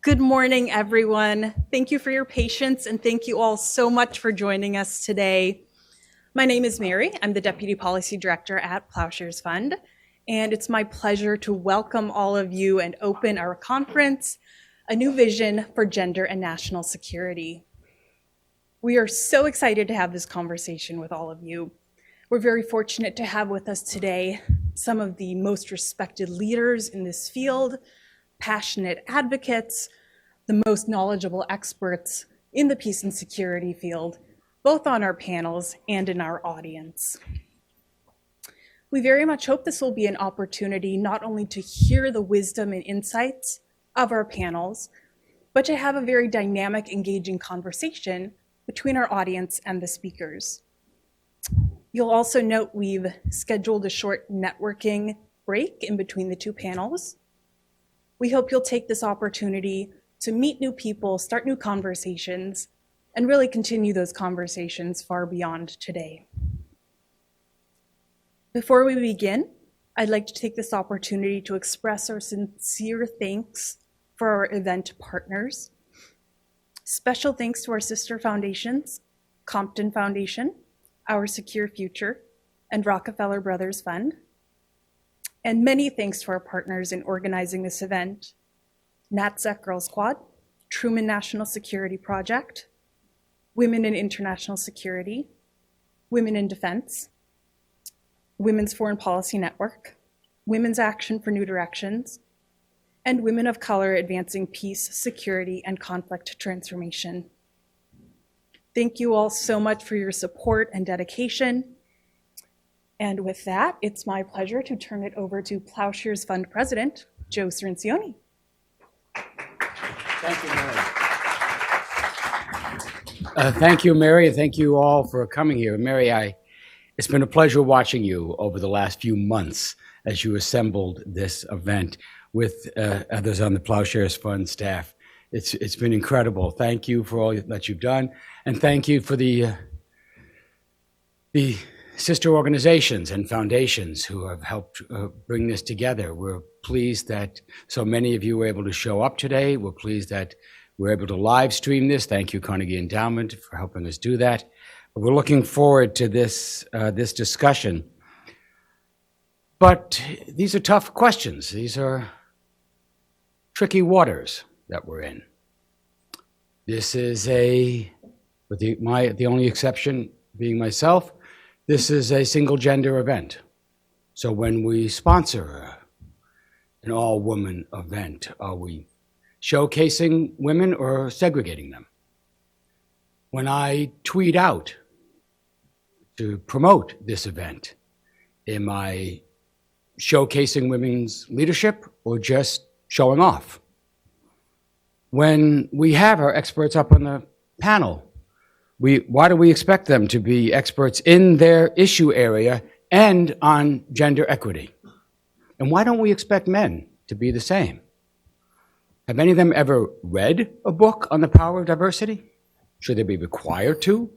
Good morning, everyone. Thank you for your patience, and thank you all so much for joining us today. My name is Mary. I'm the Deputy Policy Director at Ploughshares Fund, and it's my pleasure to welcome all of you and open our conference, A New Vision for Gender and National Security. We are so excited to have this conversation with all of you. We're very fortunate to have with us today some of the most respected leaders in this field, passionate advocates, the most knowledgeable experts in the peace and security field, both on our panels and in our audience. We very much hope this will be an opportunity not only to hear the wisdom and insights of our panels, but to have a very dynamic, engaging conversation between our audience and the speakers. You'll also note we've scheduled a short networking break in between the two panels. We hope you'll take this opportunity to meet new people, start new conversations, and really continue those conversations far beyond today. Before we begin, I'd like to take this opportunity to express our sincere thanks for our event partners. Special thanks to our sister foundations, Compton Foundation, Our Secure Future, and Rockefeller Brothers Fund. And many thanks to our partners in organizing this event, NatSecGirlSquad, Truman National Security Project, Women in International Security, Women in Defense, Women's Foreign Policy Network, Women's Action for New Directions, and Women of Color Advancing Peace, Security, and Conflict Transformation. Thank you all so much for your support and dedication. And with that, it's my pleasure to turn it over to Ploughshares Fund President, Joe Cirincione. Thank you, Mary. Thank you, Mary, and thank you all for coming here. Mary, it's been a pleasure watching you over the last few months as you assembled this event with others on the Ploughshares Fund staff. It's been incredible. Thank you for all that you've done, and thank you for the sister organizations and foundations who have helped bring this together. We're pleased that so many of you were able to show up today. We're pleased that we're able to live stream this. Thank you, Carnegie Endowment, for helping us do that. But we're looking forward to this discussion. But these are tough questions. These are tricky waters that we're in. This is with the only exception being myself, this is a single gender event. So when we sponsor an all-woman event, are we showcasing women or segregating them? When I tweet out to promote this event, am I showcasing women's leadership or just showing off? When we have our experts up on the panel, why do we expect them to be experts in their issue area and on gender equity? And why don't we expect men to be the same? Have any of them ever read a book on the power of diversity? Should they be required to?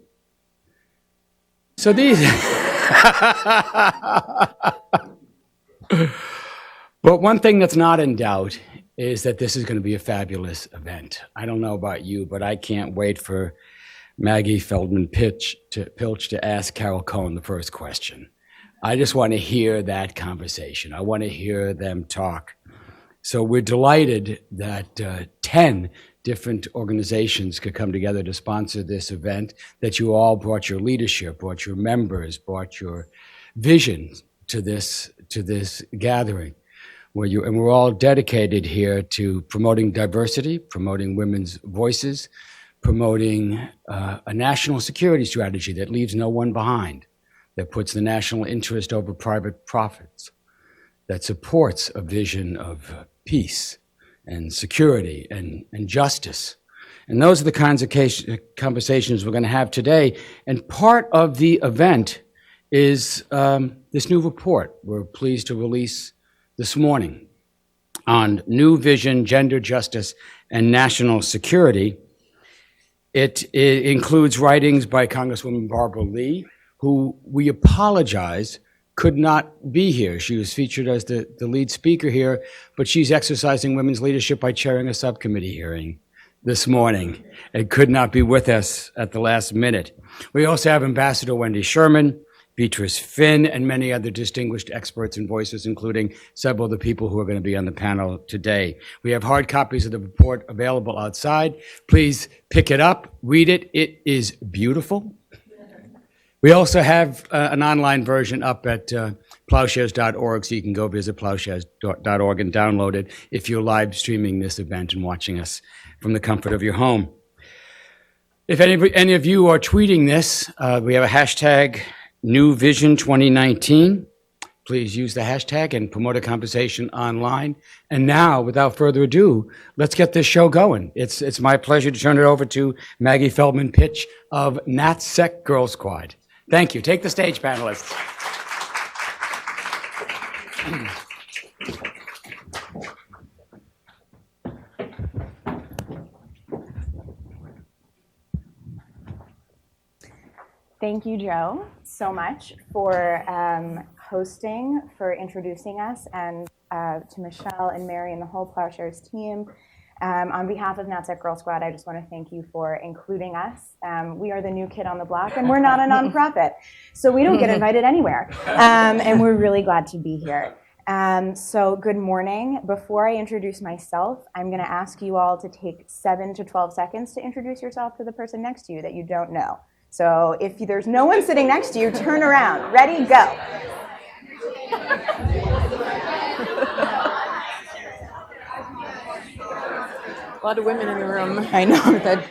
So these... But one thing that's not in doubt is that this is going to be a fabulous event. I don't know about you, but I can't wait for Maggie Feldman-Piltch to ask Carol Cohn the first question. I just want to hear that conversation. I want to hear them talk. So we're delighted that 10 different organizations could come together to sponsor this event, that you all brought your leadership, brought your members, brought your vision to this gathering. And we're all dedicated here to promoting diversity, promoting women's voices, promoting a national security strategy that leaves no one behind, that puts the national interest over private profits, that supports a vision of peace and security and justice. And those are the kinds of conversations we're going to have today. And part of the event is this new report we're pleased to release this morning on New Vision, Gender Justice, and National Security. It includes writings by Congresswoman Barbara Lee, who we apologize could not be here. She was featured as the lead speaker here, but she's exercising women's leadership by chairing a subcommittee hearing this morning and could not be with us at the last minute. We also have Ambassador Wendy Sherman, Beatrice Finn, and many other distinguished experts and voices, including several of the people who are going to be on the panel today. We have hard copies of the report available outside. Please pick it up, read it. It is beautiful. We also have an online version up at ploughshares.org, so you can go visit ploughshares.org and download it if you're live streaming this event and watching us from the comfort of your home. If any of you are tweeting this, we have a hashtag New Vision 2019. Please use the hashtag and promote a conversation online. And now, without further ado, let's get this show going. It's my pleasure to turn it over to Maggie Feldman-Piltch of NatSecGirlSquad. Thank you. Take the stage, panelists. Thank you, Joe, so much for hosting, for introducing us, and to Michelle and Mary and the whole Ploughshares team. On behalf of NatSecGirlSquad, I just want to thank you for including us. We are the new kid on the block, and we're not a nonprofit, so we don't get invited anywhere. And we're really glad to be here. So good morning. Before I introduce myself, I'm going to ask you all to take 7 to 12 seconds to introduce yourself to the person next to you that you don't know. So if there's no one sitting next to you, turn around. Ready, go. A lot of women in the room. I know that.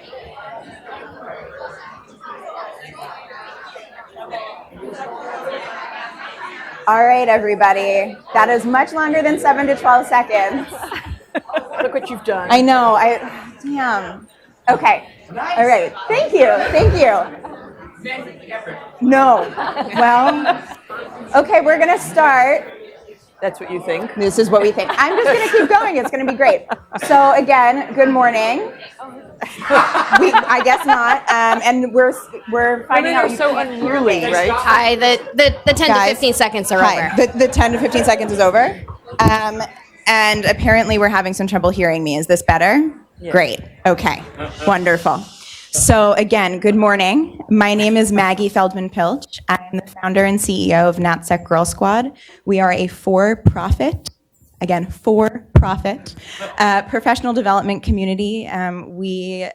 All right, everybody. That is much longer than 7 to 12 seconds. Look what you've done. I know. Damn. Okay. All right. Thank you. Thank you. No. Well, okay, we're going to start. That's what you think. This is what we think. I'm just going to keep going. It's going to be great. So again, good morning. I guess not. And we're finding out Women are so unruly, right? Hi, the 10 Guys, to 15 seconds are Hi. over. The 10 to 15 seconds is over. And apparently we're having some trouble hearing me. Is this better? Yeah. Great. Okay. Wonderful. So again, good morning. My name is Maggie Feldman-Piltch. I'm the founder and CEO of NatSecGirlSquad. We are a for-profit professional development community. We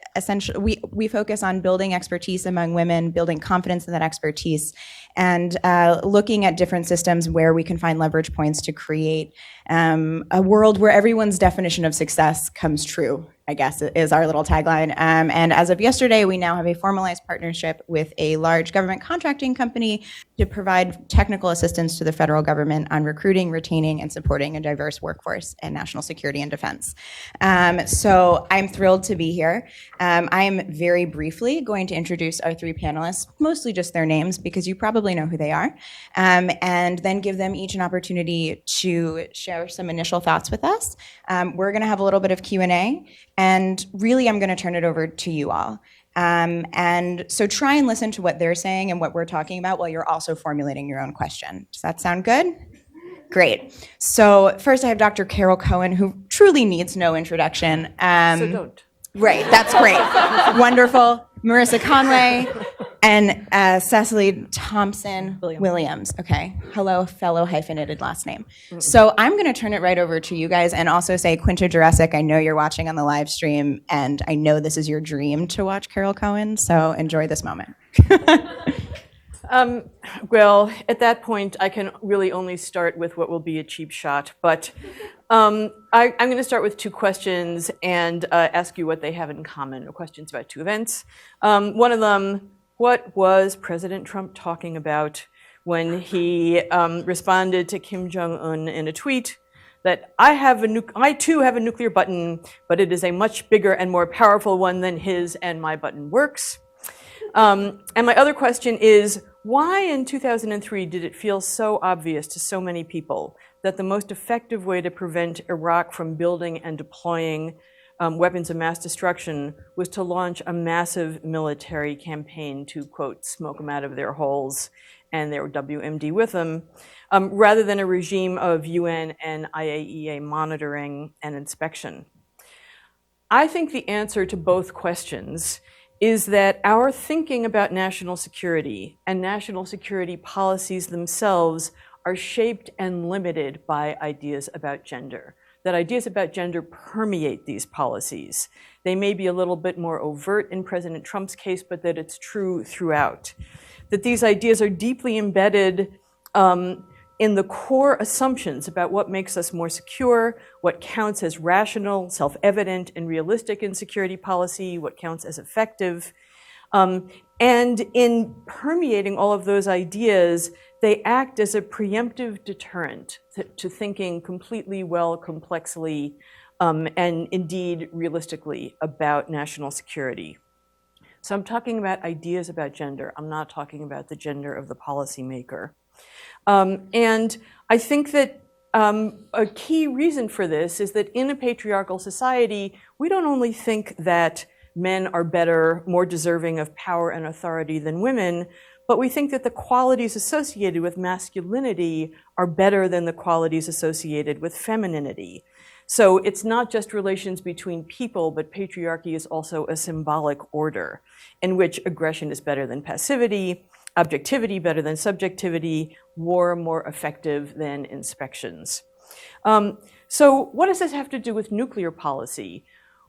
focus on building expertise among women, building confidence in that expertise, and looking at different systems where we can find leverage points to create a world where everyone's definition of success comes true, I guess, is our little tagline. And as of yesterday, we now have a formalized partnership with a large government contracting company to provide technical assistance to the federal government on recruiting, retaining, and supporting a diverse workforce in national security and defense. So I'm thrilled to be here. I'm very briefly going to introduce our 3 panelists, mostly just their names because you probably know who they are, and then give them each an opportunity to share some initial thoughts with us. We're going to have a little bit of Q&A, and really I'm going to turn it over to you all. And so try and listen to what they're saying and what we're talking about while you're also formulating your own question. Does that sound good? Great. So first I have Dr. Carol Cohn, who truly needs no introduction. So don't. Right, that's great. Wonderful. Marissa Conway and Cecili Thompson Williams. Okay. Hello, fellow hyphenated last name. So I'm going to turn it right over to you guys and also say, Quinta Jurassic, I know you're watching on the live stream, and I know this is your dream to watch Carol Cohn, so enjoy this moment. Well, at that point, I can really only start with what will be a cheap shot. But I'm going to start with 2 questions and ask you what they have in common, or questions about 2 events. One of them, what was President Trump talking about when he responded to Kim Jong-un in a tweet that I too have a nuclear button, but it is a much bigger and more powerful one than his, and my button works. And my other question is, why in 2003 did it feel so obvious to so many people that the most effective way to prevent Iraq from building and deploying weapons of mass destruction was to launch a massive military campaign to, quote, smoke them out of their holes and their WMD with them, rather than a regime of UN and IAEA monitoring and inspection. I think the answer to both questions is that our thinking about national security and national security policies themselves are shaped and limited by ideas about gender. That ideas about gender permeate these policies. They may be a little bit more overt in President Trump's case, but that it's true throughout. That these ideas are deeply embedded in the core assumptions about what makes us more secure, what counts as rational, self-evident, and realistic in security policy, what counts as effective. And in permeating all of those ideas, they act as a preemptive deterrent to thinking completely, well, complexly, and indeed realistically about national security. So I'm talking about ideas about gender. I'm not talking about the gender of the policymaker. And I think that a key reason for this is that in a patriarchal society, we don't only think that men are better, more deserving of power and authority than women, but we think that the qualities associated with masculinity are better than the qualities associated with femininity. So it's not just relations between people, but patriarchy is also a symbolic order in which aggression is better than passivity, objectivity better than subjectivity, war more effective than inspections. So what does this have to do with nuclear policy?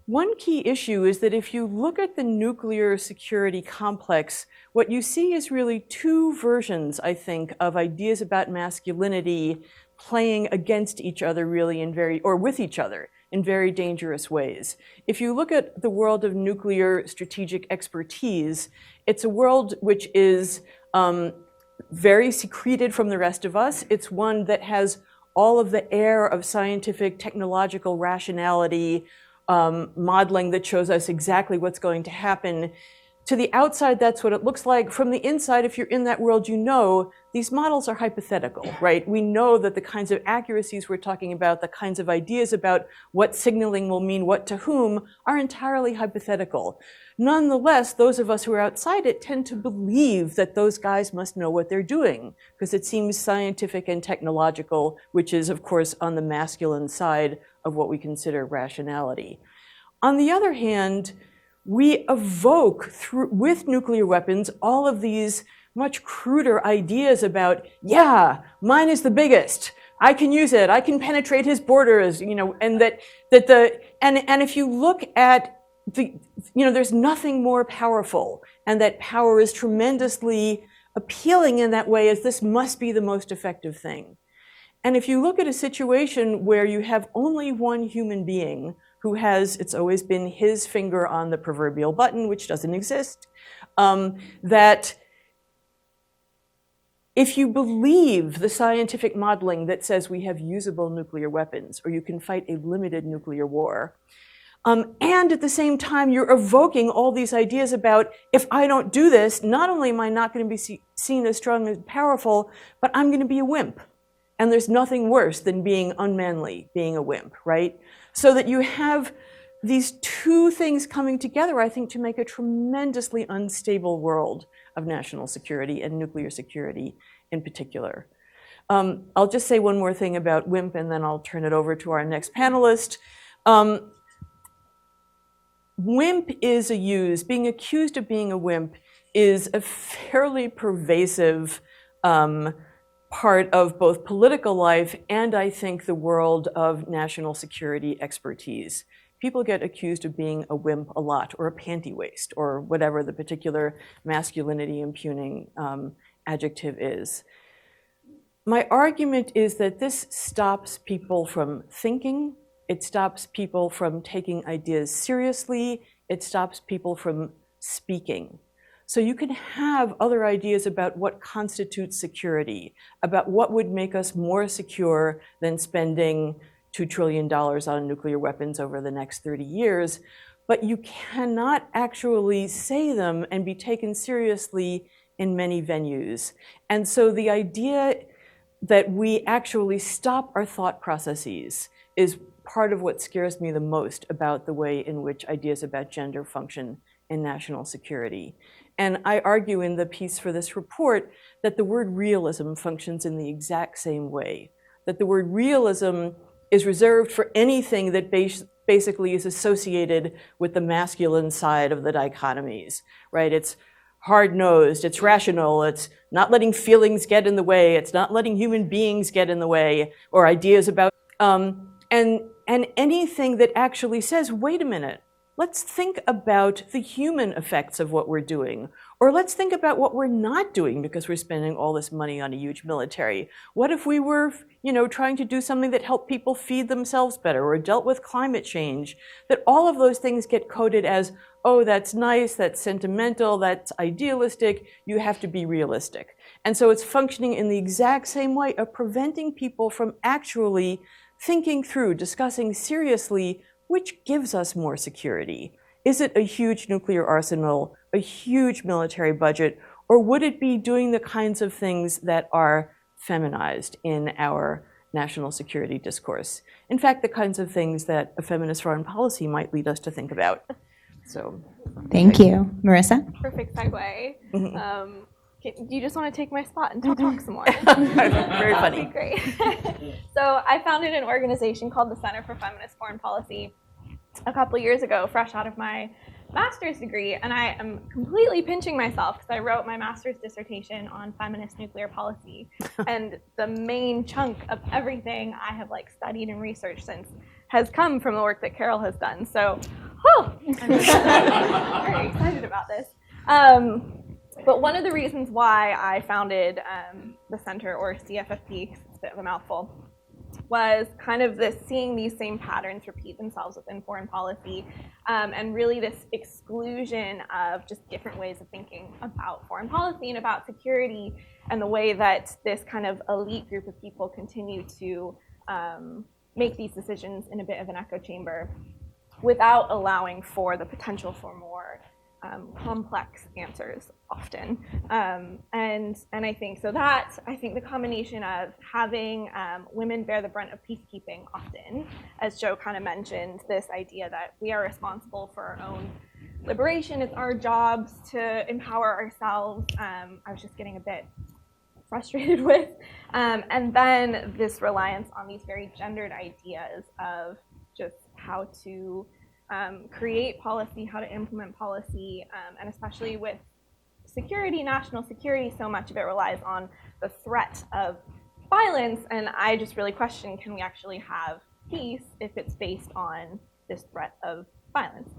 One key issue is that if you look at the nuclear security complex, what you see is really two versions, I think, of ideas about masculinity playing against each other really or with each other in very dangerous ways. If you look at the world of nuclear strategic expertise, it's a world which is very secreted from the rest of us. It's one that has all of the air of scientific, technological rationality, modeling that shows us exactly what's going to happen. To the outside, that's what it looks like. From the inside, if you're in that world, you know these models are hypothetical, right? We know that the kinds of accuracies we're talking about, the kinds of ideas about what signaling will mean what to whom, are entirely hypothetical. Nonetheless, those of us who are outside it tend to believe that those guys must know what they're doing, because it seems scientific and technological, which is, of course, on the masculine side of what we consider rationality. On the other hand, we evoke with nuclear weapons all of these much cruder ideas about, yeah, mine is the biggest. I can use it. I can penetrate his borders, and and if you look at there's nothing more powerful, and that power is tremendously appealing in that way, as this must be the most effective thing. And if you look at a situation where you have only one human being who has, it's always been his finger on the proverbial button, which doesn't exist, that if you believe the scientific modeling that says we have usable nuclear weapons, or you can fight a limited nuclear war, and at the same time, you're evoking all these ideas about, if I don't do this, not only am I not going to be seen as strong and powerful, but I'm going to be a wimp. And there's nothing worse than being unmanly, being a wimp, right? So that you have these two things coming together, I think, to make a tremendously unstable world of national security and nuclear security in particular. I'll just say one more thing about wimp, and then I'll turn it over to our next panelist. Wimp is being accused of being a wimp is a fairly pervasive part of both political life and, I think, the world of national security expertise. People get accused of being a wimp a lot, or a panty waist, or whatever the particular masculinity impugning adjective is. My argument is that this stops people from thinking. It stops people from taking ideas seriously. It stops people from speaking. So you can have other ideas about what constitutes security, about what would make us more secure than spending $2 trillion on nuclear weapons over the next 30 years, but you cannot actually say them and be taken seriously in many venues. And so the idea that we actually stop our thought processes is part of what scares me the most about the way in which ideas about gender function in national security. And I argue in the piece for this report that the word realism functions in the exact same way, that the word realism is reserved for anything that basically is associated with the masculine side of the dichotomies, right? It's hard-nosed, it's rational, it's not letting feelings get in the way, it's not letting human beings get in the way, or ideas about, and anything that actually says, wait a minute, let's think about the human effects of what we're doing, or let's think about what we're not doing because we're spending all this money on a huge military. What if we were, trying to do something that helped people feed themselves better or dealt with climate change? That all of those things get coded as, oh, that's nice, that's sentimental, that's idealistic, you have to be realistic. And so it's functioning in the exact same way of preventing people from actually thinking through, discussing seriously, which gives us more security? Is it a huge nuclear arsenal, a huge military budget, or would it be doing the kinds of things that are feminized in our national security discourse? In fact, the kinds of things that a feminist foreign policy might lead us to think about. So, Thank you. Marissa? Perfect segue. Do you just want to take my spot and talk some more? very funny. Great. So I founded an organization called the Center for Feminist Foreign Policy a couple years ago, fresh out of my master's degree, and I am completely pinching myself because I wrote my master's dissertation on feminist nuclear policy, and the main chunk of everything I have studied and researched since has come from the work that Carol has done. So, I'm very excited about this. But one of the reasons why I founded the center, or CFFP, because it's a bit of a mouthful, was kind of this seeing these same patterns repeat themselves within foreign policy, and really this exclusion of just different ways of thinking about foreign policy and about security, and the way that this kind of elite group of people continue to make these decisions in a bit of an echo chamber without allowing for the potential for more complex answers often. And I think so that, I think the combination of having women bear the brunt of peacekeeping often, as Joe kind of mentioned, this idea that we are responsible for our own liberation, it's our jobs to empower ourselves, I was just getting a bit frustrated with. And then this reliance on these very gendered ideas of just how to create policy, how to implement policy, and especially with security, national security, so much of it relies on the threat of violence, and I just really question, can we actually have peace if it's based on this threat of violence?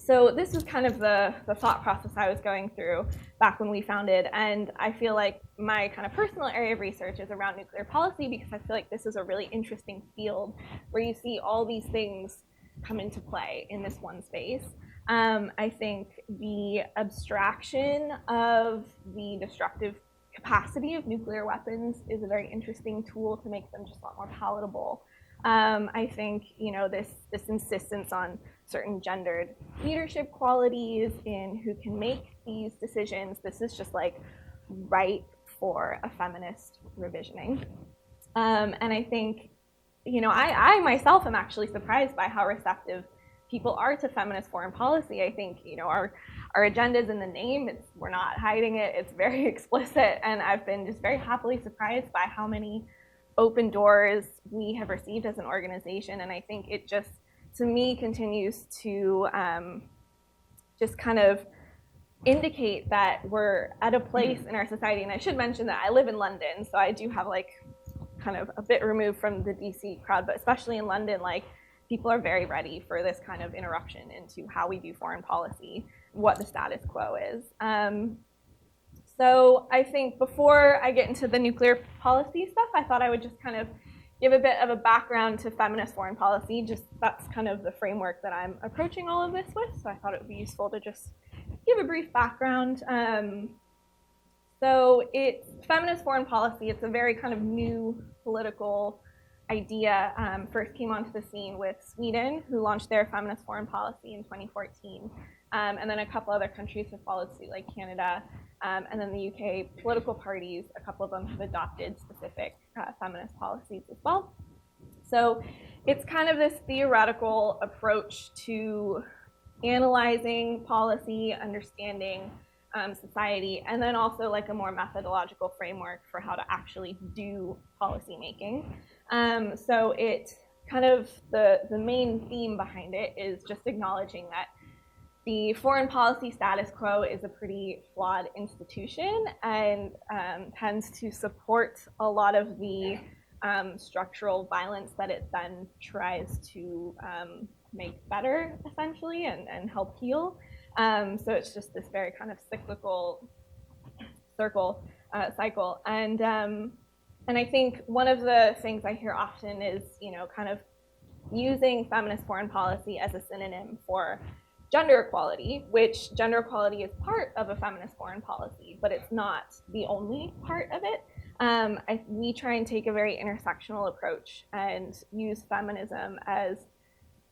So this is kind of the thought process I was going through back when we founded, and I feel like my kind of personal area of research is around nuclear policy, because I feel like this is a really interesting field where you see all these things come into play in this one space. I think the abstraction of the destructive capacity of nuclear weapons is a very interesting tool to make them just a lot more palatable. I think, this insistence on certain gendered leadership qualities in who can make these decisions, this is just right for a feminist revisioning. And I think, I myself am actually surprised by how receptive people are to feminist foreign policy. I think, our agenda's in the name, we're not hiding it, it's very explicit, and I've been just very happily surprised by how many open doors we have received as an organization, and I think it just, to me, continues to just kind of indicate that we're at a place in our society, and I should mention that I live in London, so I do have kind of a bit removed from the DC crowd, but especially in London, people are very ready for this kind of interruption into how we do foreign policy, what the status quo is. So I think before I get into the nuclear policy stuff, I thought I would just kind of give a bit of a background to feminist foreign policy. Just that's kind of the framework that I'm approaching all of this with, so I thought it would be useful to just give a brief background. So it's feminist foreign policy. It's a very kind of new political idea. First came onto the scene with Sweden, who launched their feminist foreign policy in 2014. And then a couple other countries have followed suit, like Canada, and then the UK political parties, a couple of them have adopted specific feminist policies as well. So it's kind of this theoretical approach to analyzing policy, understanding society, and then also like a more methodological framework for how to actually do policy making. So it kind of, the main theme behind it is just acknowledging that the foreign policy status quo is a pretty flawed institution and tends to support a lot of the structural violence that it then tries to make better, essentially, and help heal. So it's just this very kind of cyclical cycle. And I think one of the things I hear often is, kind of using feminist foreign policy as a synonym for gender equality, which gender equality is part of a feminist foreign policy, but it's not the only part of it. We try and take a very intersectional approach and use feminism as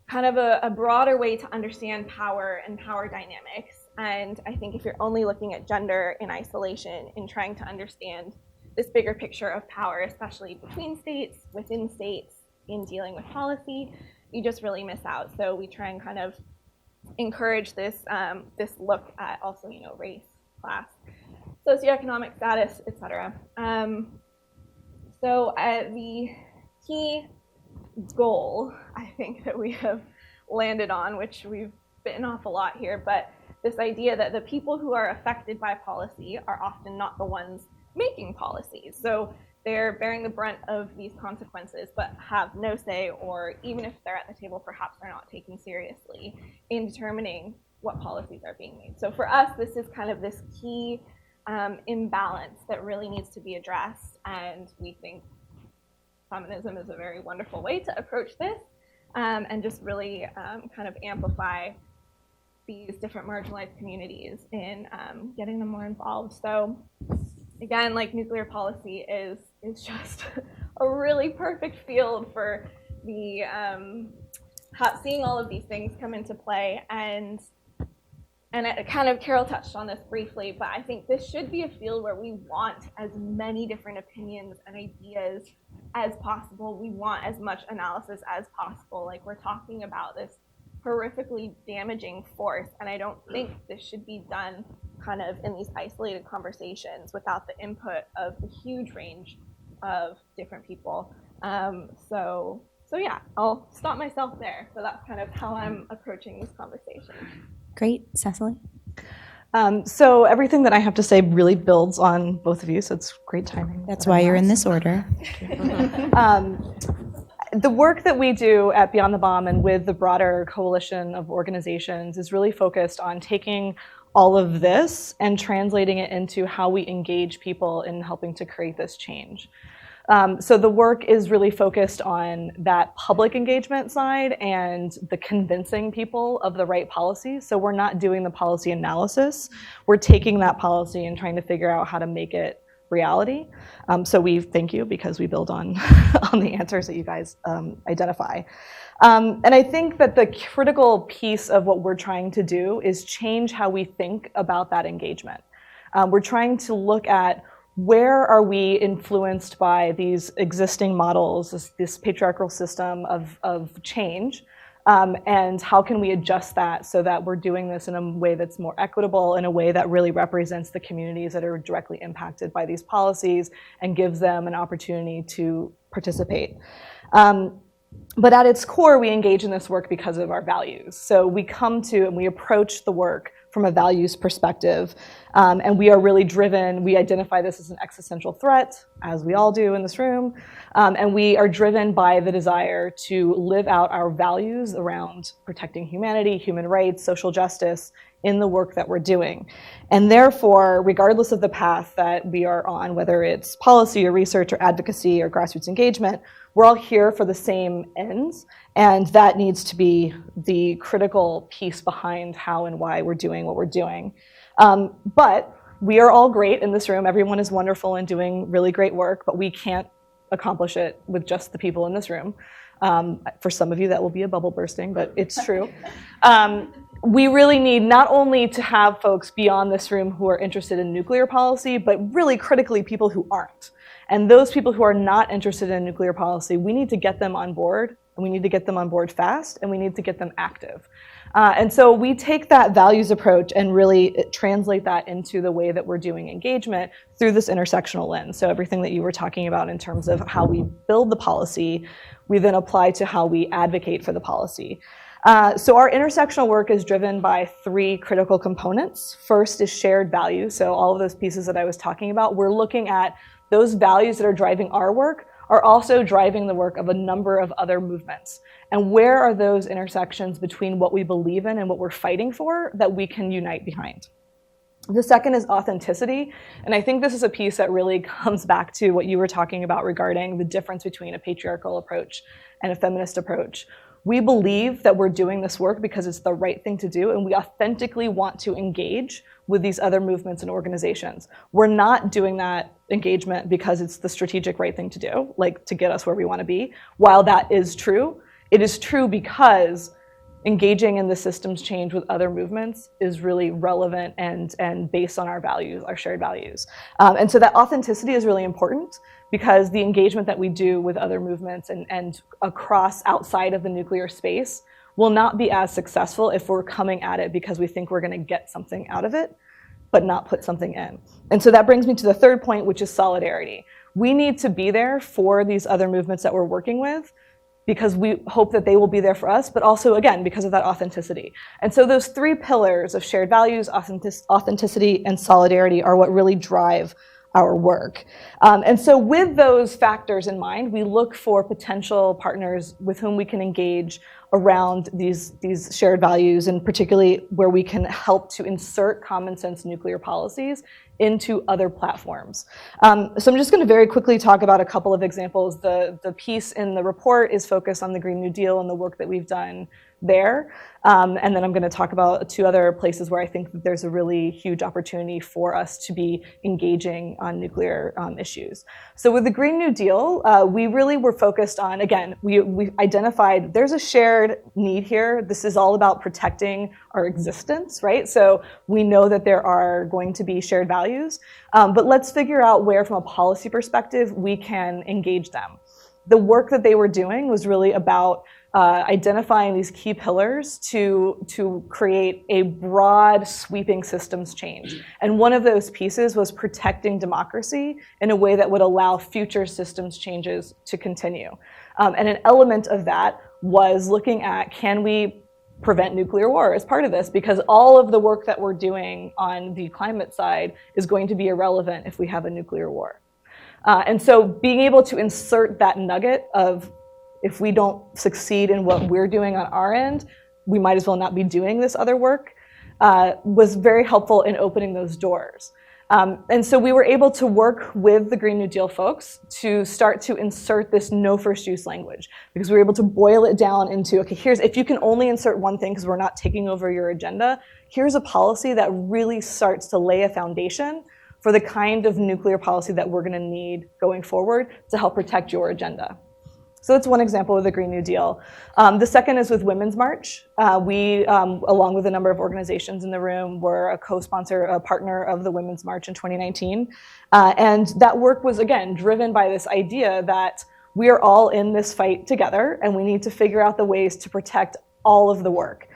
kind of a broader way to understand power and power dynamics. And I think if you're only looking at gender in isolation and trying to understand this bigger picture of power, especially between states, within states, in dealing with policy, you just really miss out. So we try and kind of encourage this this look at also, race, class, socioeconomic status, etc. So the key goal, I think, that we have landed on, which we've bitten off a lot here, but this idea that the people who are affected by policy are often not the ones making policies. So they're bearing the brunt of these consequences, but have no say, or even if they're at the table, perhaps they're not taken seriously in determining what policies are being made. So for us, this is kind of this key imbalance that really needs to be addressed, and we think feminism is a very wonderful way to approach this, and just really kind of amplify these different marginalized communities in getting them more involved. So again, like, nuclear policy is just a really perfect field for the seeing all of these things come into play. And it kind of, Carol touched on this briefly, but I think this should be a field where we want as many different opinions and ideas as possible. We want as much analysis as possible. Like, we're talking about this horrifically damaging force, and I don't think this should be done kind of in these isolated conversations without the input of a huge range of different people. So yeah, I'll stop myself there. So that's kind of how I'm approaching this conversation. Great. Cecily? So everything that I have to say really builds on both of you, so it's great timing. That's why you're in this order. The work that we do at Beyond the Bomb and with the broader coalition of organizations is really focused on taking all of this and translating it into how we engage people in helping to create this change. So the work is really focused on that public engagement side and the convincing people of the right policy. So we're not doing the policy analysis. We're taking that policy and trying to figure out how to make it reality. So we thank you, because we build on the answers that you guys identify. And I think that the critical piece of what we're trying to do is change how we think about that engagement. We're trying to look at where are we influenced by these existing models, this patriarchal system of change, and how can we adjust that so that we're doing this in a way that's more equitable, in a way that really represents the communities that are directly impacted by these policies and gives them an opportunity to participate. But at its core, we engage in this work because of our values. So we come to and we approach the work from a values perspective, and we are really driven. We identify this as an existential threat, as we all do in this room, and we are driven by the desire to live out our values around protecting humanity, human rights, social justice in the work that we're doing. And therefore, regardless of the path that we are on, whether it's policy or research or advocacy or grassroots engagement, we're all here for the same ends, and that needs to be the critical piece behind how and why we're doing what we're doing. But we are all great in this room. Everyone is wonderful and doing really great work, but we can't accomplish it with just the people in this room. For some of you, that will be a bubble bursting, but it's true. We really need not only to have folks beyond this room who are interested in nuclear policy, but really critically people who aren't. And those people who are not interested in nuclear policy, we need to get them on board and we need to get them on board fast, and we need to get them active. And so we take that values approach and really translate that into the way that we're doing engagement through this intersectional lens. So everything that you were talking about in terms of how we build the policy, we then apply to how we advocate for the policy. So our intersectional work is driven by 3 critical components. First is shared values. So all of those pieces that I was talking about, we're looking at those values that are driving our work are also driving the work of a number of other movements. And where are those intersections between what we believe in and what we're fighting for that we can unite behind? The second is authenticity. And I think this is a piece that really comes back to what you were talking about regarding the difference between a patriarchal approach and a feminist approach. We believe that we're doing this work because it's the right thing to do, and we authentically want to engage with these other movements and organizations. We're not doing that engagement because it's the strategic right thing to do, like to get us where we want to be. While that is true, it is true because engaging in the systems change with other movements is really relevant and based on our values, our shared values. And so that authenticity is really important because the engagement that we do with other movements and across outside of the nuclear space will not be as successful if we're coming at it because we think we're going to get something out of it, but not put something in. And so that brings me to the third point, which is solidarity. We need to be there for these other movements that we're working with because we hope that they will be there for us, but also, again, because of that authenticity. And so those 3 pillars of shared values, authenticity, and solidarity are what really drive our work. And so with those factors in mind, we look for potential partners with whom we can engage around these shared values, and particularly where we can help to insert common sense nuclear policies into other platforms. So I'm just going to very quickly talk about a couple of examples. The piece in the report is focused on the Green New Deal and the work that we've done there. And then I'm going to talk about 2 other places where I think that there's a really huge opportunity for us to be engaging on nuclear issues. So with the Green New Deal, we really were focused on, again, we identified there's a shared need here. This is all about protecting our existence, right? So we know that there are going to be shared values, but let's figure out where, from a policy perspective, we can engage them. The work that they were doing was really about identifying these key pillars to create a broad, sweeping systems change. And one of those pieces was protecting democracy in a way that would allow future systems changes to continue. And an element of that was looking at, can we prevent nuclear war as part of this? Because all of the work that we're doing on the climate side is going to be irrelevant if we have a nuclear war. And so being able to insert that nugget of, if we don't succeed in what we're doing on our end, we might as well not be doing this other work, was very helpful in opening those doors. And so we were able to work with the Green New Deal folks to start to insert this no first use language, because we were able to boil it down into, okay, here's, if you can only insert one thing because we're not taking over your agenda, here's a policy that really starts to lay a foundation for the kind of nuclear policy that we're going to need going forward to help protect your agenda. So that's one example of the Green New Deal. The second is with Women's March. We, along with a number of organizations in the room, were a co-sponsor, a partner of the Women's March in 2019. And that work was, again, driven by this idea that we are all in this fight together, and we need to figure out the ways to protect all of the work.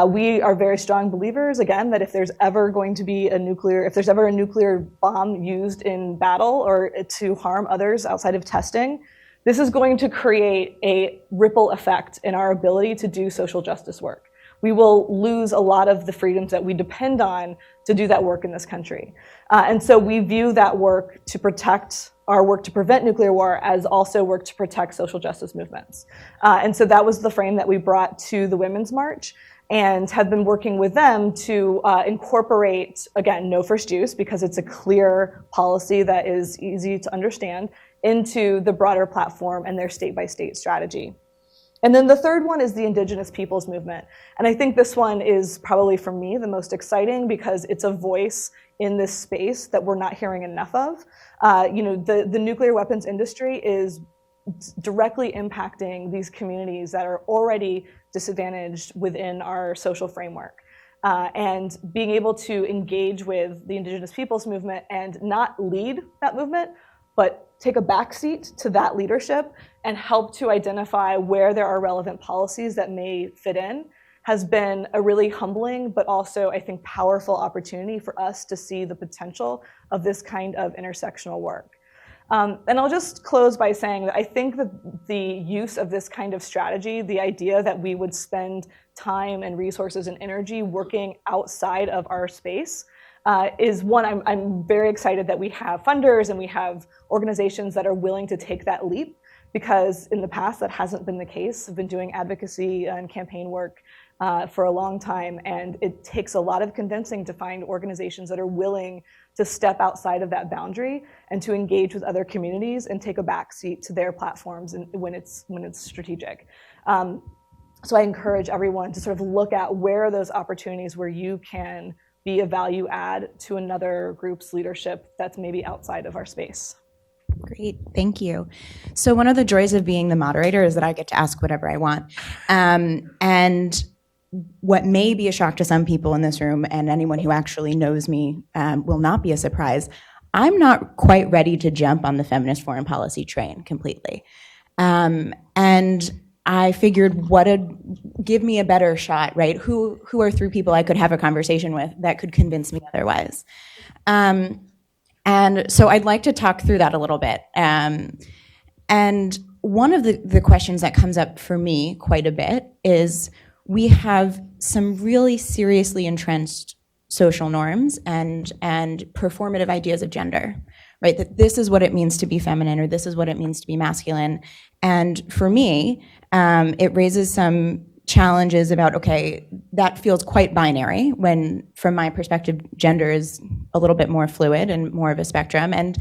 We are very strong believers, again, that if there's ever going to be if there's ever a nuclear bomb used in battle or to harm others outside of testing, this is going to create a ripple effect in our ability to do social justice work. We will lose a lot of the freedoms that we depend on to do that work in this country. And so we view that work to protect, our work to prevent nuclear war, as also work to protect social justice movements. And so that was the frame that we brought to the Women's March, and have been working with them to incorporate, again, no first use, because it's a clear policy that is easy to understand, into the broader platform and their state-by-state strategy. And then the third one is the Indigenous Peoples Movement. And I think this one is probably, for me, the most exciting, because it's a voice in this space that we're not hearing enough of. The nuclear weapons industry is directly impacting these communities that are already disadvantaged within our social framework. And being able to engage with the Indigenous Peoples Movement and not lead that movement, but take a backseat to that leadership and help to identify where there are relevant policies that may fit in has been a really humbling, but also, I think, powerful opportunity for us to see the potential of this kind of intersectional work. And I'll just close by saying that I think that the use of this kind of strategy, the idea that we would spend time and resources and energy working outside of our space, is one, I'm very excited that we have funders and we have organizations that are willing to take that leap, because in the past that hasn't been the case. I've been doing advocacy and campaign work for a long time, and it takes a lot of convincing to find organizations that are willing to step outside of that boundary and to engage with other communities and take a backseat to their platforms when it's strategic. So I encourage everyone to sort of look at where are those opportunities where you can be a value add to another group's leadership that's maybe outside of our space. Great, thank you. So one of the joys of being the moderator is that I get to ask whatever I want. And what may be a shock to some people in this room, and anyone who actually knows me will not be a surprise, I'm not quite ready to jump on the feminist foreign policy train completely. And I figured give me a better shot, right? Who are three people I could have a conversation with that could convince me otherwise? And so I'd like to talk through that a little bit. And one of the questions that comes up for me quite a bit is, we have some really seriously entrenched social norms and performative ideas of gender, right? That this is what it means to be feminine, or this is what it means to be masculine. And for me, it raises some challenges about, okay, that feels quite binary when, from my perspective, gender is a little bit more fluid and more of a spectrum. And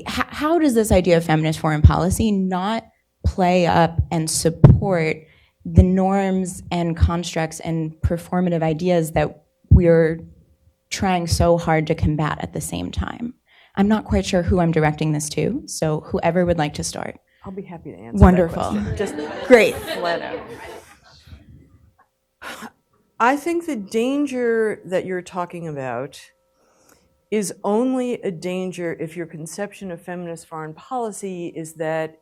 how does this idea of feminist foreign policy not play up and support the norms and constructs and performative ideas that we're trying so hard to combat at the same time? I'm not quite sure who I'm directing this to, so whoever would like to start. I'll be happy to answer Wonderful. that question. Just Great. flat out. I think the danger that you're talking about is only a danger if your conception of feminist foreign policy is that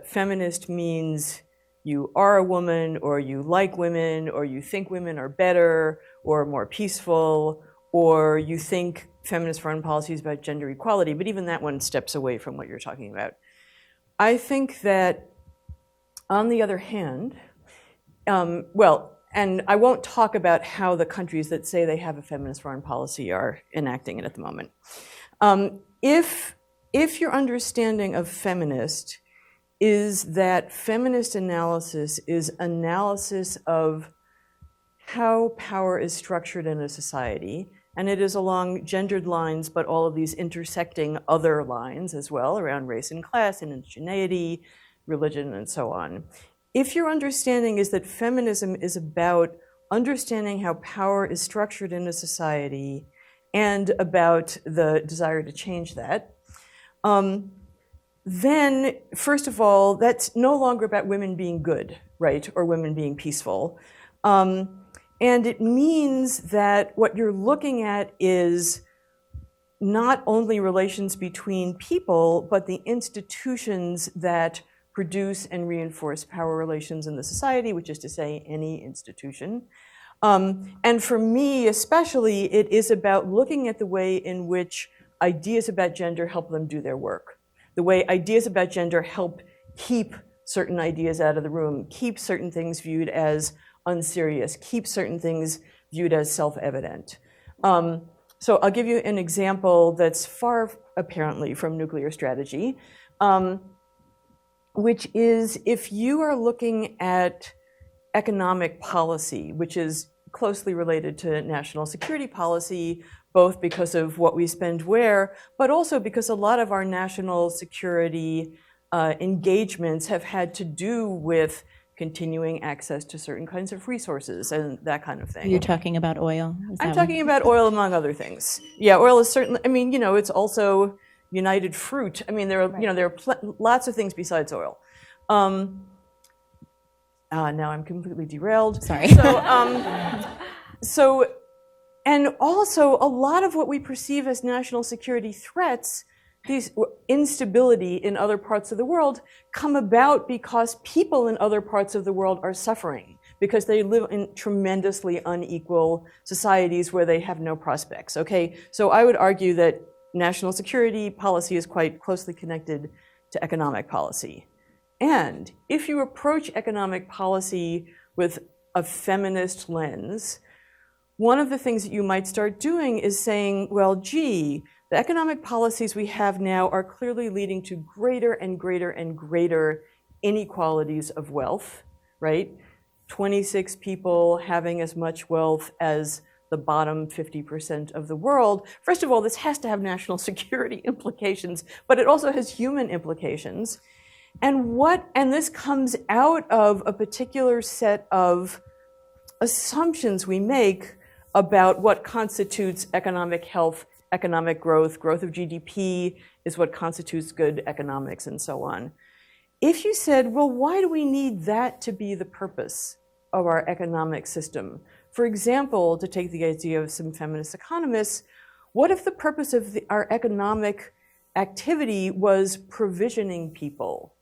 feminist means you are a woman, or you like women, or you think women are better or more peaceful, or you think feminist foreign policy is about gender equality, but even that one steps away from what you're talking about. I think that, on the other hand, and I won't talk about how the countries that say they have a feminist foreign policy are enacting it at the moment. If your understanding of feminist is that feminist analysis is analysis of how power is structured in a society, and it is along gendered lines, but all of these intersecting other lines as well, around race and class and indigeneity, religion, and so on. If your understanding is that feminism is about understanding how power is structured in a society and about the desire to change that, then, first of all, that's no longer about women being good, right, or women being peaceful. And it means that what you're looking at is not only relations between people, but the institutions that produce and reinforce power relations in the society, which is to say, any institution. And for me, especially, it is about looking at the way in which ideas about gender help them do their work. The way ideas about gender help keep certain ideas out of the room, keep certain things viewed as unserious, keep certain things viewed as self-evident. So I'll give you an example that's far, apparently, from nuclear strategy, which is if you are looking at economic policy, which is closely related to national security policy, both because of what we spend where, but also because a lot of our national security engagements have had to do with continuing access to certain kinds of resources and that kind of thing. You're talking about oil? I'm talking about oil, among other things. Yeah, oil is certainly, I mean, it's also United Fruit. I mean, there are lots of things besides oil. Now I'm completely derailed. Sorry. So And also, a lot of what we perceive as national security threats, these instability in other parts of the world, come about because people in other parts of the world are suffering, because they live in tremendously unequal societies where they have no prospects, okay? So I would argue that national security policy is quite closely connected to economic policy. And if you approach economic policy with a feminist lens, one of the things that you might start doing is saying, well, gee, the economic policies we have now are clearly leading to greater and greater and greater inequalities of wealth, right? 26 people having as much wealth as the bottom 50% of the world. First of all, this has to have national security implications, but it also has human implications. And this comes out of a particular set of assumptions we make about what constitutes economic health, economic growth. Growth of GDP is what constitutes good economics, and so on. If you said, well, why do we need that to be the purpose of our economic system? For example, to take the idea of some feminist economists, what if the purpose of our economic activity was provisioning people,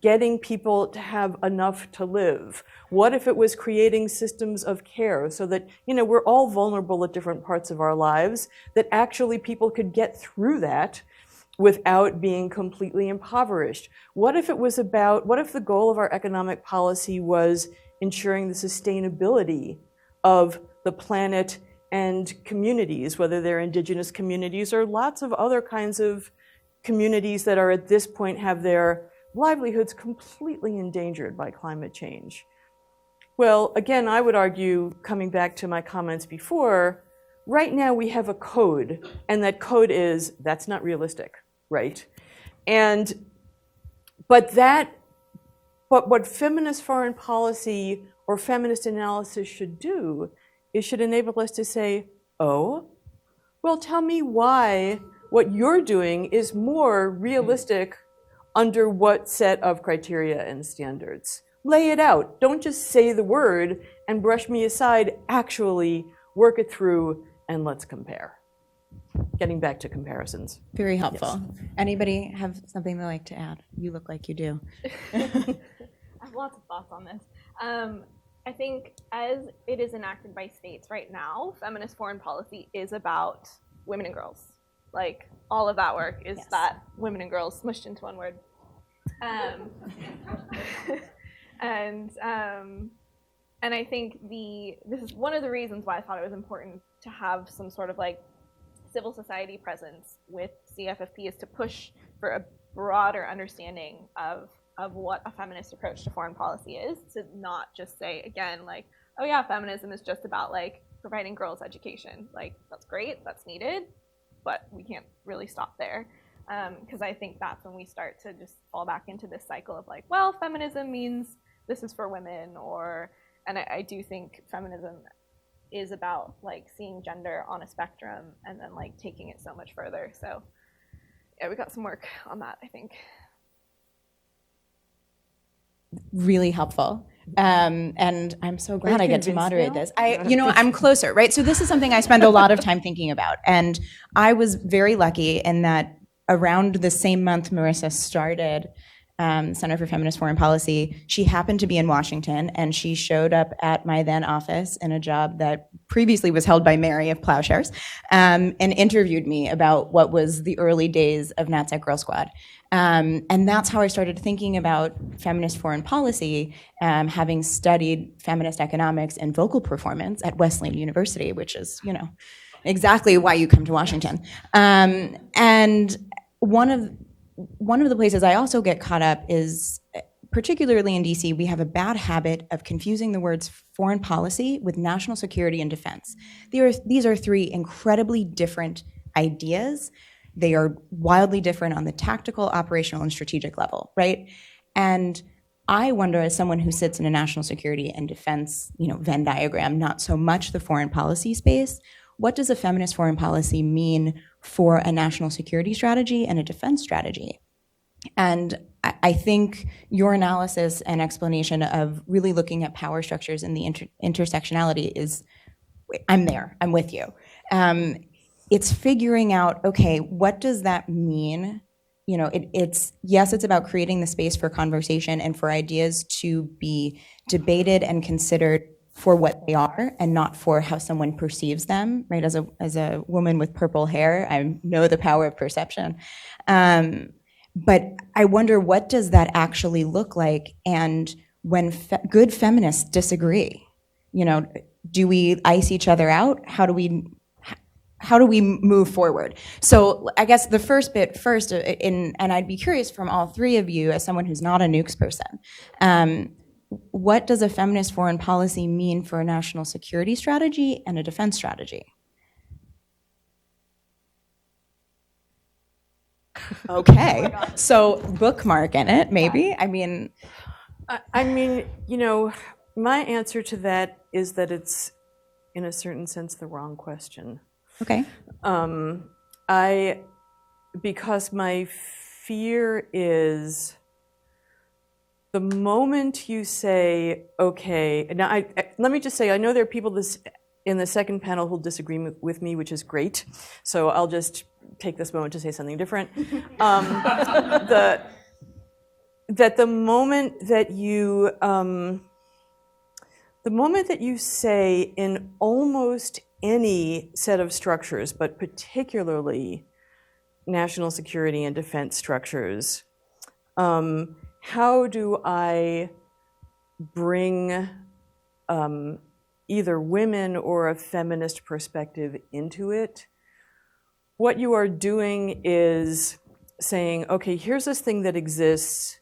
getting people to have enough to live? What if it was creating systems of care so that, we're all vulnerable at different parts of our lives, that actually people could get through that without being completely impoverished? What if the goal of our economic policy was ensuring the sustainability of the planet and communities, whether they're indigenous communities or lots of other kinds of communities that are at this point have their livelihoods completely endangered by climate change? Well, again, I would argue, coming back to my comments before, right now we have a code, and that code is, that's not realistic, right? But what feminist foreign policy or feminist analysis should do is should enable us to say, oh, well, tell me why what you're doing is more realistic under what set of criteria and standards. Lay it out. Don't just say the word and brush me aside. Actually work it through and let's compare. Getting back to comparisons. Very helpful. Yes. Anybody have something they'd like to add? You look like you do. I have lots of thoughts on this. I think as it is enacted by states right now, feminist foreign policy is about women and girls. Like, all of that work is that women and girls smushed into one word. And I think this is one of the reasons why I thought it was important to have some sort of like civil society presence with CFFP, is to push for a broader understanding of what a feminist approach to foreign policy is, to not just say, again, like, oh yeah, feminism is just about like providing girls education. Like, that's great, that's needed, but we can't really stop there. Because I think that's when we start to just fall back into this cycle of like, well, feminism means this is for women, and I do think feminism is about like seeing gender on a spectrum and then like taking it so much further. So yeah, we got some work on that, I think. Really helpful. And I'm so glad I get to moderate this. I'm closer, right? So this is something I spend a lot of time thinking about. And I was very lucky in that around the same month Marissa started Center for Feminist Foreign Policy, she happened to be in Washington, and she showed up at my then office in a job that previously was held by Mary of Ploughshares, and interviewed me about what was the early days of NatSecGirlSquad. And that's how I started thinking about feminist foreign policy, having studied feminist economics and vocal performance at Wesleyan University, which is, exactly why you come to Washington. And one of the places I also get caught up is, particularly in DC, we have a bad habit of confusing the words foreign policy with national security and defense. These are three incredibly different ideas. They are wildly different on the tactical, operational, and strategic level, right? And I wonder, as someone who sits in a national security and defense, Venn diagram, not so much the foreign policy space, what does a feminist foreign policy mean for a national security strategy and a defense strategy? And I think your analysis and explanation of really looking at power structures and the intersectionality is, I'm there, I'm with you. It's figuring out, okay, what does that mean? You know, it's about creating the space for conversation and for ideas to be debated and considered for what they are and not for how someone perceives them, right? As a woman with purple hair, I know the power of perception. But I wonder, what does that actually look like? And when good feminists disagree, you know, do we ice each other out? How do we move forward? So I guess the first bit first, and I'd be curious from all three of you, as someone who's not a nukes person, what does a feminist foreign policy mean for a national security strategy and a defense strategy? Okay, so bookmarking it, maybe. I mean, you know, my answer to that is that it's, in a certain sense, the wrong question. okay. Because my fear is the moment you say, okay, now let me just say, I know there are people in the second panel who'll disagree with me, which is great. So I'll just take this moment to say something different. That the moment that you say in almost any set of structures, but particularly national security and defense structures, how do I bring either women or a feminist perspective into it? What you are doing is saying, okay, here's this thing that exists,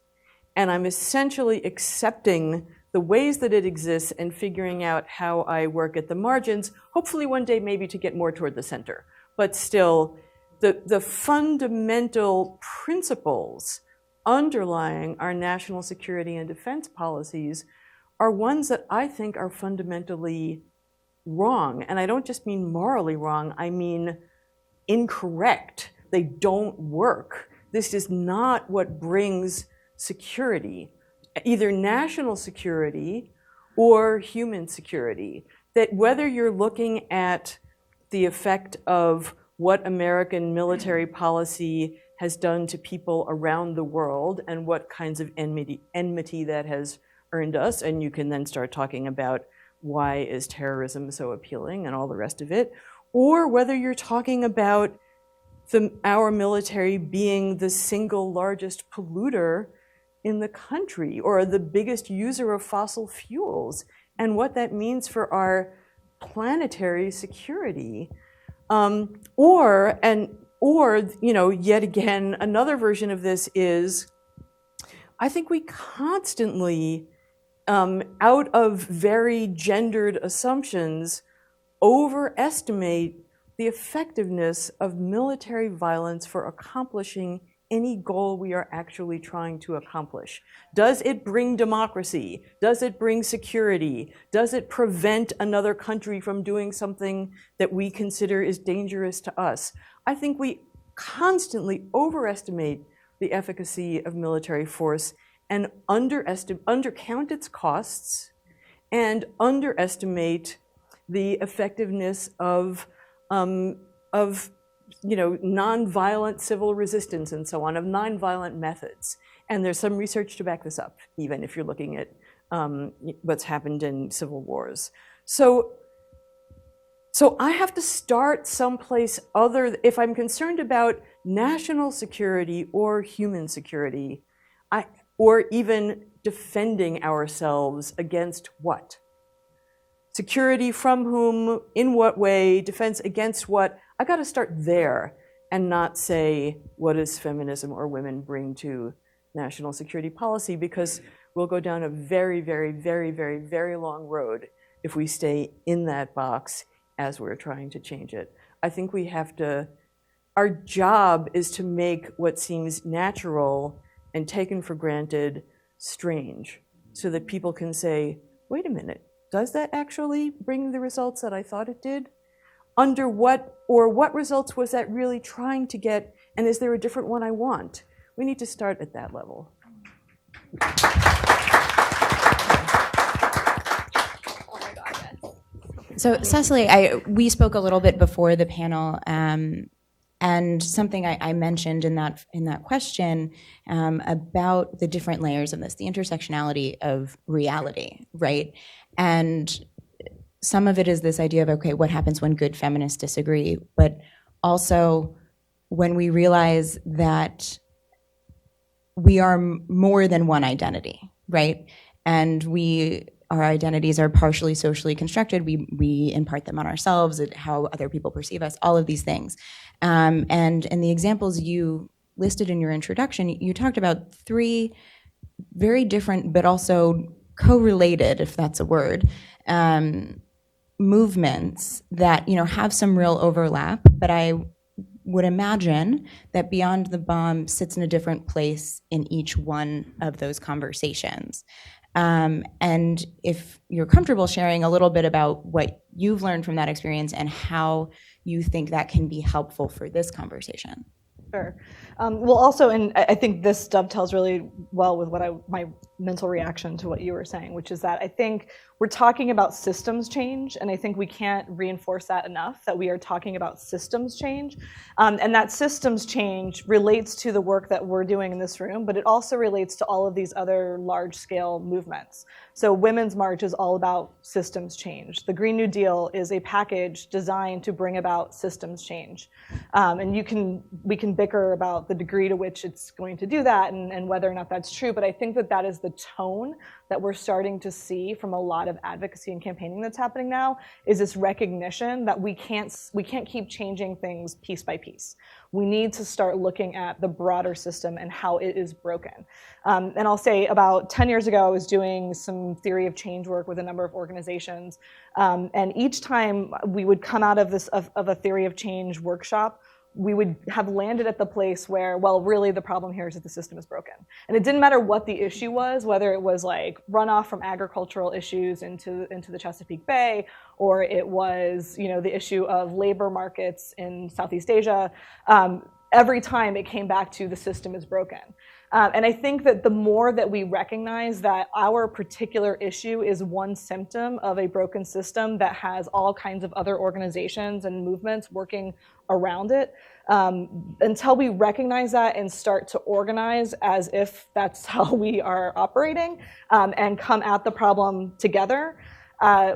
and I'm essentially accepting the ways that it exists and figuring out how I work at the margins, hopefully one day maybe to get more toward the center. But still, the fundamental principles underlying our national security and defense policies are ones that I think are fundamentally wrong. And I don't just mean morally wrong, I mean incorrect. They don't work. This is not what brings security, either national security or human security. That whether you're looking at the effect of what American military policy has done to people around the world and what kinds of enmity that has earned us, and you can then start talking about why is terrorism so appealing and all the rest of it, or whether you're talking about our military being the single largest polluter in the country or the biggest user of fossil fuels and what that means for our planetary security. Or you know, yet again, another version of this is, I think we constantly, out of very gendered assumptions, overestimate the effectiveness of military violence for accomplishing any goal we are actually trying to accomplish. Does it bring democracy? Does it bring security? Does it prevent another country from doing something that we consider is dangerous to us? I think we constantly overestimate the efficacy of military force and undercount its costs and underestimate the effectiveness of you know, nonviolent civil resistance and so on, of nonviolent methods. And there's some research to back this up, even if you're looking at what's happened in civil wars. So I have to start someplace other. If I'm concerned about national security or human security, or even defending ourselves against what? Security from whom, in what way, defense against what? I got to start there and not say, what does feminism or women bring to national security policy? Because we'll go down a very, very, very, very, very long road if we stay in that box as we're trying to change it. I think we have to, our job is to make what seems natural and taken for granted strange, so that people can say, wait a minute, does that actually bring the results that I thought it did? Under what, or what results was that really trying to get, and is there a different one I want? We need to start at that level. So Cecili, we spoke a little bit before the panel, and something I mentioned in that question about the different layers of this, the intersectionality of reality, right? And some of it is this idea of, okay, what happens when good feminists disagree? But also when we realize that we are more than one identity, right? And our identities are partially socially constructed. We impart them on ourselves, how other people perceive us, all of these things. And in the examples you listed in your introduction, you talked about 3 very different but also correlated, if that's a word, movements that have some real overlap, but I would imagine that Beyond the Bomb sits in a different place in each one of those conversations. And if you're comfortable sharing a little bit about what you've learned from that experience and how you think that can be helpful for this conversation. Sure. Well, also, and I think this dovetails really well with my mental reaction to what you were saying, which is that I think we're talking about systems change, and I think we can't reinforce that enough, that we are talking about systems change. And that systems change relates to the work that we're doing in this room, but it also relates to all of these other large-scale movements. So Women's March is all about systems change. The Green New Deal is a package designed to bring about systems change. And we can bicker about the degree to which it's going to do that and whether or not that's true, but I think that is the tone that we're starting to see from a lot of advocacy and campaigning that's happening now, is this recognition that we can't keep changing things piece by piece. We need to start looking at the broader system and how it is broken. And I'll say about 10 years ago, I was doing some theory of change work with a number of organizations. And each time we would come out of a theory of change workshop, we would have landed at the place where, well, really the problem here is that the system is broken. And it didn't matter what the issue was, whether it was like runoff from agricultural issues into the Chesapeake Bay, or it was, the issue of labor markets in Southeast Asia. Every time it came back to the system is broken. And I think that the more that we recognize that our particular issue is one symptom of a broken system that has all kinds of other organizations and movements working around it, until we recognize that and start to organize as if that's how we are operating, and come at the problem together,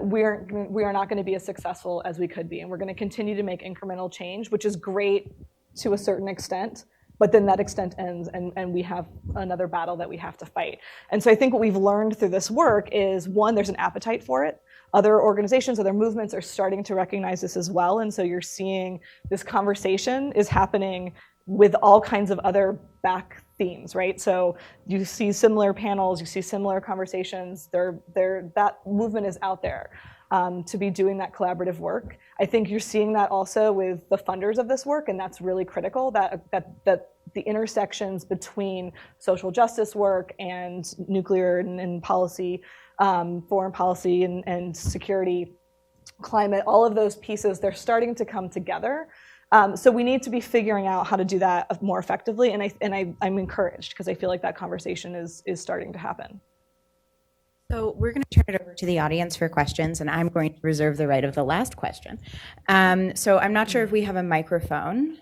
we are not going to be as successful as we could be. And we're going to continue to make incremental change, which is great to a certain extent, but then that extent ends and we have another battle that we have to fight. And so I think what we've learned through this work is, one, there's an appetite for it. Other organizations, other movements are starting to recognize this as well. And so you're seeing this conversation is happening with all kinds of other back themes, right? So you see similar panels, you see similar conversations. That movement is out there to be doing that collaborative work. I think you're seeing that also with the funders of this work, and that's really critical, that the intersections between social justice work and nuclear and policy, foreign policy and security, climate, all of those pieces, they're starting to come together. So we need to be figuring out how to do that more effectively, and I'm encouraged because I feel like that conversation is starting to happen. So we're going to turn it over to the audience for questions, and I'm going to reserve the right of the last question. So I'm not sure if we have a microphone.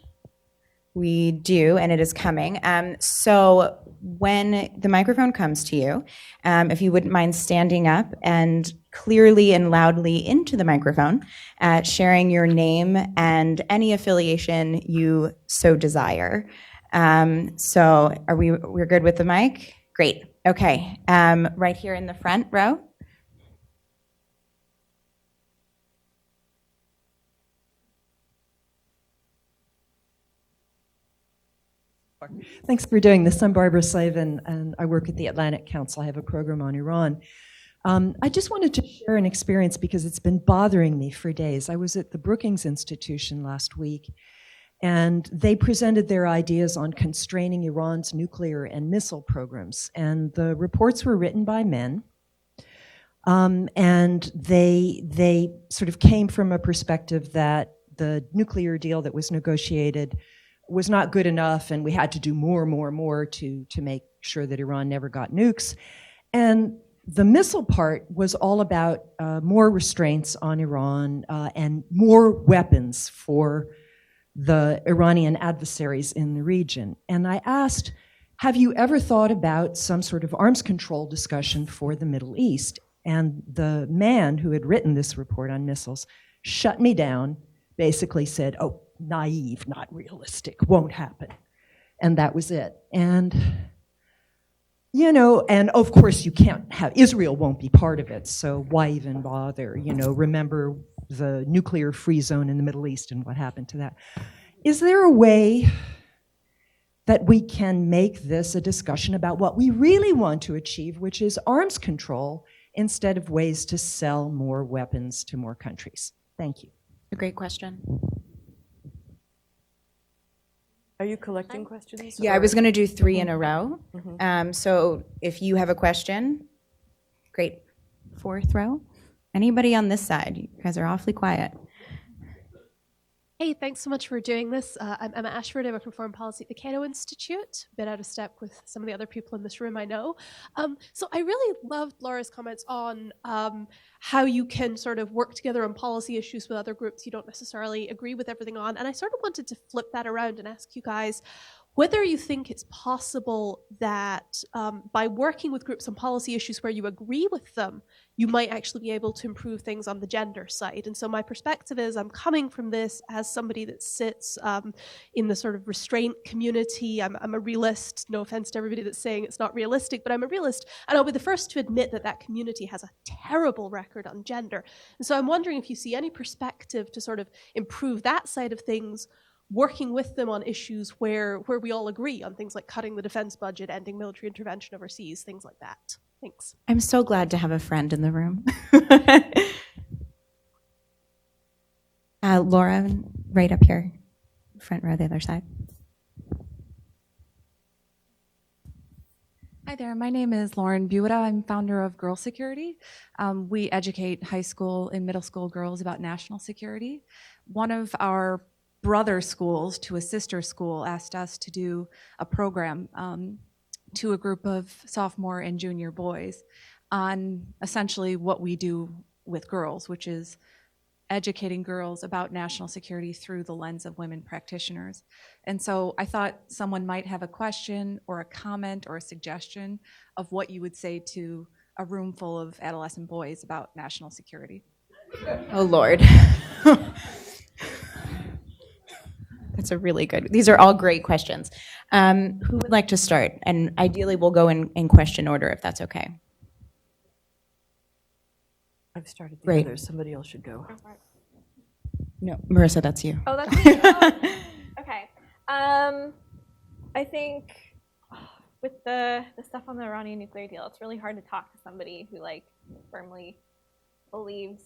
We do, and it is coming. So when the microphone comes to you, if you wouldn't mind standing up and clearly and loudly into the microphone, sharing your name and any affiliation you so desire. So we're good with the mic? Great. Okay. Right here in the front row. Thanks for doing this. I'm Barbara Slavin, and I work at the Atlantic Council. I have a program on Iran. I just wanted to share an experience because it's been bothering me for days. I was at the Brookings Institution last week, and they presented their ideas on constraining Iran's nuclear and missile programs. And the reports were written by men, and they sort of came from a perspective that the nuclear deal that was negotiated was not good enough, and we had to do more to make sure that Iran never got nukes. And the missile part was all about more restraints on Iran and more weapons for the Iranian adversaries in the region. And I asked, have you ever thought about some sort of arms control discussion for the Middle East? And the man who had written this report on missiles shut me down, basically said, oh, naive, not realistic, won't happen. And that was it. And you know, and of course you can't have, Israel won't be part of it, so why even bother? You know, remember the nuclear-free zone in the Middle East and what happened to that. Is there a way that we can make this a discussion about what we really want to achieve, which is arms control, instead of ways to sell more weapons to more countries? Thank you. A great question. Are you collecting questions? Yeah, I was going to do 3 in a row. So if you have a question, great. 4th row. Anybody on this side? You guys are awfully quiet. Hey, thanks so much for doing this. I'm Emma Ashford. I work in foreign policy at the Cato Institute. A bit out of step with some of the other people in this room I know. So I really loved Laura's comments on how you can sort of work together on policy issues with other groups you don't necessarily agree with everything on. And I sort of wanted to flip that around and ask you guys whether you think it's possible that by working with groups on policy issues where you agree with them, you might actually be able to improve things on the gender side. And so my perspective is I'm coming from this as somebody that sits in the sort of restraint community. I'm a realist, no offense to everybody that's saying it's not realistic, but I'm a realist. And I'll be the first to admit that that community has a terrible record on gender. And so I'm wondering if you see any perspective to sort of improve that side of things, working with them on issues where we all agree on things like cutting the defense budget, ending military intervention overseas, things like that. Thanks. I'm so glad to have a friend in the room. Laura, right up here, front row, the other side. Hi there, my name is Lauren Buda. I'm founder of Girl Security. We educate high school and middle school girls about national security. One of our brother schools to a sister school asked us to do a program to a group of sophomore and junior boys on essentially what we do with girls, which is educating girls about national security through the lens of women practitioners. And so I thought someone might have a question or a comment or a suggestion of what you would say to a room full of adolescent boys about national security. Oh, Lord. That's a really good, these are all great questions. Who would like to start? And ideally, we'll go in question order if that's okay. I've started the Great. others. Somebody else should go. No, Marissa, that's you. Oh, that's me. Okay. I think with the stuff on the Iranian nuclear deal, it's really hard to talk to somebody who like firmly believes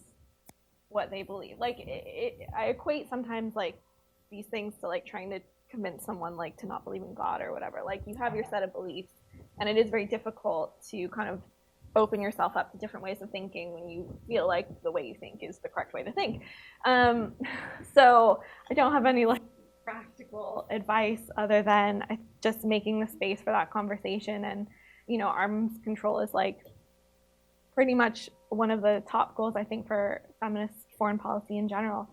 what they believe. Like I equate sometimes like these things to like trying to convince someone like to not believe in God or whatever. Like you have your set of beliefs, and it is very difficult to kind of open yourself up to different ways of thinking when you feel like the way you think is the correct way to think. So I don't have any like practical advice other than just making the space for that conversation. And you know, arms control is like pretty much one of the top goals I think for feminist foreign policy in general.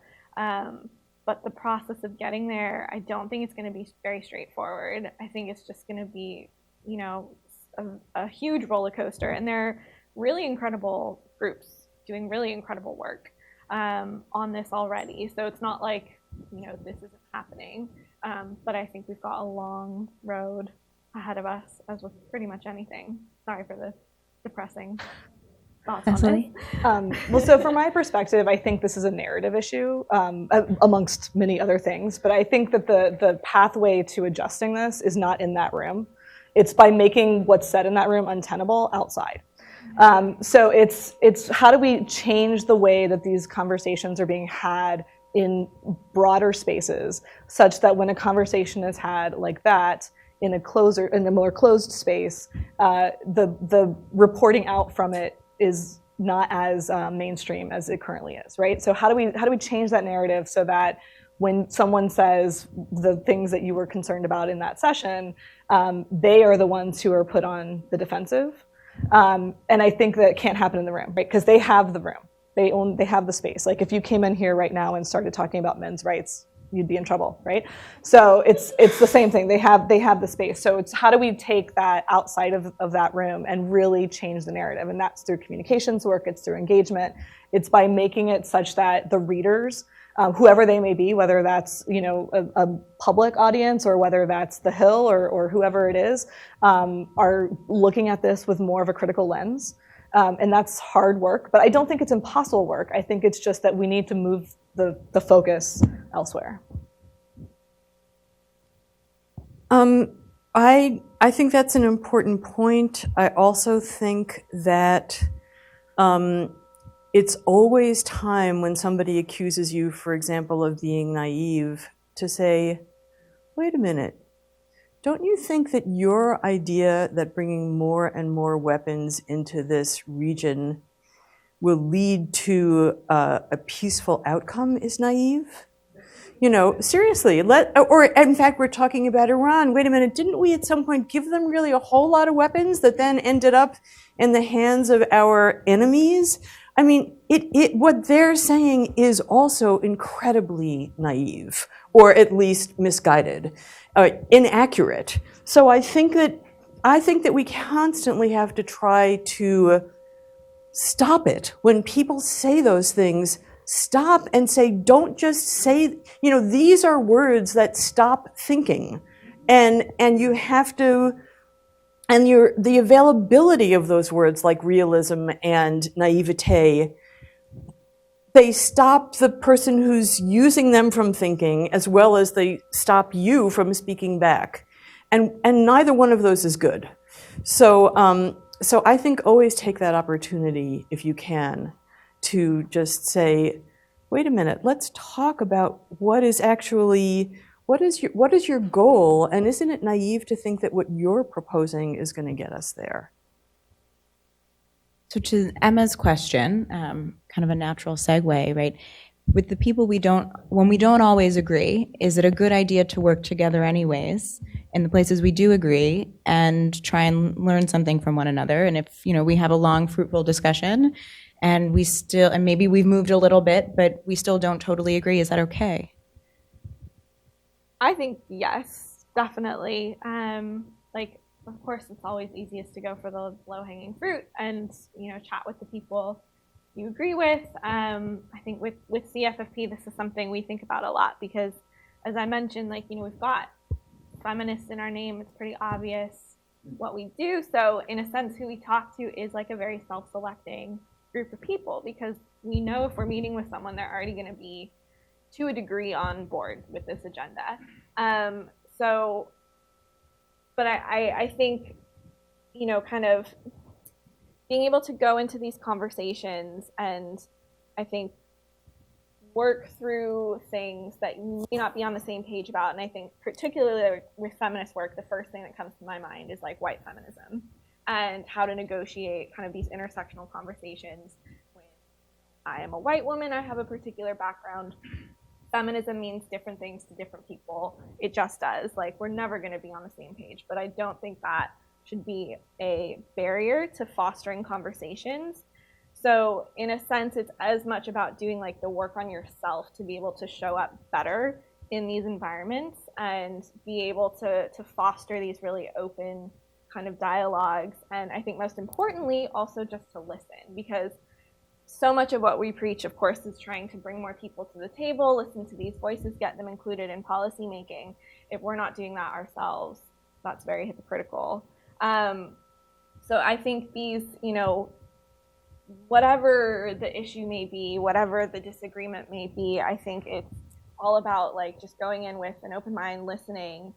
But the process of getting there, I don't think it's going to be very straightforward. I think it's just going to be, you know, a huge roller coaster. And they're really incredible groups doing really incredible work on this already. So it's not like, you know, this isn't happening. But I think we've got a long road ahead of us, as with pretty much anything. Sorry for the depressing thoughts on this. Well, so from my perspective, I think this is a narrative issue amongst many other things. But I think that the pathway to adjusting this is not in that room. It's by making what's said in that room untenable outside. So it's how do we change the way that these conversations are being had in broader spaces, such that when a conversation is had like that in a more closed space, the reporting out from it is not as mainstream as it currently is, right? So how do we change that narrative so that when someone says the things that you were concerned about in that session, they are the ones who are put on the defensive, And I think that can't happen in the room, right? Because they have the room. They have the space. Like if you came in here right now and started talking about men's rights, you'd be in trouble, right? So it's the same thing. They have the space. So it's how do we take that outside of that room and really change the narrative? And that's through communications work. It's through engagement. It's by making it such that the readers, whoever they may be, whether that's a public audience or whether that's the Hill or whoever it is, are looking at this with more of a critical lens. And that's hard work, but I don't think it's impossible work. I think it's just that we need to move the focus elsewhere. I think that's an important point. I also think that it's always time when somebody accuses you, for example, of being naive, to say, wait a minute, don't you think that your idea that bringing more and more weapons into this region will lead to a peaceful outcome is naive? Seriously, or in fact, we're talking about Iran. Wait a minute, didn't we at some point give them really a whole lot of weapons that then ended up in the hands of our enemies? I mean, what they're saying is also incredibly naive, or at least misguided, inaccurate. So I think that we constantly have to try to stop it. When people say those things, stop and say, don't just say, these are words that stop thinking. And you have to, and the availability of those words like realism and naivete, they stop the person who's using them from thinking as well as they stop you from speaking back. And neither one of those is good. So I think always take that opportunity if you can to just say, wait a minute, let's talk about what is your goal, and isn't it naive to think that what you're proposing is going to get us there? So to Emma's question, kind of a natural segue, right? With the people when we don't always agree, is it a good idea to work together anyways in the places we do agree and try and learn something from one another? And if, we have a long, fruitful discussion and maybe we've moved a little bit, but we still don't totally agree, is that okay? I think yes, definitely. Of course, it's always easiest to go for the low-hanging fruit and chat with the people you agree with. I think with CFFP, this is something we think about a lot because, as I mentioned, we've got feminists in our name. It's pretty obvious what we do. So in a sense, who we talk to is like a very self-selecting group of people because we know if we're meeting with someone, they're already going to be to a degree on board with this agenda. But I think, kind of being able to go into these conversations and I think work through things that you may not be on the same page about. And I think particularly with feminist work, the first thing that comes to my mind is like white feminism and how to negotiate kind of these intersectional conversations. When I am a white woman, I have a particular background. Feminism means different things to different people. It just does. We're never going to be on the same page. But I don't think that should be a barrier to fostering conversations. So in a sense, it's as much about doing the work on yourself to be able to show up better in these environments and be able to foster these really open kind of dialogues. And I think most importantly, also just to listen, because so much of what we preach, of course, is trying to bring more people to the table, listen to these voices, get them included in policy making. If we're not doing that ourselves, that's very hypocritical. So I think these, whatever the issue may be, whatever the disagreement may be, I think it's all about just going in with an open mind, listening,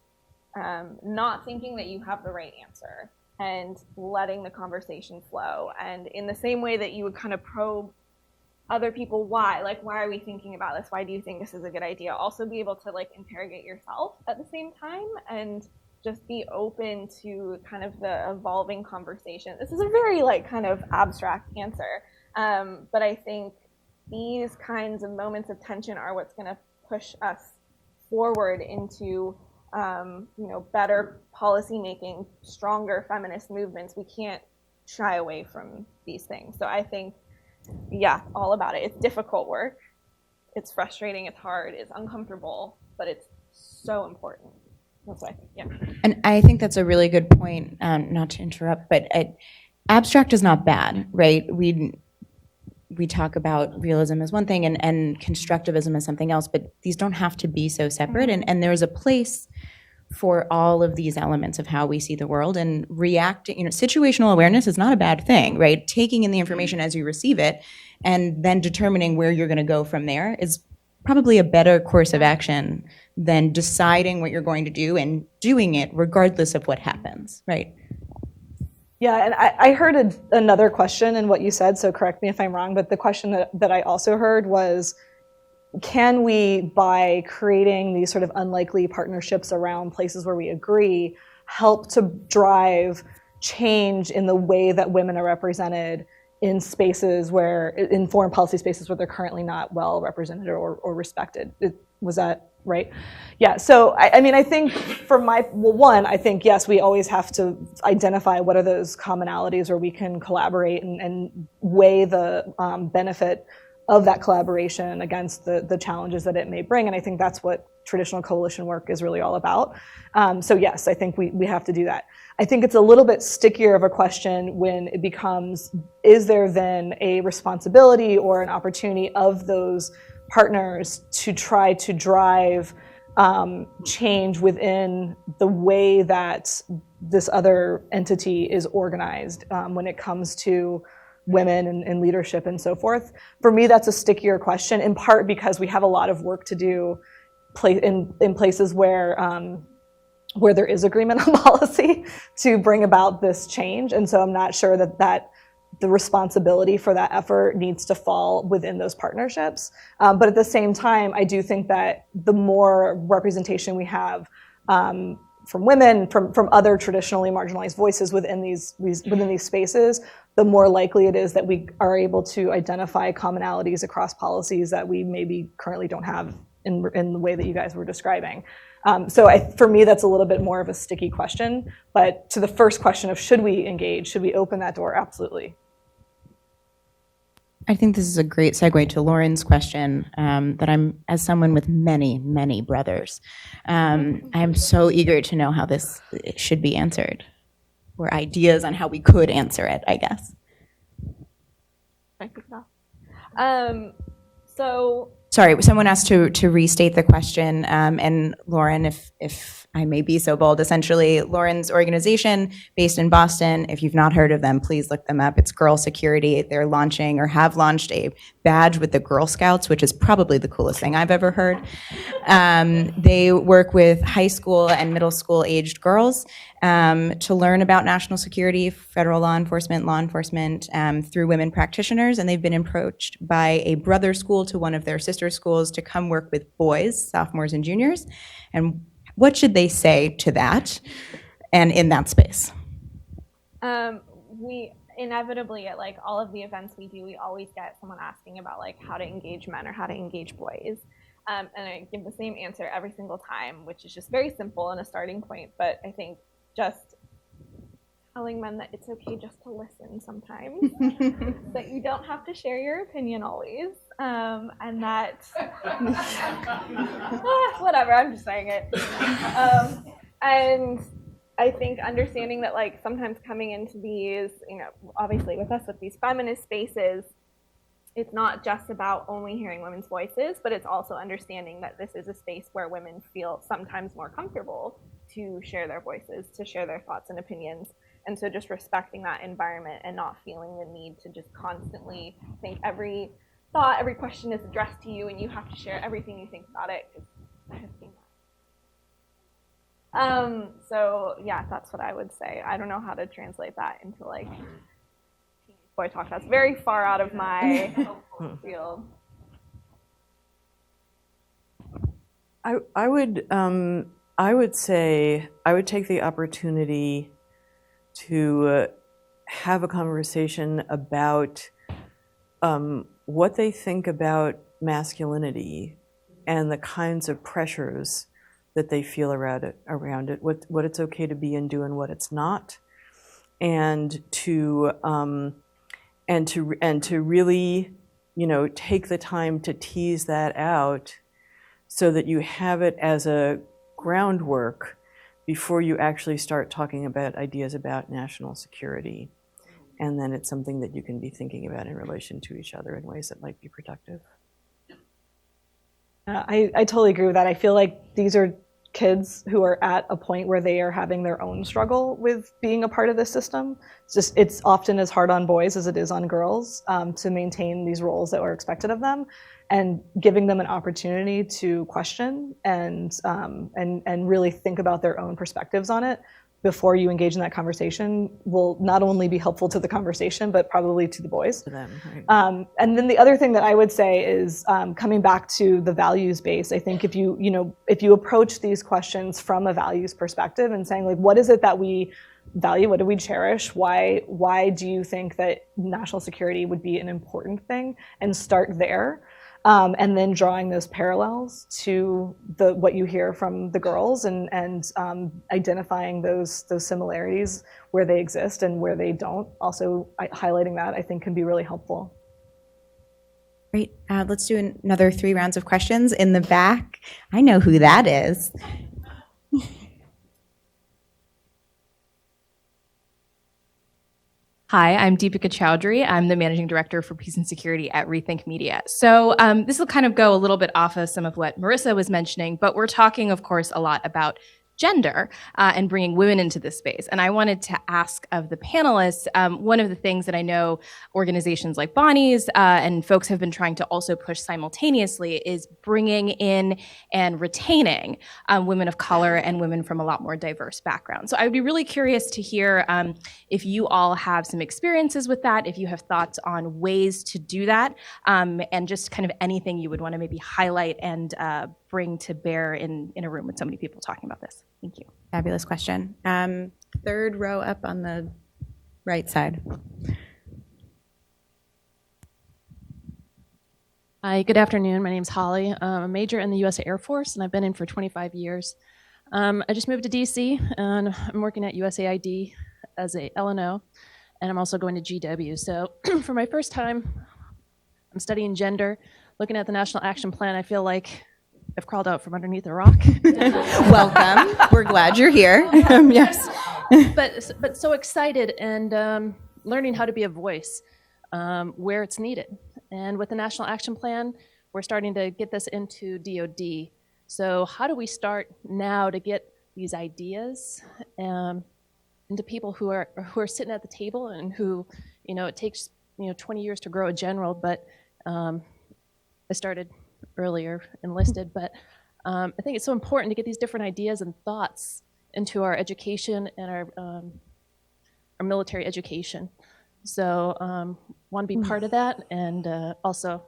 not thinking that you have the right answer, and letting the conversation flow. And in the same way that you would kind of probe other people, why are we thinking about this? Why do you think this is a good idea? Also be able to interrogate yourself at the same time and just be open to kind of the evolving conversation. This is a very kind of abstract answer, but I think these kinds of moments of tension are what's going to push us forward into better policy making, stronger feminist movements. We can't shy away from these things. So I think, yeah, all about it. It's difficult work. It's frustrating, it's hard, it's uncomfortable, but it's so important. That's what I think, yeah. And I think that's a really good point, not to interrupt, but abstract is not bad, right? We talk about realism as one thing and constructivism as something else, but these don't have to be so separate. And there's a place for all of these elements of how we see the world, and reacting, situational awareness is not a bad thing, right? Taking in the information as you receive it and then determining where you're going to go from there is probably a better course of action than deciding what you're going to do and doing it regardless of what happens, right? Yeah, and I heard another question in what you said, so correct me if I'm wrong, but the question that I also heard was, can we, by creating these sort of unlikely partnerships around places where we agree, help to drive change in the way that women are represented in spaces where, in foreign policy spaces where they're currently not well represented or respected? Was that right? Yeah, so I mean, I think I think, yes, we always have to identify what are those commonalities where we can collaborate and weigh the benefit of that collaboration against the challenges that it may bring. And I think that's what traditional coalition work is really all about. So yes, I think we have to do that. I think it's a little bit stickier of a question when it becomes, is there then a responsibility or an opportunity of those partners to try to drive change within the way that this other entity is organized when it comes to women and leadership and so forth. For me, that's a stickier question, in part because we have a lot of work to do in places where there is agreement on policy to bring about this change. And so I'm not sure that the responsibility for that effort needs to fall within those partnerships. But at the same time, I do think that the more representation we have from women, from other traditionally marginalized voices within these spaces, the more likely it is that we are able to identify commonalities across policies that we maybe currently don't have in the way that you guys were describing. So for me, that's a little bit more of a sticky question. But to the first question of should we engage, should we open that door? Absolutely. I think this is a great segue to Lauren's question, that I'm, as someone with many, many brothers, I'm so eager to know how this should be answered, or ideas on how we could answer it, I guess. Sorry, someone asked to restate the question, and Lauren, if I may be so bold, essentially, Lauren's organization based in Boston, if you've not heard of them, please look them up. It's Girl Security. They're launching or have launched a badge with the Girl Scouts, which is probably the coolest thing I've ever heard. They work with high school and middle school aged girls to learn about national security, federal law enforcement, through women practitioners. And they've been approached by a brother school to one of their sister schools to come work with boys, sophomores and juniors. And what should they say to that and in that space? We inevitably, at like all of the events we do, we always get someone asking about like how to engage men or how to engage boys. And I give the same answer every single time, which is just very simple and a starting point. But I think just telling men that it's okay just to listen sometimes, that you don't have to share your opinion always, and that, whatever, I'm just saying it. And I think understanding that like sometimes coming into these, obviously with us with these feminist spaces, it's not just about only hearing women's voices, but it's also understanding that this is a space where women feel sometimes more comfortable to share their voices, to share their thoughts and opinions. And so just respecting that environment and not feeling the need to just constantly think every thought, every question is addressed to you and you have to share everything you think about it, because I have seen that. So yeah, that's what I would say. I don't know how to translate that into like teenage boy talk. That's very far out of my field. I would say I would take the opportunity to have a conversation about what they think about masculinity and the kinds of pressures that they feel around it, what it's okay to be and do and what it's not. and to really, take the time to tease that out so that you have it as a groundwork before you actually start talking about ideas about national security. And then it's something that you can be thinking about in relation to each other in ways that might be productive. I totally agree with that. I feel like these are kids who are at a point where they are having their own struggle with being a part of this system. It's often as hard on boys as it is on girls to maintain these roles that are expected of them, and giving them an opportunity to question and really think about their own perspectives on it before you engage in that conversation will not only be helpful to the conversation, but probably to the boys. To them, right. And then the other thing that I would say is coming back to the values base. I think if you approach these questions from a values perspective and saying, like, what is it that we value? What do we cherish? Why do you think that national security would be an important thing? And start there. And then drawing those parallels to what you hear from the girls and identifying those similarities where they exist and where they don't. Also highlighting that, I think, can be really helpful. Great. Let's do another 3 rounds of questions. In the back, I know who that is. Hi, I'm Deepika Chowdhury. I'm the Managing Director for Peace and Security at Rethink Media. So this will kind of go a little bit off of some of what Marissa was mentioning, but we're talking, of course, a lot about gender and bringing women into this space. And I wanted to ask of the panelists, one of the things that I know organizations like Bonnie's and folks have been trying to also push simultaneously is bringing in and retaining women of color and women from a lot more diverse backgrounds. So I would be really curious to hear if you all have some experiences with that, if you have thoughts on ways to do that, and just kind of anything you would want to maybe highlight and bring to bear in a room with so many people talking about this. Thank you. Fabulous question. 3rd row up on the right side. Hi, good afternoon. My name's Holly. I'm a major in the U.S. Air Force, and I've been in for 25 years. I just moved to D.C., and I'm working at USAID as a LNO, and I'm also going to GW. So for my first time, I'm studying gender, looking at the National Action Plan. I feel like I've crawled out from underneath a rock. Welcome. We're glad you're here. Yes. But so excited and learning how to be a voice where it's needed. And with the National Action Plan, we're starting to get this into DoD. So how do we start now to get these ideas into people who are sitting at the table and who, it takes 20 years to grow a general, but I started earlier, enlisted, but I think it's so important to get these different ideas and thoughts into our education and our military education. So want to be part of that and also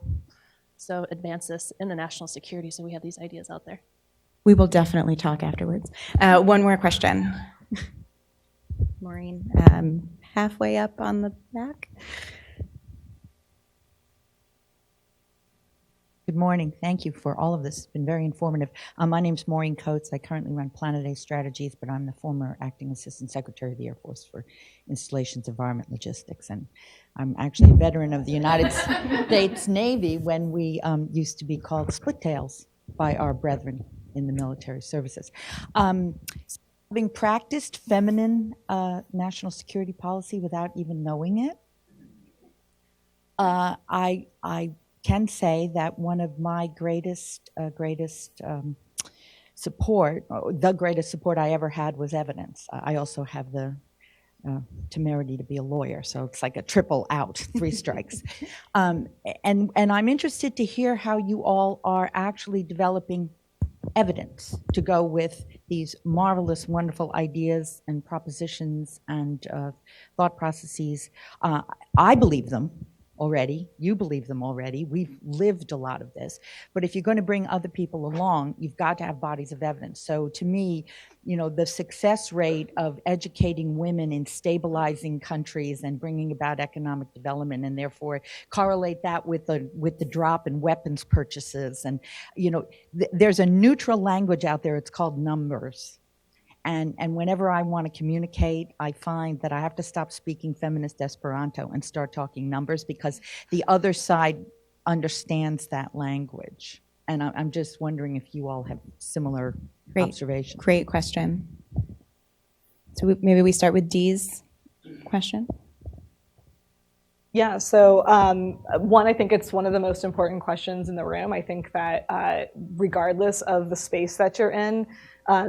so advance this in the national security so we have these ideas out there. We will definitely talk afterwards. One more question. Maureen, halfway up on the back. Good morning. Thank you for all of this. It's been very informative. My name's Maureen Coates. I currently run Planet A Strategies, but I'm the former Acting Assistant Secretary of the Air Force for Installations, Environment, Logistics. And I'm actually a veteran of the United States Navy when we used to be called split tails by our brethren in the military services. Having practiced feminine national security policy without even knowing it, I can say that one of my greatest support, the greatest support I ever had was evidence. I also have the temerity to be a lawyer, so it's like a triple out, 3 strikes. And I'm interested to hear how you all are actually developing evidence to go with these marvelous, wonderful ideas and propositions and thought processes. I believe them already. You believe them already. We've lived a lot of this. But if you're going to bring other people along, you've got to have bodies of evidence. So to me, the success rate of educating women in stabilizing countries and bringing about economic development, and therefore correlate that with the drop in weapons purchases. And, there's a neutral language out there. It's called numbers. And whenever I want to communicate, I find that I have to stop speaking feminist Esperanto and start talking numbers, because the other side understands that language. And I'm just wondering if you all have similar observations. Great question. So maybe we start with Dee's question. Yeah, so one, I think it's one of the most important questions in the room. I think that regardless of the space that you're in,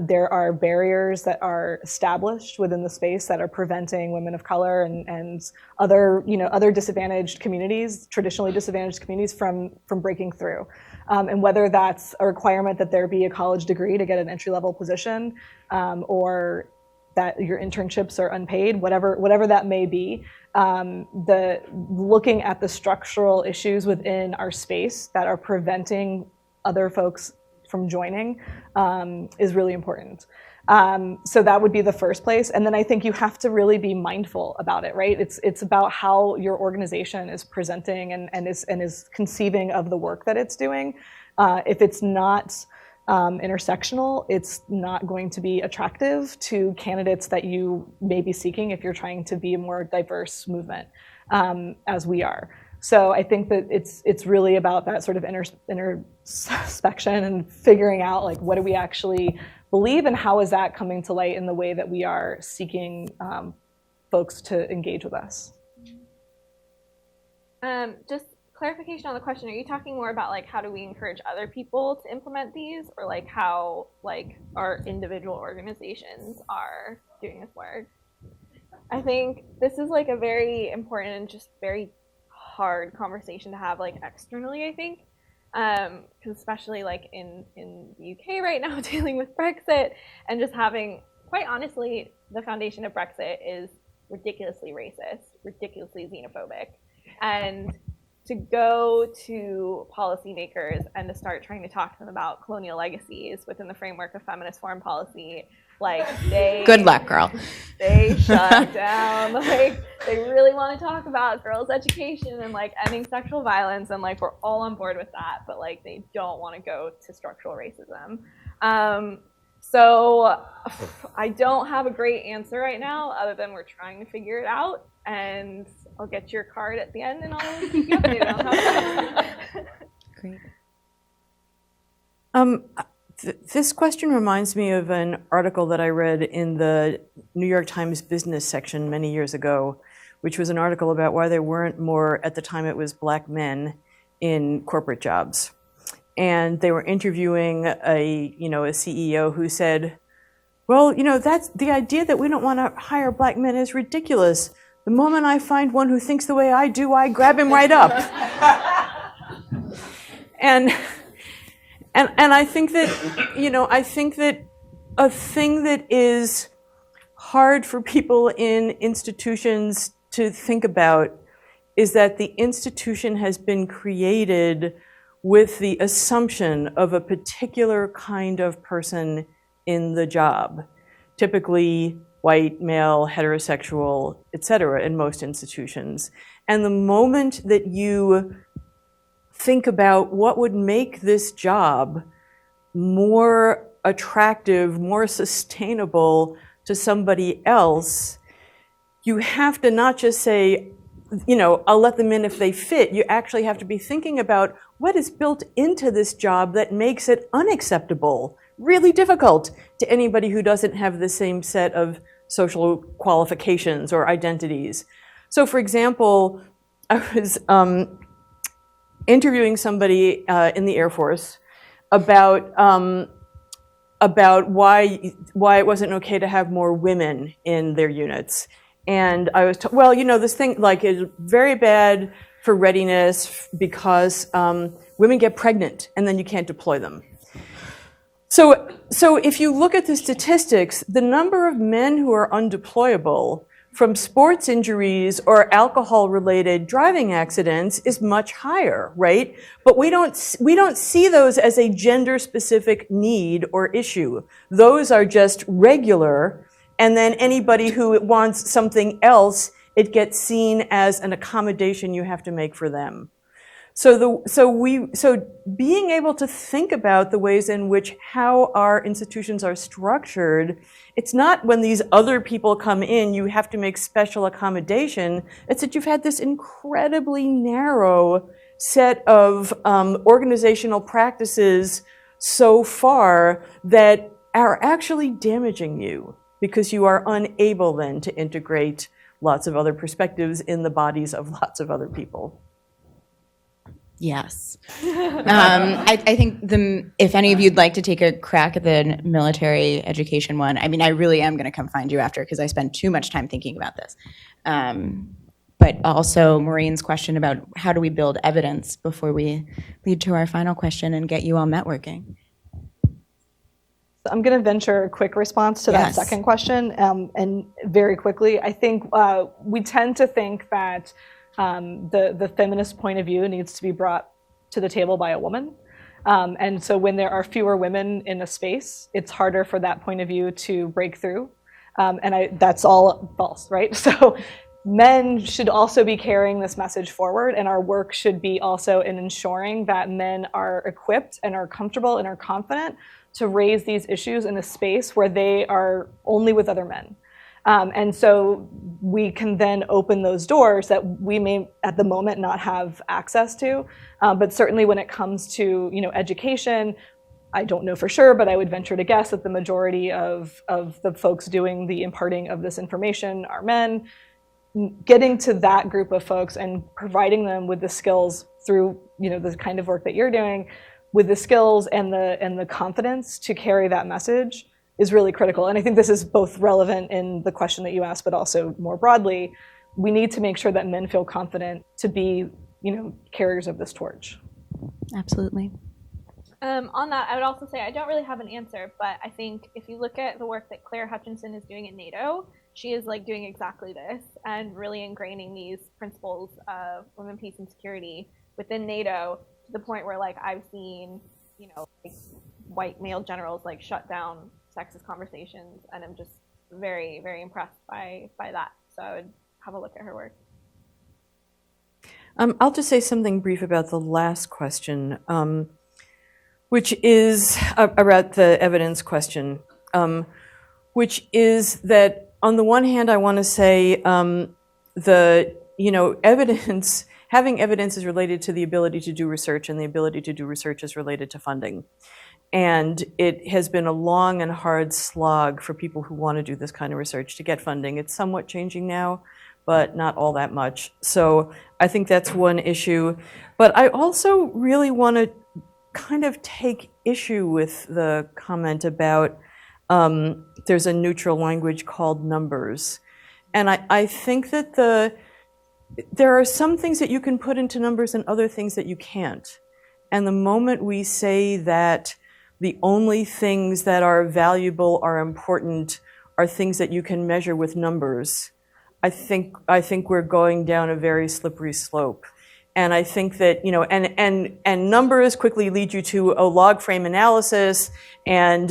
there are barriers that are established within the space that are preventing women of color and other, other disadvantaged communities, traditionally disadvantaged communities, from breaking through. And whether that's a requirement that there be a college degree to get an entry-level position, or that your internships are unpaid, whatever that may be, the looking at the structural issues within our space that are preventing other folks from joining is really important. So that would be the first place. And then I think you have to really be mindful about it, right? It's about how your organization is presenting and is conceiving of the work that it's doing. If it's not intersectional, it's not going to be attractive to candidates that you may be seeking if you're trying to be a more diverse movement, as we are. So I think that it's really about that sort of intersection and figuring out, like, what do we actually believe and how is that coming to light in the way that we are seeking folks to engage with us. Just clarification on the question, are you talking more about, like, how do we encourage other people to implement these, or like how, like, our individual organizations are doing this work? I think this is, like, a very important and just very hard conversation to have, like, externally, I think, because especially, like, in the UK right now, dealing with Brexit and just having, quite honestly, the foundation of Brexit is ridiculously racist, ridiculously xenophobic, and to go to policymakers and to start trying to talk to them about colonial legacies within the framework of feminist foreign policy, like, Good luck, girl. They shut down. Like, they really want to talk about girls' education and, like, ending sexual violence, and, like, we're all on board with that, but, like, they don't want to go to structural racism. So I don't have a great answer right now, other than we're trying to figure it out, and I'll get your card at the end and I'll keep you updated on how it goes. Great. This question reminds me of an article that I read in the New York Times business section many years ago, which was an article about why there weren't more, at the time it was black men, in corporate jobs. And they were interviewing a CEO who said, well, that's the idea that we don't want to hire black men is ridiculous. The moment I find one who thinks the way I do, I grab him right up. And I think that, I think that a thing that is hard for people in institutions to think about is that the institution has been created with the assumption of a particular kind of person in the job, typically white, male, heterosexual, et cetera, in most institutions. And the moment that you think about what would make this job more attractive, more sustainable to somebody else, you have to not just say, I'll let them in if they fit. You actually have to be thinking about what is built into this job that makes it unacceptable, really difficult to anybody who doesn't have the same set of social qualifications or identities. So, for example, I was interviewing somebody in the Air Force about why it wasn't okay to have more women in their units. And I was told, this thing, like, is very bad for readiness because women get pregnant and then you can't deploy them. So if you look at the statistics, the number of men who are undeployable from sports injuries or alcohol-related driving accidents is much higher, right? But we don't see those as a gender-specific need or issue. Those are just regular. And then anybody who wants something else, it gets seen as an accommodation you have to make for them. So being able to think about the ways in which how our institutions are structured, it's not when these other people come in, you have to make special accommodation. It's that you've had this incredibly narrow set of organizational practices so far that are actually damaging you because you are unable then to integrate lots of other perspectives in the bodies of lots of other people. Yes. I think if any of you'd like to take a crack at the military education one, I mean, I really am going to come find you after because I spend too much time thinking about this. But also Maureen's question about how do we build evidence before we lead to our final question and get you all networking. I'm going to venture a quick response to that second question, and very quickly. I think we tend to think that the feminist point of view needs to be brought to the table by a woman. And so when there are fewer women in a space, it's harder for that point of view to break through. That's all false, right? So men should also be carrying this message forward, and our work should be also in ensuring that men are equipped and are comfortable and are confident to raise these issues in a space where they are only with other men. And so we can then open those doors that we may at the moment not have access to. But certainly when it comes to education, I don't know for sure, but I would venture to guess that the majority of the folks doing the imparting of this information are men. Getting to that group of folks and providing them with the skills through the kind of work that you're doing, with the skills and the confidence to carry that message is really critical. And I think this is both relevant in the question that you asked, but also more broadly, we need to make sure that men feel confident to be, carriers of this torch. Absolutely. On that, I would also say I don't really have an answer, but I think if you look at the work that Claire Hutchinson is doing at NATO, she is doing exactly this and really ingraining these principles of women, peace, and security within NATO to the point where I've seen, white male generals shut down sexist conversations, and I'm just very, very impressed by that. So I would have a look at her work. I'll just say something brief about the last question, which is about the evidence question, which is that on the one hand, I want to say evidence, having evidence is related to the ability to do research, and the ability to do research is related to funding. And it has been a long and hard slog for people who want to do this kind of research to get funding. It's somewhat changing now, but not all that much. So I think that's one issue. But I also really want to kind of take issue with the comment about there's a neutral language called numbers. And I think that there are some things that you can put into numbers and other things that you can't. And the moment we say that the only things that are valuable, are important, are things that you can measure with numbers, I think we're going down a very slippery slope. And I think that, and numbers quickly lead you to a log frame analysis, and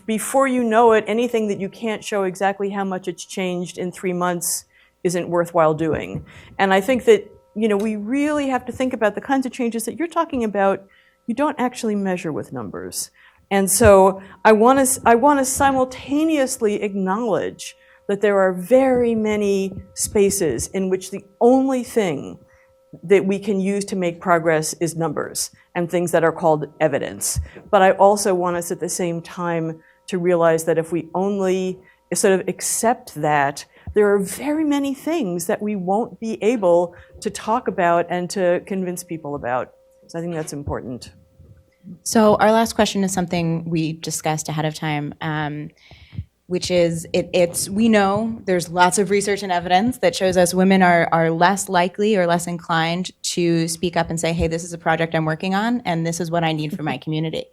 before you know it, anything that you can't show exactly how much it's changed in 3 months isn't worthwhile doing. And I think that, we really have to think about the kinds of changes that you're talking about. You don't actually measure with numbers. And so I want to simultaneously acknowledge that there are very many spaces in which the only thing that we can use to make progress is numbers and things that are called evidence. But I also want us at the same time to realize that if we only sort of accept that, there are very many things that we won't be able to talk about and to convince people about. So I think that's important. So our last question is something we discussed ahead of time, which is we know there's lots of research and evidence that shows us women are less likely or less inclined to speak up and say, hey, this is a project I'm working on, and this is what I need for my community.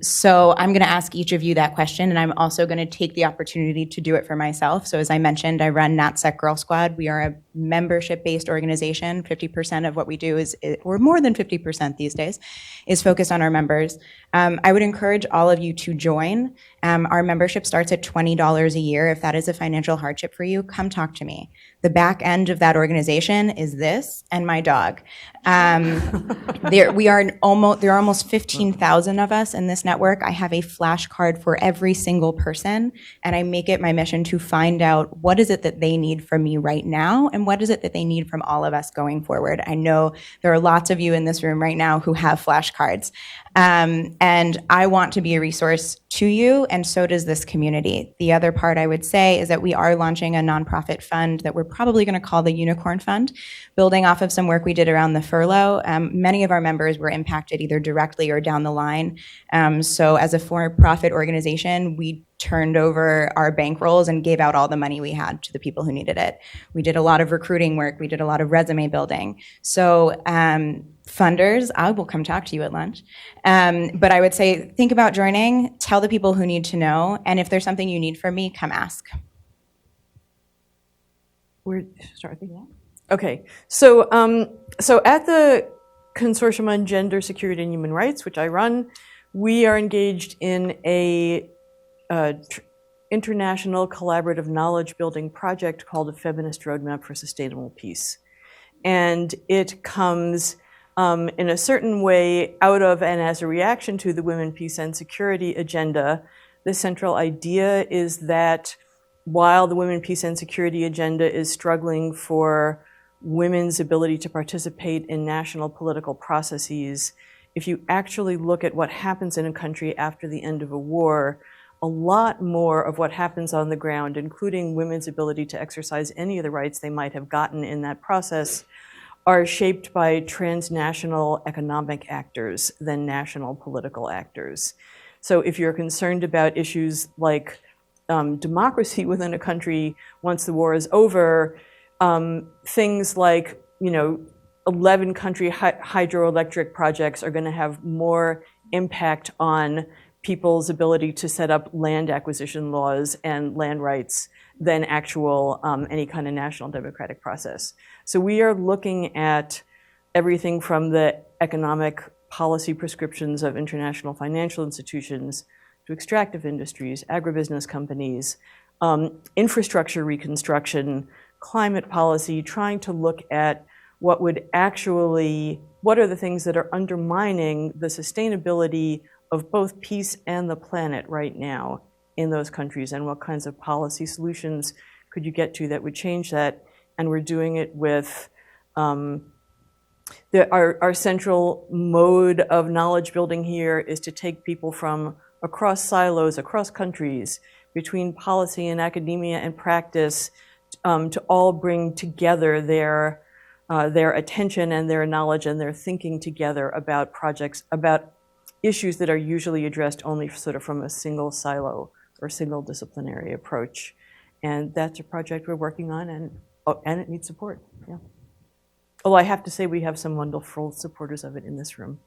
So I'm going to ask each of you that question, and I'm also going to take the opportunity to do it for myself. So as I mentioned, I run NatSecGirlSquad. We are a membership-based organization. 50% of what we do or more than 50% these days, is focused on our members. I would encourage all of you to join. Our membership starts at $20 a year. If that is a financial hardship for you, come talk to me. The back end of that organization is this and my dog. There are almost 15,000 of us in this network. I have a flashcard for every single person, and I make it my mission to find out what is it that they need from me right now and what is it that they need from all of us going forward. I know there are lots of you in this room right now who have flashcards. And I want to be a resource to you, and so does this community. The other part I would say is that we are launching a nonprofit fund that we're probably going to call the Unicorn Fund, building off of some work we did around the furlough. Many of our members were impacted either directly or down the line. So as a for-profit organization, we turned over our bankrolls and gave out all the money we had to the people who needed it. We did a lot of recruiting work. We did a lot of resume building. So funders, I will come talk to you at lunch. But I would say, think about joining, tell the people who need to know, and if there's something you need from me, come ask. Where start? Okay, so at the Consortium on Gender, Security, and Human Rights, which I run, we are engaged in a international collaborative knowledge building project called the Feminist Roadmap for Sustainable Peace. And it comes in a certain way out of and as a reaction to the Women, Peace, and Security agenda. The central idea is that while the Women, Peace, and Security agenda is struggling for women's ability to participate in national political processes, if you actually look at what happens in a country after the end of a war, a lot more of what happens on the ground, including women's ability to exercise any of the rights they might have gotten in that process, are shaped by transnational economic actors than national political actors. So if you're concerned about issues like democracy within a country once the war is over, things like 11 country hydroelectric projects are going to have more impact on people's ability to set up land acquisition laws and land rights than actual any kind of national democratic process. So we are looking at everything from the economic policy prescriptions of international financial institutions to extractive industries, agribusiness companies, infrastructure reconstruction, climate policy, trying to look at what are the things that are undermining the sustainability of both peace and the planet right now in those countries, and what kinds of policy solutions could you get to that would change that. And we're doing it with our central mode of knowledge building here is to take people from across silos, across countries, between policy and academia and practice, to all bring together their attention and their knowledge and their thinking together about projects, about issues that are usually addressed only sort of from a single silo or single disciplinary approach. And that's a project we're working on, and it needs support, yeah. Although I have to say we have some wonderful supporters of it in this room.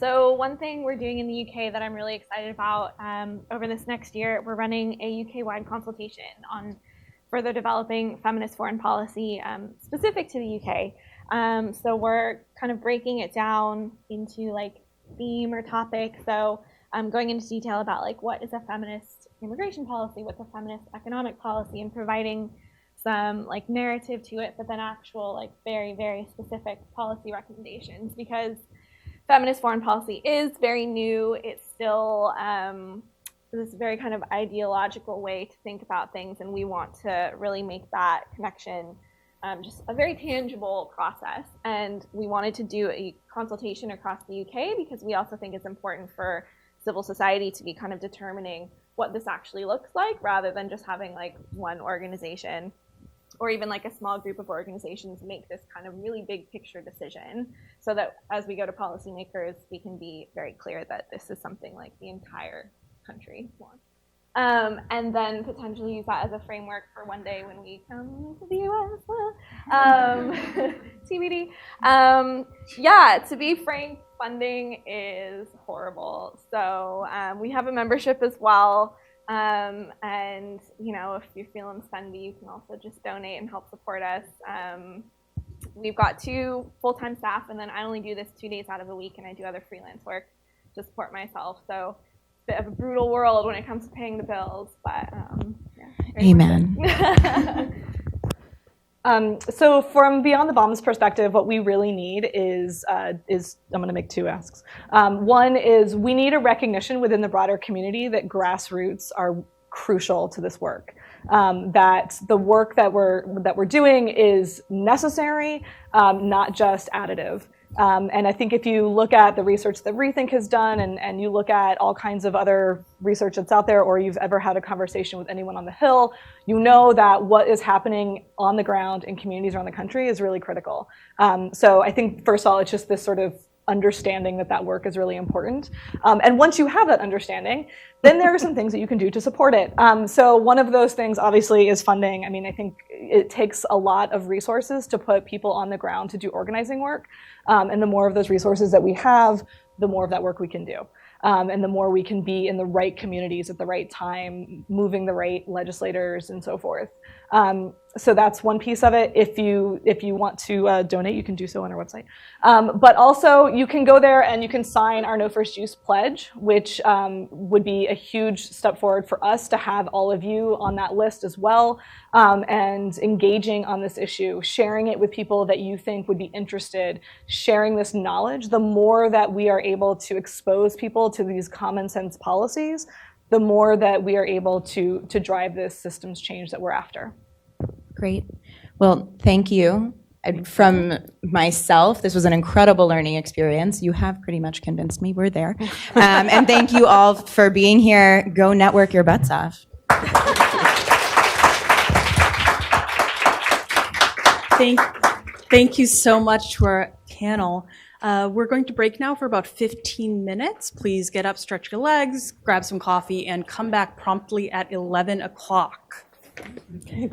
So one thing we're doing in the UK that I'm really excited about, over this next year, we're running a UK-wide consultation on further developing feminist foreign policy specific to the UK. So we're kind of breaking it down into like theme or topic. So going into detail about like what is a feminist immigration policy, what's a feminist economic policy, and providing some like narrative to it, but then actual like very, very specific policy recommendations, because feminist foreign policy is very new. It's still this very kind of ideological way to think about things, and we want to really make that connection just a very tangible process. And we wanted to do a consultation across the UK because we also think it's important for civil society to be kind of determining what this actually looks like, rather than just having like one organization or even like a small group of organizations make this kind of really big picture decision, so that as we go to policymakers, we can be very clear that this is something like the entire country wants. And then potentially use that as a framework for one day when we come to the US. TBD. Yeah, to be frank, funding is horrible. So we have a membership as well. And if you're feeling spendy, you can also just donate and help support us. we've got 2 full-time staff, and then I only do this 2 days out of the week, and I do other freelance work to support myself. So it's a bit of a brutal world when it comes to paying the bills, but yeah. Amen. So from Beyond the Bomb's perspective, what we really need is I'm going to make 2 asks. One is we need a recognition within the broader community that grassroots are crucial to this work. That the work that we're doing is necessary, not just additive. And I think if you look at the research that Rethink has done and you look at all kinds of other research that's out there, or you've ever had a conversation with anyone on the Hill, you know that what is happening on the ground in communities around the country is really critical. So I think, first of all, it's just this sort of understanding that work is really important. And once you have that understanding, then there are some things that you can do to support it. So one of those things, obviously, is funding. I mean, I think it takes a lot of resources to put people on the ground to do organizing work. And the more of those resources that we have, the more of that work we can do. And the more we can be in the right communities at the right time, moving the right legislators and so forth. So that's one piece of it. If you want to donate, you can do so on our website. But also, you can go there and you can sign our No First Use pledge, which would be a huge step forward for us to have all of you on that list as well, and engaging on this issue, sharing it with people that you think would be interested, sharing this knowledge. The more that we are able to expose people to these common sense policies, the more that we are able to drive this systems change that we're after. Great. Well, thank you. From myself, this was an incredible learning experience. You have pretty much convinced me we're there. And thank you all for being here. Go network your butts off. Thank you so much to our panel. We're going to break now for about 15 minutes. Please get up, stretch your legs, grab some coffee, and come back promptly at 11 o'clock. Okay.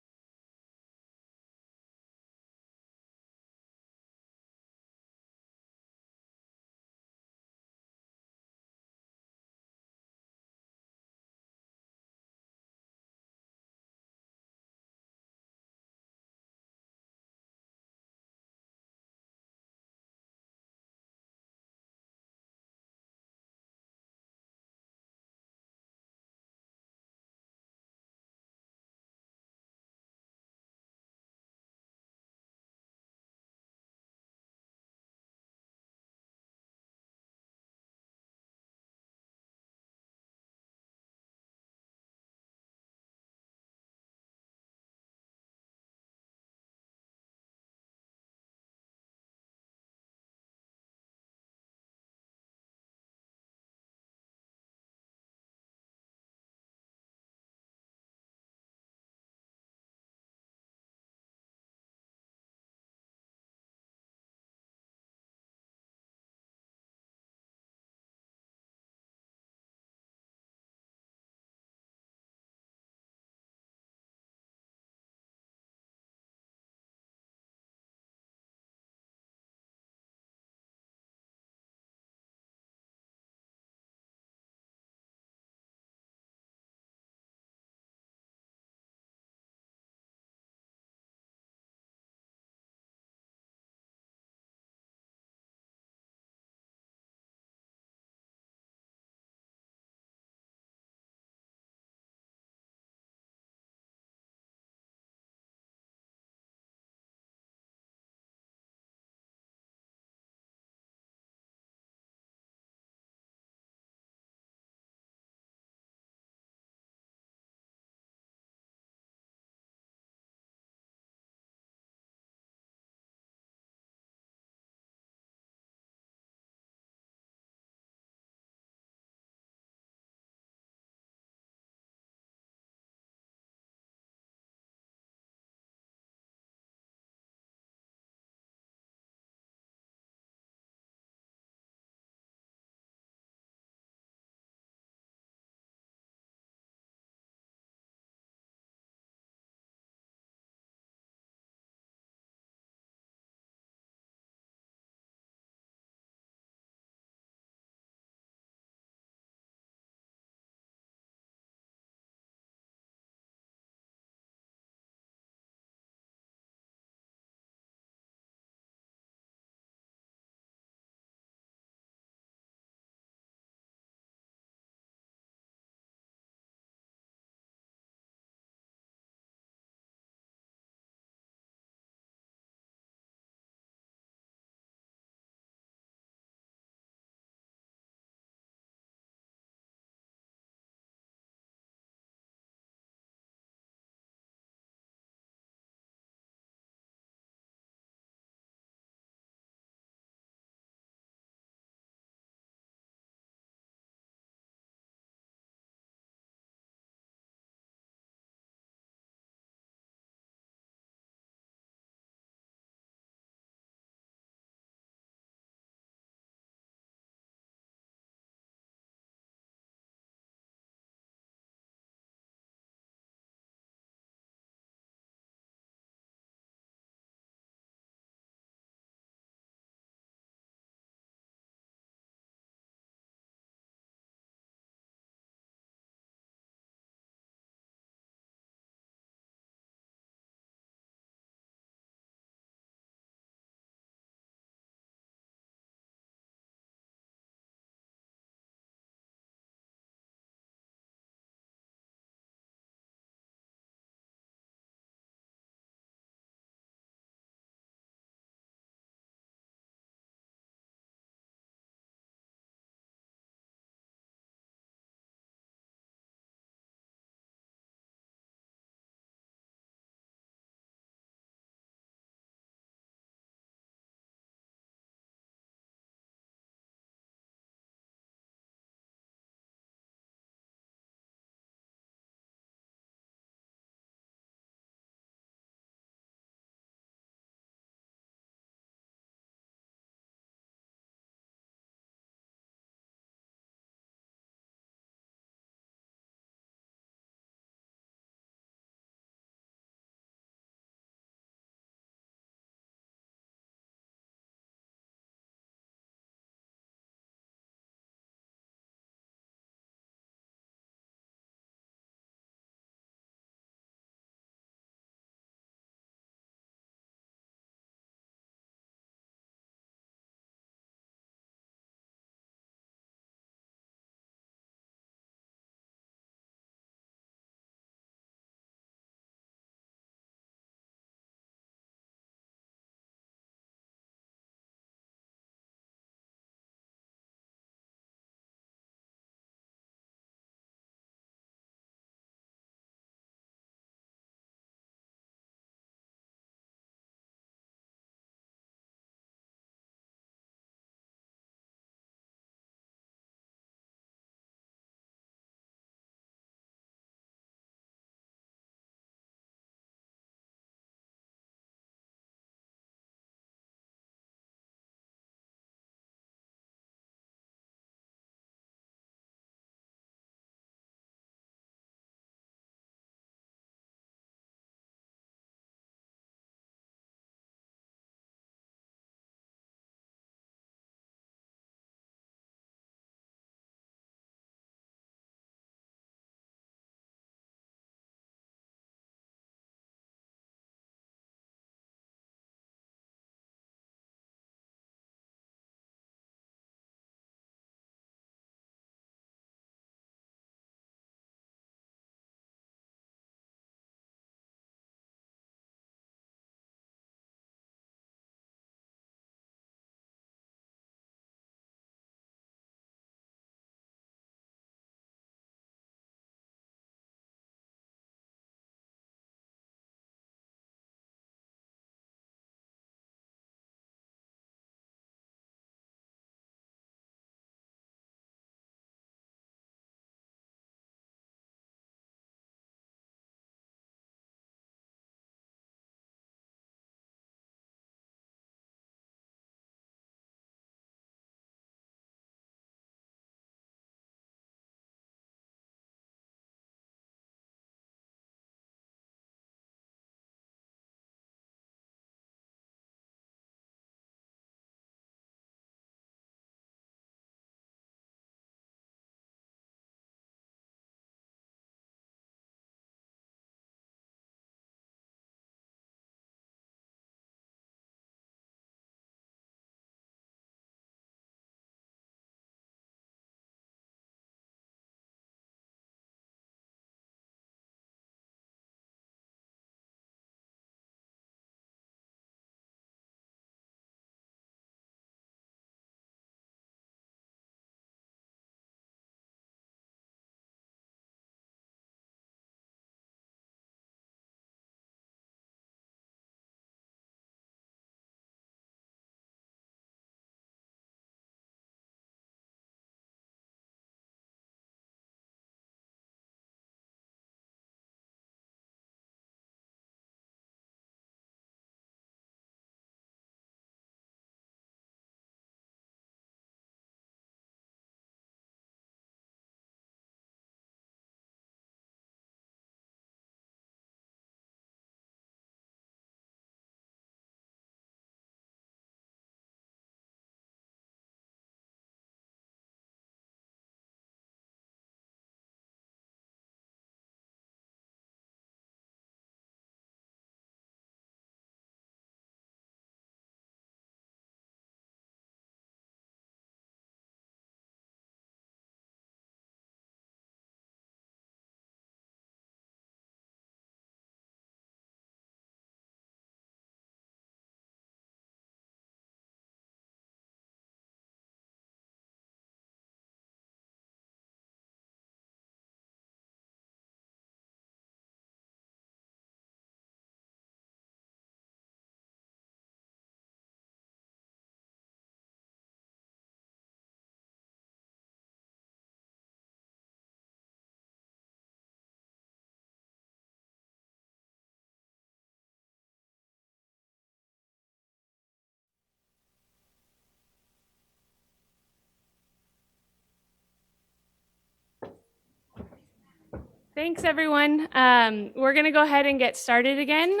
Thanks, everyone. We're going to go ahead and get started again.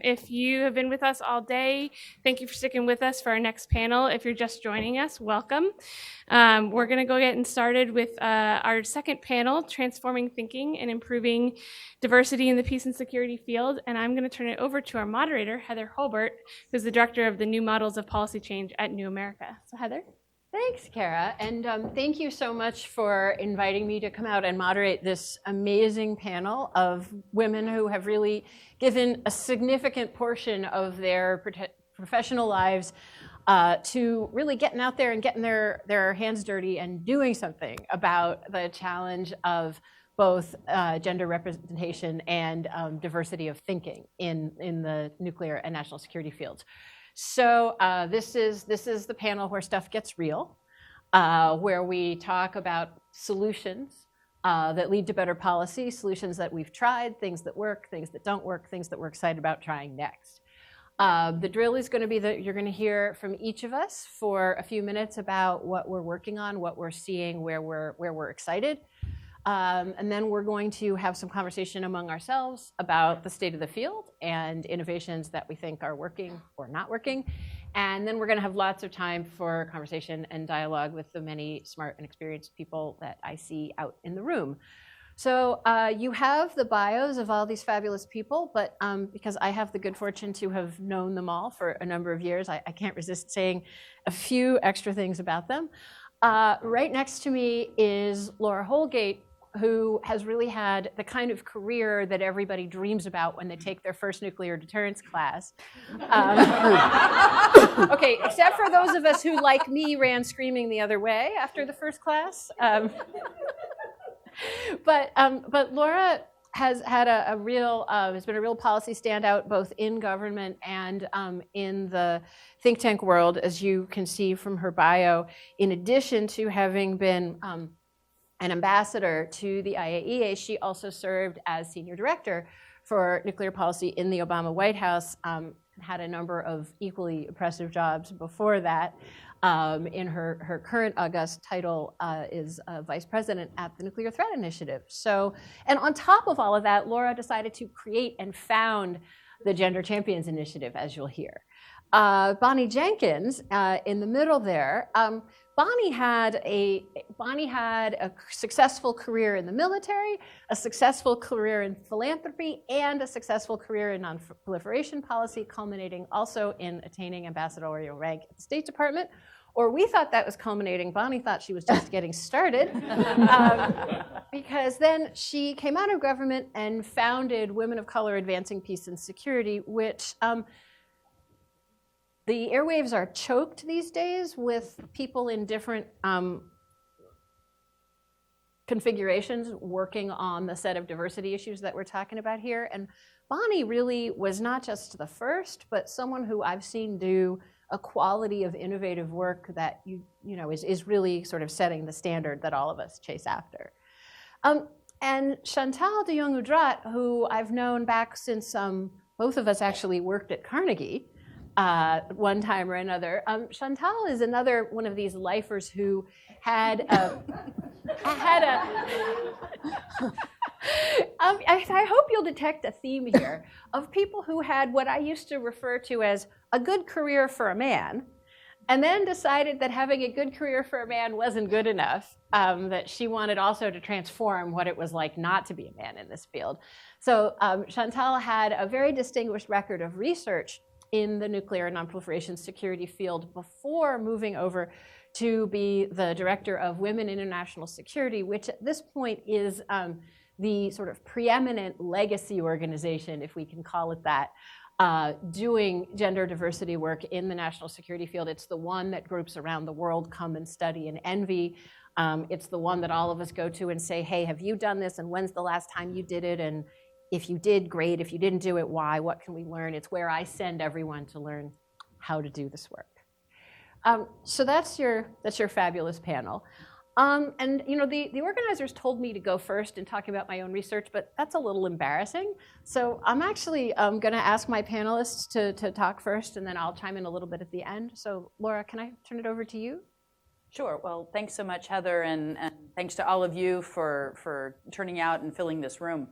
If you have been with us all day, thank you for sticking with us for our next panel. If you're just joining us, welcome. We're going to go getting started with our second panel, Transforming Thinking and Improving Diversity in the Peace and Security Field. And I'm going to turn it over to our moderator, Heather Hurlburt, who's the director of the New Models of Policy Change at New America. So Heather. Thanks, Kara, and thank you so much for inviting me to come out and moderate this amazing panel of women who have really given a significant portion of their professional lives to really getting out there and getting their hands dirty and doing something about the challenge of both gender representation and diversity of thinking in the nuclear and national security fields. So this is the panel where stuff gets real, where we talk about solutions that lead to better policy, solutions that we've tried, things that work, things that don't work, things that we're excited about trying next. The drill is going to be that you're going to hear from each of us for a few minutes about what we're working on, what we're seeing, where we're excited. And then we're going to have some conversation among ourselves about the state of the field and innovations that we think are working or not working. And then we're going to have lots of time for conversation and dialogue with the many smart and experienced people that I see out in the room. So you have the bios of all these fabulous people, but because I have the good fortune to have known them all for a number of years, I can't resist saying a few extra things about them. Right next to me is Laura Holgate, who has really had the kind of career that everybody dreams about when they take their first nuclear deterrence class. Okay, except for those of us who, like me, ran screaming the other way after the first class. But Laura has had has been a real policy standout both in government and in the think tank world, as you can see from her bio, in addition to having been an ambassador to the IAEA, she also served as senior director for nuclear policy in the Obama White House, had a number of equally oppressive jobs before that. In her current august title is vice president at the Nuclear Threat Initiative. So, and on top of all of that, Laura decided to create and found the Gender Champions Initiative, as you'll hear. Bonnie Jenkins, in the middle there, Bonnie had a successful career in the military, a successful career in philanthropy, and a successful career in non-proliferation policy, culminating also in attaining ambassadorial rank at the State Department. Or we thought that was culminating. Bonnie thought she was just getting started, because then she came out of government and founded Women of Color Advancing Peace and Security, which the airwaves are choked these days with people in different configurations working on the set of diversity issues that we're talking about here. And Bonnie really was not just the first, but someone who I've seen do a quality of innovative work that is really sort of setting the standard that all of us chase after. And Chantal de Jong-Udrat, who I've known back since both of us actually worked at Carnegie, one time or another. Chantal is another one of these lifers who had I hope you'll detect a theme here of people who had what I used to refer to as a good career for a man, and then decided that having a good career for a man wasn't good enough, that she wanted also to transform what it was like not to be a man in this field. So Chantal had a very distinguished record of research in the nuclear and nonproliferation security field before moving over to be the director of Women in International Security, which at this point is the sort of preeminent legacy organization, if we can call it that, doing gender diversity work in the national security field. It's the one that groups around the world come and study and envy. It's the one that all of us go to and say, hey, have you done this? And when's the last time you did it? And if you did, great. If you didn't do it, why? What can we learn? It's where I send everyone to learn how to do this work. So that's your fabulous panel. And the organizers told me to go first in talking about my own research, but that's a little embarrassing. So I'm actually going to ask my panelists to talk first, and then I'll chime in a little bit at the end. So Laura, can I turn it over to you? Sure. Well, thanks so much, Heather, and thanks to all of you for turning out and filling this room.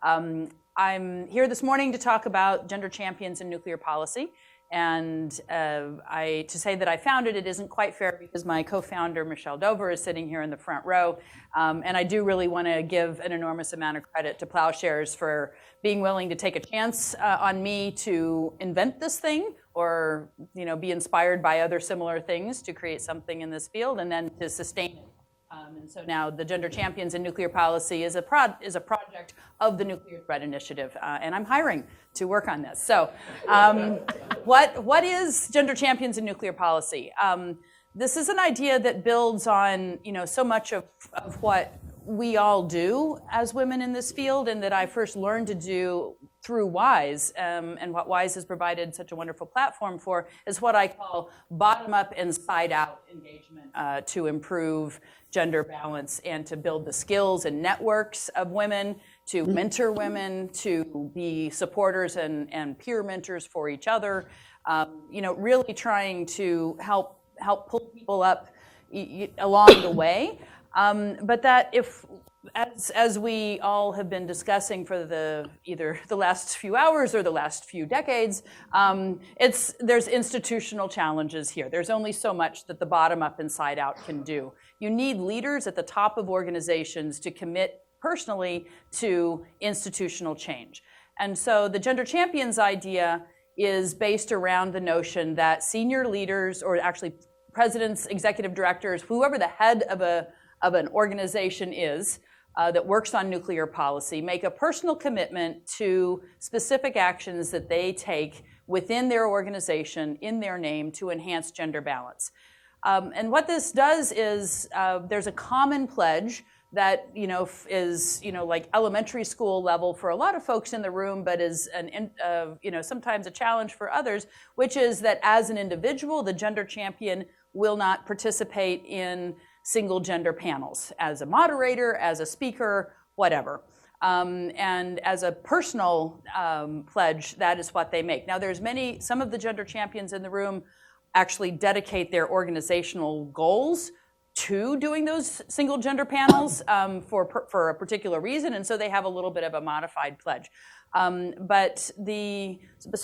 I'm here this morning to talk about gender champions in nuclear policy. And to say that I founded it isn't quite fair because my co-founder, Michelle Dover, is sitting here in the front row. And I do really want to give an enormous amount of credit to Ploughshares for being willing to take a chance on me to invent this thing, or be inspired by other similar things to create something in this field, and then to sustain it. And so now the Gender Champions in Nuclear Policy is a project of the Nuclear Threat Initiative, and I'm hiring to work on this. So what is Gender Champions in Nuclear Policy? This is an idea that builds on so much of what we all do as women in this field, and that I first learned to do through WISE, and what WISE has provided such a wonderful platform for is what I call bottom-up and side-out engagement to improve gender balance and to build the skills and networks of women, to mentor women, to be supporters and peer mentors for each other, really trying to help pull people up along the way. But that as we all have been discussing for either the last few hours or the last few decades, there's institutional challenges here. There's only so much that the bottom up and side out can do. You need leaders at the top of organizations to commit personally to institutional change. And so the Gender Champions idea is based around the notion that senior leaders, or actually presidents, executive directors, whoever the head of an organization is that works on nuclear policy, make a personal commitment to specific actions that they take within their organization in their name to enhance gender balance. And what this does is there's a common pledge that is like elementary school level for a lot of folks in the room, but is sometimes a challenge for others, which is that as an individual, the gender champion will not participate in single gender panels as a moderator, as a speaker, whatever. And as a personal pledge, that is what they make. Now, some of the gender champions in the room actually dedicate their organizational goals to doing those single gender panels for a particular reason, and so they have a little bit of a modified pledge. So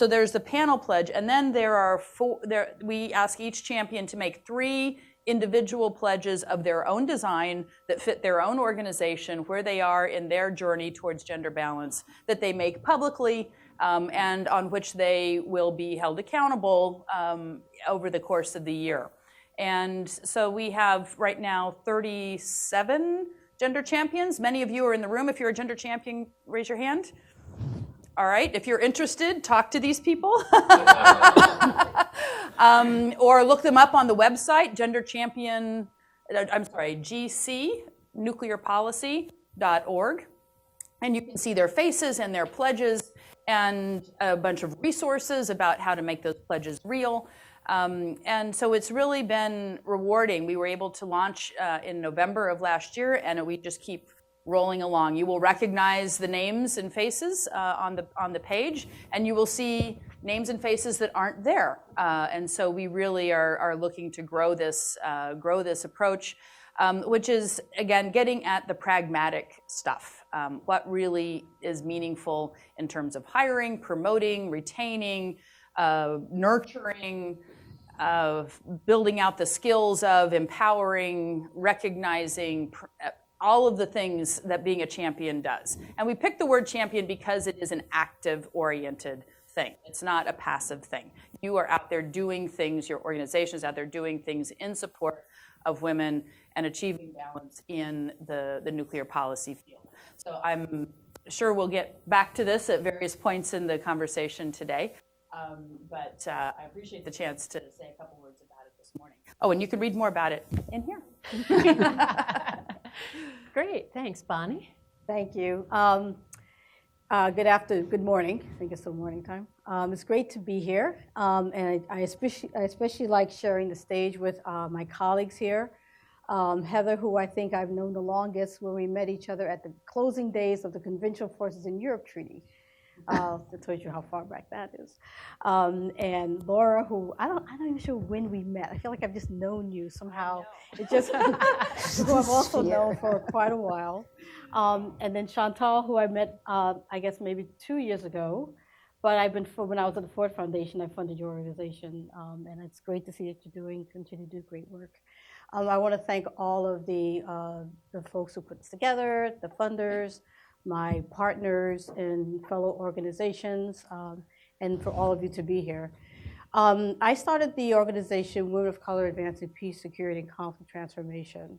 there's the panel pledge, and then we ask each champion to make 3 individual pledges of their own design that fit their own organization, where they are in their journey towards gender balance, that they make publicly, and on which they will be held accountable over the course of the year. And so we have right now 37 gender champions. Many of you are in the room. If you're a gender champion, raise your hand. All right, if you're interested, talk to these people. Or look them up on the website, gcnuclearpolicy.org. And you can see their faces and their pledges and a bunch of resources about how to make those pledges real. And so it's really been rewarding. We were able to launch in November of last year, and we just keep rolling along. You will recognize the names and faces on the page, and you will see names and faces that aren't there. And so we really are looking to grow this approach, which is, again, getting at the pragmatic stuff. What really is meaningful in terms of hiring, promoting, retaining, nurturing, building out the skills of empowering, recognizing, all of the things that being a champion does. And we picked the word champion because it is an active-oriented thing. It's not a passive thing. You are out there doing things, your organization is out there doing things in support of women and achieving balance in the nuclear policy field. So I'm sure we'll get back to this at various points in the conversation today. But I appreciate the chance to say a couple words about it this morning. Oh, and you can read more about it in here. Great, thanks, Bonnie. Thank you. Good morning. I think it's still morning time. It's great to be here, and I especially like sharing the stage with my colleagues here. Heather, who I think I've known the longest, when we met each other at the closing days of the Conventional Forces in Europe Treaty. I told you how far back that is. And Laura, who I'm not even sure when we met. I feel like I've just known you somehow. It just who I've also known for quite a while. And then Chantal, who I met, I guess maybe 2 years ago. But when I was at the Ford Foundation, I funded your organization, and it's great to see that you're continue to do great work. I want to thank all of the folks who put this together, the funders, my partners and fellow organizations, and for all of you to be here. I started the organization Women of Color Advancing Peace, Security, and Conflict Transformation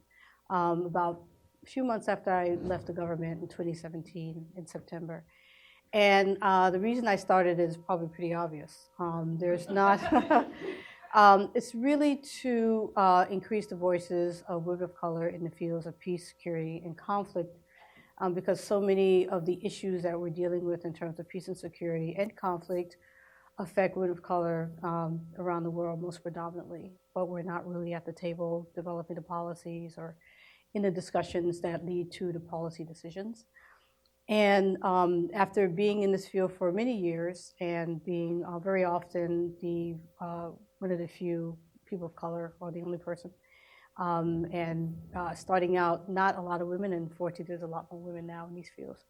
about a few months after I left the government in 2017 in September. And the reason I started is probably pretty obvious. There's not, it's really to increase the voices of women of color in the fields of peace, security, and conflict, because so many of the issues that we're dealing with in terms of peace and security and conflict affect women of color around the world most predominantly, but we're not really at the table developing the policies or in the discussions that lead to the policy decisions. And after being in this field for many years and being very often one of the few people of color or the only person, and starting out, not a lot of women, and fortunately there's a lot more women now in these fields.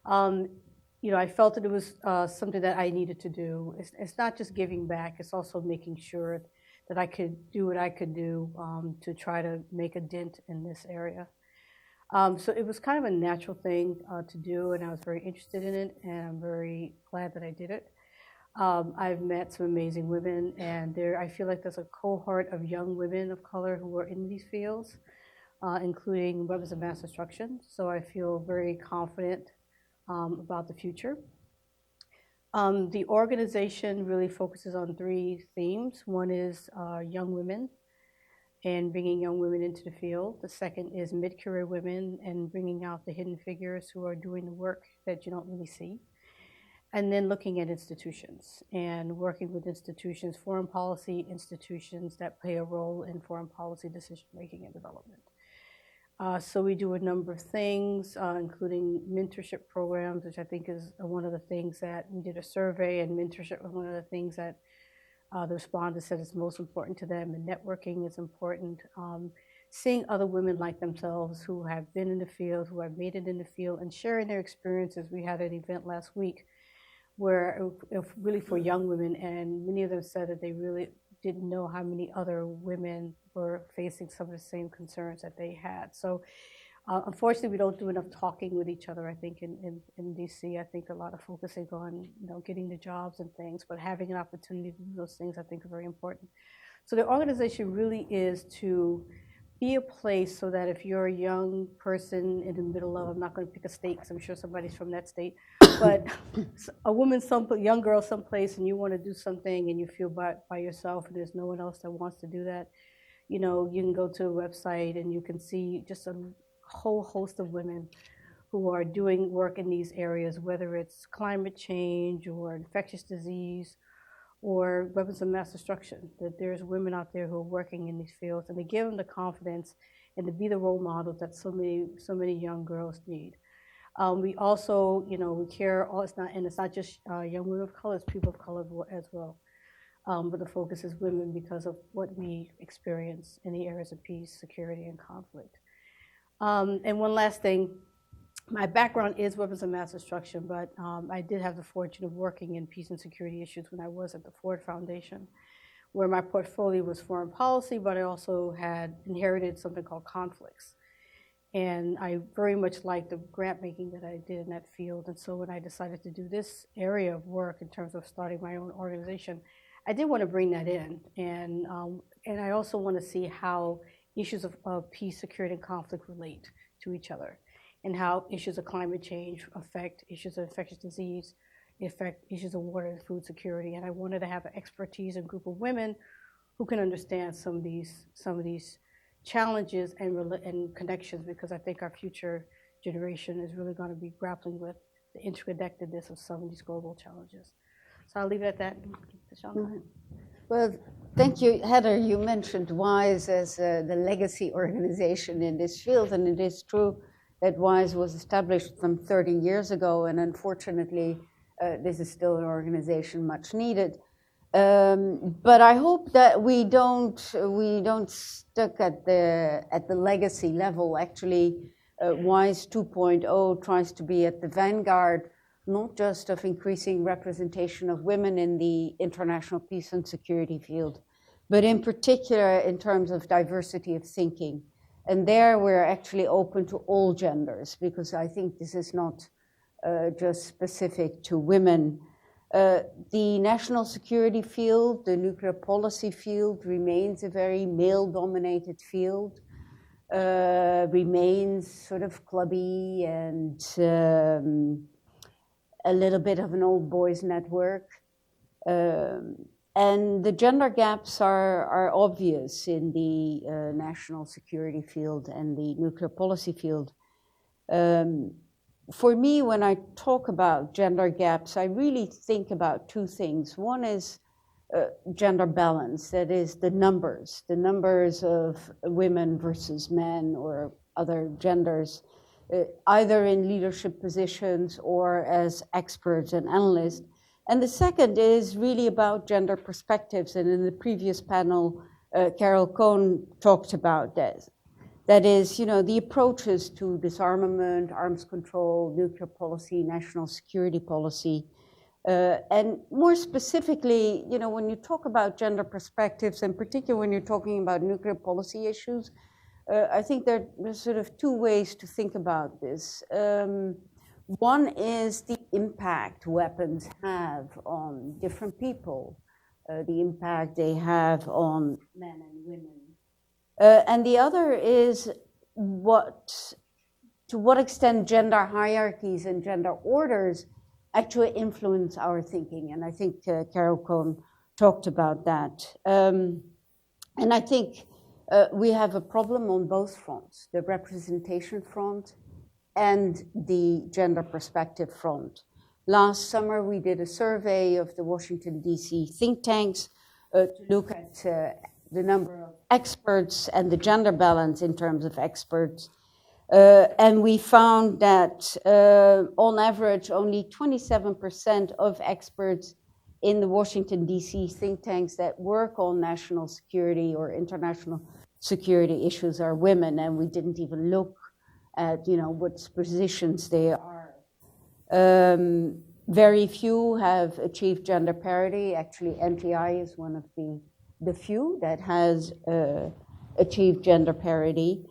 I felt that it was something that I needed to do. It's not just giving back, it's also making sure that I could do what I could do to try to make a dent in this area. So it was kind of a natural thing to do, and I was very interested in it, and I'm very glad that I did it. I've met some amazing women, and I feel like there's a cohort of young women of color who are in these fields, including weapons of mass destruction. So I feel very confident about the future. The organization really focuses on 3 themes. One is young women and bringing young women into the field. The second is mid-career women and bringing out the hidden figures who are doing the work that you don't really see. And then looking at institutions and working with institutions, foreign policy institutions that play a role in foreign policy decision-making and development. So we do a number of things, including mentorship programs, which I think is one of the things that we did a survey, and mentorship was one of the things that the respondents said is most important to them, and networking is important. Seeing other women like themselves who have been in the field, who have made it in the field, and sharing their experiences. We had an event last week where it really for young women, and many of them said that they really didn't know how many other women were facing some of the same concerns that they had. So unfortunately, we don't do enough talking with each other, I think, in DC. I think a lot of focusing on getting the jobs and things, but having an opportunity to do those things, I think, are very important. So the organization really is to be a place so that if you're a young person in the middle of, I'm not going to pick a state because I'm sure somebody's from that state, but a woman, young girl someplace, and you want to do something and you feel by yourself and there's no one else that wants to do that, you can go to a website and you can see just a whole host of women who are doing work in these areas, whether it's climate change or infectious disease or weapons of mass destruction, that there's women out there who are working in these fields, and to give them the confidence and to be the role models that so many young girls need. We also, we care, it's not just young women of color, it's people of color as well. But the focus is women because of what we experience in the areas of peace, security, and conflict. And one last thing, my background is weapons of mass destruction, but I did have the fortune of working in peace and security issues when I was at the Ford Foundation, where my portfolio was foreign policy, but I also had inherited something called conflicts. And I very much liked the grant making that I did in that field. And so when I decided to do this area of work in terms of starting my own organization, I did want to bring that in. And I also want to see how issues of peace, security, and conflict relate to each other, and how issues of climate change affect issues of infectious disease, affect issues of water and food security. And I wanted to have an expertise and group of women who can understand some of these challenges and connections, because I think our future generation is really going to be grappling with the interconnectedness of some of these global challenges. So I'll leave it at that. Well, thank you, Heather. You mentioned WISE as the legacy organization in this field, and it is true that WISE was established some 30 years ago, and unfortunately, this is still an organization much needed. But I hope that we don't stuck at the legacy level. Actually, WISE 2.0 tries to be at the vanguard, not just of increasing representation of women in the international peace and security field, but in particular in terms of diversity of thinking. And there we're actually open to all genders, because I think this is not just specific to women. The national security field, the nuclear policy field, remains a very male-dominated field, remains sort of clubby and a little bit of an old boys network. And the gender gaps are obvious in the national security field and the nuclear policy field. For me, when I talk about gender gaps, I really think about two things. One is gender balance, that is the numbers of women versus men or other genders, either in leadership positions or as experts and analysts. And the second is really about gender perspectives. And in the previous panel, Carol Cohn talked about this. That is, the approaches to disarmament, arms control, nuclear policy, national security policy. And more specifically, when you talk about gender perspectives, and particularly when you're talking about nuclear policy issues, I think there's sort of two ways to think about this. One is the impact weapons have on different people, the impact they have on men and women. And the other is to what extent gender hierarchies and gender orders actually influence our thinking. And I think Carol Cohn talked about that. And I think we have a problem on both fronts, the representation front and the gender perspective front. Last summer, we did a survey of the Washington, D.C. think tanks to look at the number of experts and the gender balance in terms of experts. And we found that on average, only 27% of experts in the Washington, D.C. think tanks that work on national security or international security issues are women, and we didn't even look at what positions they are. Very few have achieved gender parity. Actually, NTI is one of the few that has achieved gender parity.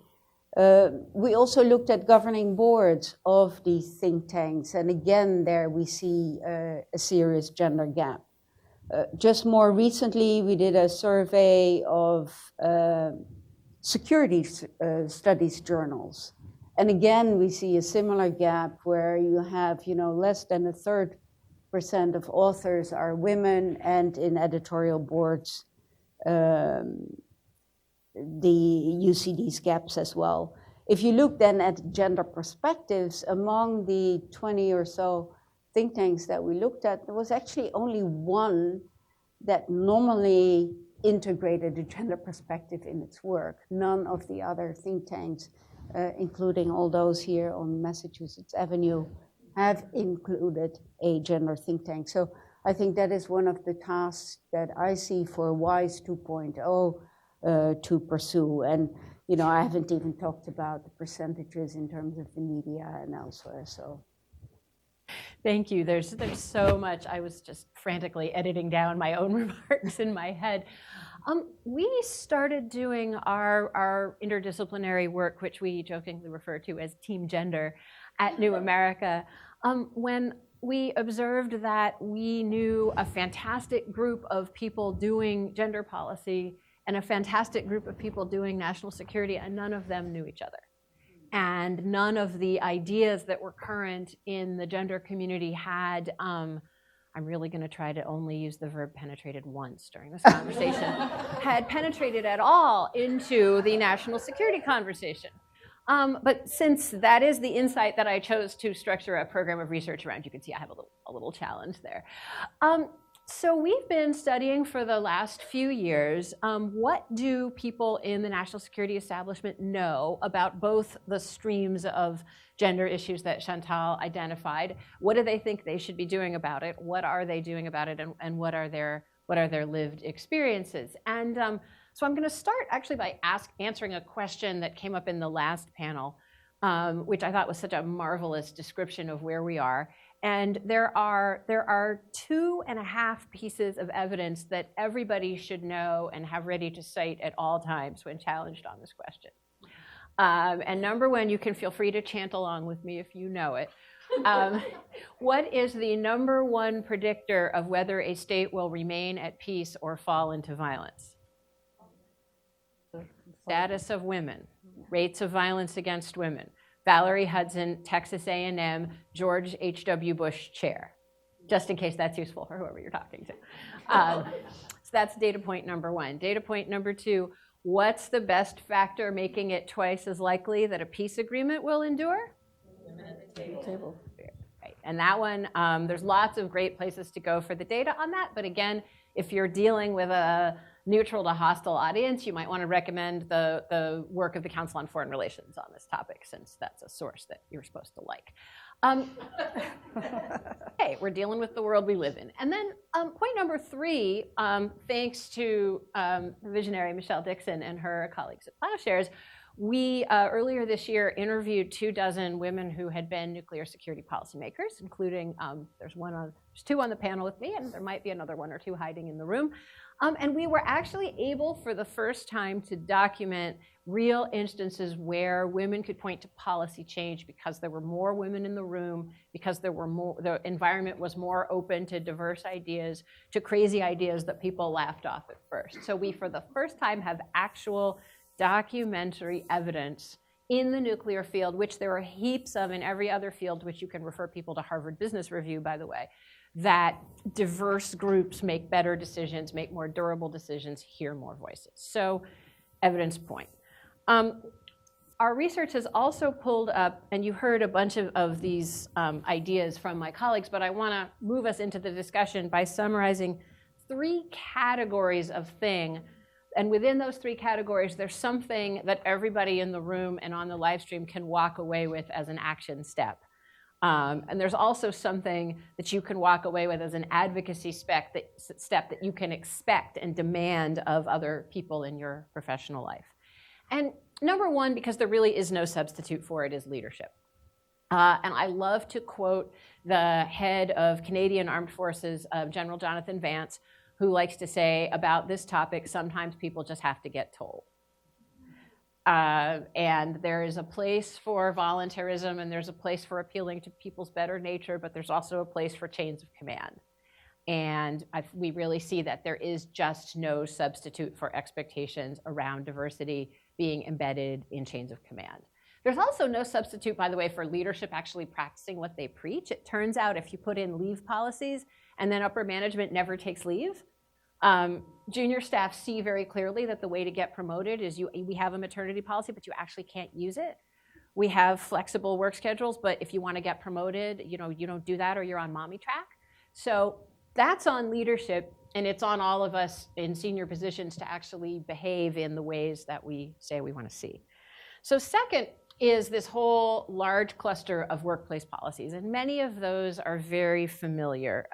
We also looked at governing boards of these think tanks, and again, there we see a serious gender gap. Just more recently, we did a survey of security studies journals. And again, we see a similar gap where you have, less than 1/3% of authors are women, and in editorial boards, you see these gaps as well. If you look then at gender perspectives, among the 20 or so think tanks that we looked at, there was actually only one that normally integrated a gender perspective in its work. None of the other think tanks, including all those here on Massachusetts Avenue, have included a gender think tank. So I think that is one of the tasks that I see for WISE 2.0 to pursue. And, I haven't even talked about the percentages in terms of the media and elsewhere, so. Thank you. There's so much. I was just frantically editing down my own remarks in my head. We started doing our interdisciplinary work, which we jokingly refer to as Team Gender, at New America, when we observed that we knew a fantastic group of people doing gender policy and a fantastic group of people doing national security, and none of them knew each other. And none of the ideas that were current in the gender community had, I'm really going to try to only use the verb penetrated once during this conversation, had penetrated at all into the national security conversation. But since that is the insight that I chose to structure a program of research around, you can see I have a little challenge there. So we've been studying for the last few years, what do people in the national security establishment know about both the streams of gender issues that Chantal identified? What do they think they should be doing about it? What are they doing about it? And what are their lived experiences? And so I'm going to start actually by answering a question that came up in the last panel, which I thought was such a marvelous description of where we are. And there are 2.5 pieces of evidence that everybody should know and have ready to cite at all times when challenged on this question. And number one, you can feel free to chant along with me if you know it. What is the number one predictor of whether a state will remain at peace or fall into violence? Status of women, rates of violence against women. Valerie Hudson, Texas A&M, George H.W. Bush chair, just in case that's useful for whoever you're talking to. So that's data point number one. Data point number two, what's the best factor making it twice as likely that a peace agreement will endure? Women at the table. Right. And that one, there's lots of great places to go for the data on that. But again, if you're dealing with a neutral to hostile audience, you might want to recommend the work of the Council on Foreign Relations on this topic, since that's a source that you're supposed to like. Hey, we're dealing with the world we live in. And then point number three, thanks to the visionary Michelle Dixon and her colleagues at Ploughshares, we earlier this year interviewed 24 women who had been nuclear security policymakers, including there's two on the panel with me, and there might be another one or two hiding in the room. And we were actually able for the first time to document real instances where women could point to policy change because there were more women in the room, because the environment was more open to diverse ideas, to crazy ideas that people laughed off at first. So we, for the first time, have actual documentary evidence in the nuclear field, which there are heaps of in every other field, which you can refer people to Harvard Business Review, by the way, that diverse groups make better decisions, make more durable decisions, hear more voices. So, evidence point. Our research has also pulled up, and you heard a bunch of these ideas from my colleagues, but I want to move us into the discussion by summarizing 3 categories of thing. And within those 3 categories, there's something that everybody in the room and on the live stream can walk away with as an action step. And there's also something that you can walk away with as an advocacy step that you can expect and demand of other people in your professional life. And number one, because there really is no substitute for it, is leadership. And I love to quote the head of Canadian Armed Forces, General Jonathan Vance, who likes to say about this topic, sometimes people just have to get told. And there is a place for voluntarism, and there's a place for appealing to people's better nature, but there's also a place for chains of command. And we really see that there is just no substitute for expectations around diversity being embedded in chains of command. There's also no substitute, by the way, for leadership actually practicing what they preach. It turns out if you put in leave policies and then upper management never takes leave, junior staff see very clearly that the way to get promoted is we have a maternity policy, but you actually can't use it. We have flexible work schedules, but if you want to get promoted, you don't do that or you're on mommy track. So that's on leadership, and it's on all of us in senior positions to actually behave in the ways that we say we want to see. So second is this whole large cluster of workplace policies, and many of those are very familiar.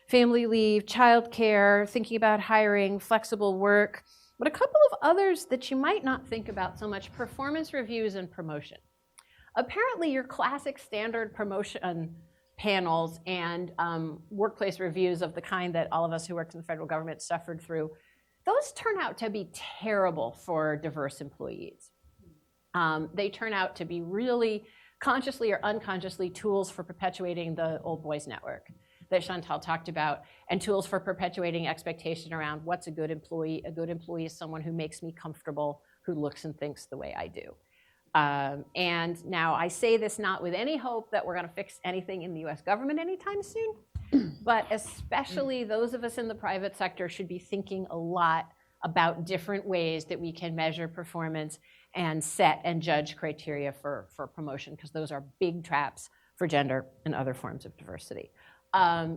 Family leave, childcare, thinking about hiring, flexible work, but a couple of others that you might not think about so much: performance reviews and promotion. Apparently your classic standard promotion panels and workplace reviews of the kind that all of us who worked in the federal government suffered through, those turn out to be terrible for diverse employees. They turn out to be really consciously or unconsciously tools for perpetuating the old boys network that Chantal talked about, and tools for perpetuating expectation around what's a good employee. A good employee is someone who makes me comfortable, who looks and thinks the way I do. And now I say this not with any hope that we're going to fix anything in the US government anytime soon, but especially those of us in the private sector should be thinking a lot about different ways that we can measure performance and set and judge criteria for promotion, because those are big traps for gender and other forms of diversity.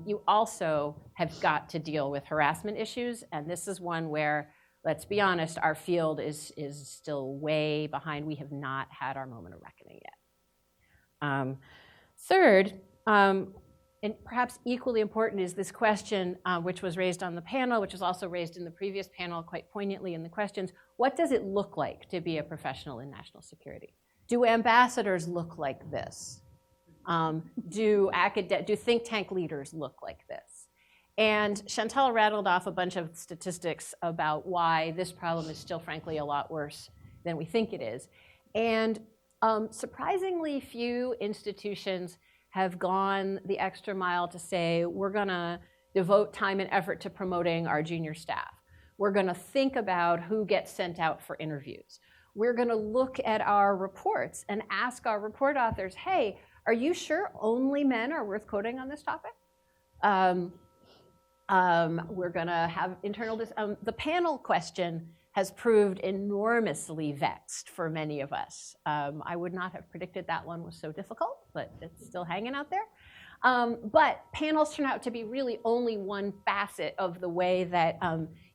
you also have got to deal with harassment issues. And this is one where, let's be honest, our field is still way behind. We have not had our moment of reckoning yet. Third, and perhaps equally important, is this question which was raised on the panel, which was also raised in the previous panel quite poignantly in the questions. What does it look like to be a professional in national security? Do ambassadors look like this? Do think tank leaders look like this? And Chantal rattled off a bunch of statistics about why this problem is still, frankly, a lot worse than we think it is. And surprisingly few institutions have gone the extra mile to say, we're going to devote time and effort to promoting our junior staff. We're going to think about who gets sent out for interviews. We're going to look at our reports and ask our report authors, hey, are you sure only men are worth quoting on this topic? We're going to have internal, the panel question has proved enormously vexed for many of us. I would not have predicted that one was so difficult, but it's still hanging out there. But panels turn out to be really only one facet of the way that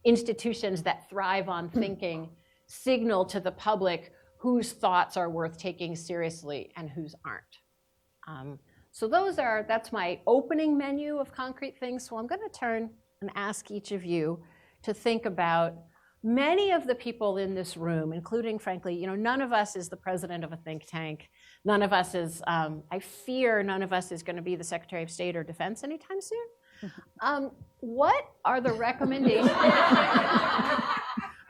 institutions that thrive on thinking signal to the public whose thoughts are worth taking seriously and whose aren't. So that's my opening menu of concrete things. So I'm going to turn and ask each of you to think about many of the people in this room, including, frankly, none of us is the president of a think tank. None of us is, I fear none of us is going to be the Secretary of State or Defense anytime soon. What are the recommendations?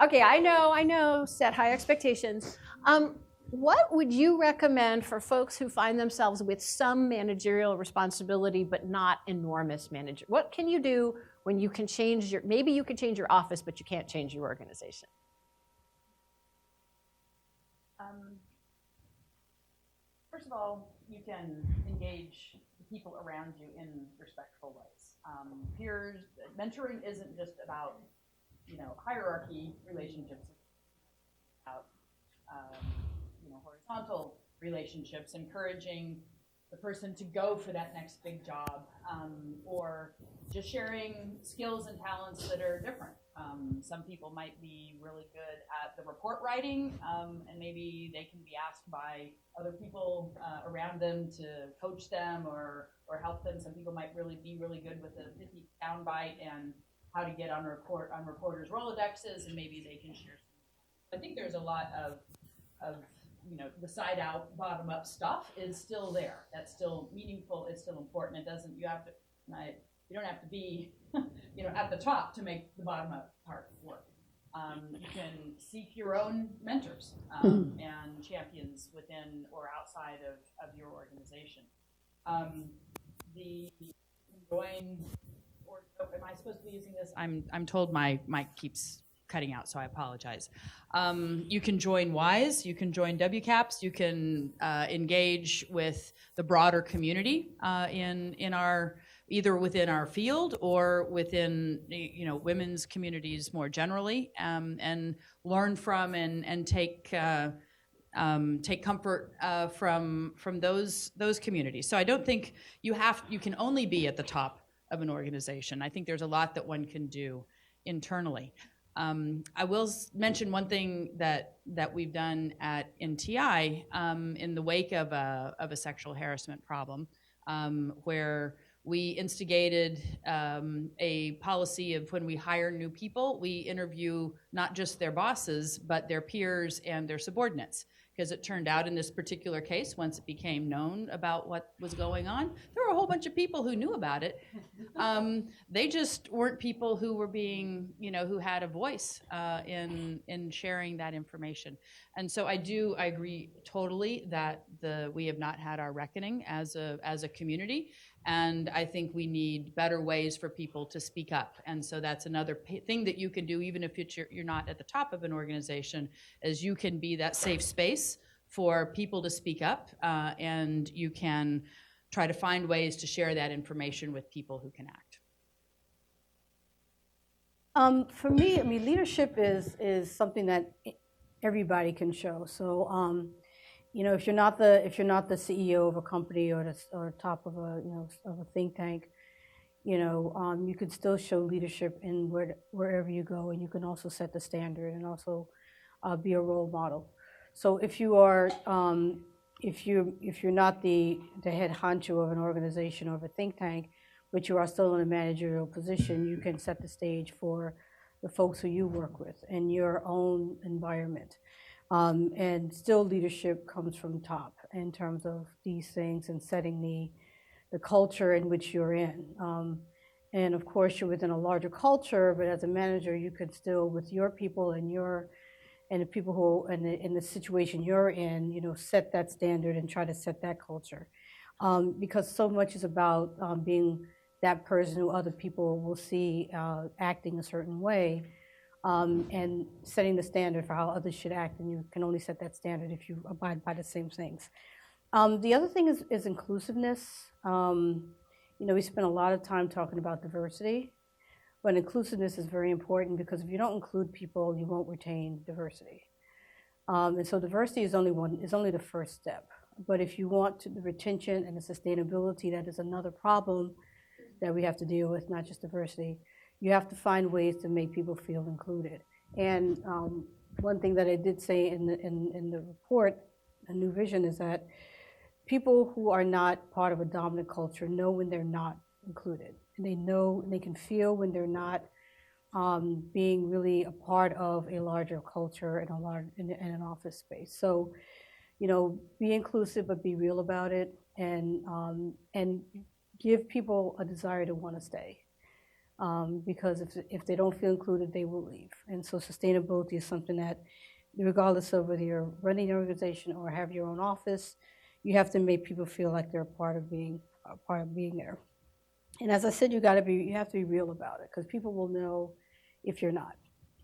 Okay, I know, set high expectations. What would you recommend for folks who find themselves with some managerial responsibility but not enormous manager? What can you do when you can change maybe you can change your office, but you can't change your organization? First of all, you can engage the people around you in respectful ways. Peers, mentoring isn't just about, hierarchy relationships. It's about, horizontal relationships, encouraging the person to go for that next big job, or just sharing skills and talents that are different. Some people might be really good at the report writing, and maybe they can be asked by other people around them to coach them or help them. Some people might be really good with the pithy soundbite and how to get on reporters' Rolodexes, and maybe they can share some. I think there's a lot of the side out, bottom up stuff is still there. That's still meaningful. It's still important. You don't have to be, at the top to make the bottom up part work. You can seek your own mentors and champions within or outside of your organization. Am I supposed to be using this? I'm told my mic keeps cutting out, so I apologize. You can join WISE, you can join WCAPS, you can engage with the broader community in our, either within our field or within women's communities more generally, and learn from and take comfort from those communities. So I don't think you can only be at the top of an organization. I think there's a lot that one can do internally. I will mention one thing that we've done at NTI in the wake of a sexual harassment problem, where we instigated a policy of when we hire new people, we interview not just their bosses, but their peers and their subordinates. Because it turned out in this particular case, once it became known about what was going on, there were a whole bunch of people who knew about it. They just weren't people who were being, who had a voice in sharing that information. And so I agree totally that we have not had our reckoning as a community. And I think we need better ways for people to speak up. And so that's another thing that you can do, even if you're not at the top of an organization, is you can be that safe space for people to speak up, and you can try to find ways to share that information with people who can act. For me, leadership is something that everybody can show. So, if you're not the CEO of a company or top of a think tank, you can still show leadership in wherever you go, and you can also set the standard and also be a role model. So if you are, if you're not the head honcho of an organization or of a think tank, but you are still in a managerial position, you can set the stage for the folks who you work with in your own environment. And still leadership comes from top in terms of these things and setting the culture in which you're in. And of course, you're within a larger culture, but as a manager, you could still, with your people and the people who, in the situation you're in, set that standard and try to set that culture. Because so much is about being that person who other people will see acting a certain way, and setting the standard for how others should act, and you can only set that standard if you abide by the same things. The other thing is inclusiveness. We spend a lot of time talking about diversity, but inclusiveness is very important because if you don't include people, you won't retain diversity. And so diversity is only the first step. But if you want the retention and the sustainability, that is another problem that we have to deal with, not just diversity. You have to find ways to make people feel included. And one thing that I did say in the report, A New Vision, is that people who are not part of a dominant culture know when they're not included. And they know, and they can feel when they're not being really a part of a larger culture in an office space. So, be inclusive, but be real about it, and give people a desire to want to stay. Because if they don't feel included, they will leave. And so sustainability is something that, regardless of whether you're running an organization or have your own office, you have to make people feel like they're a part of being there. And as I said, you have to be real about it, because people will know if you're not.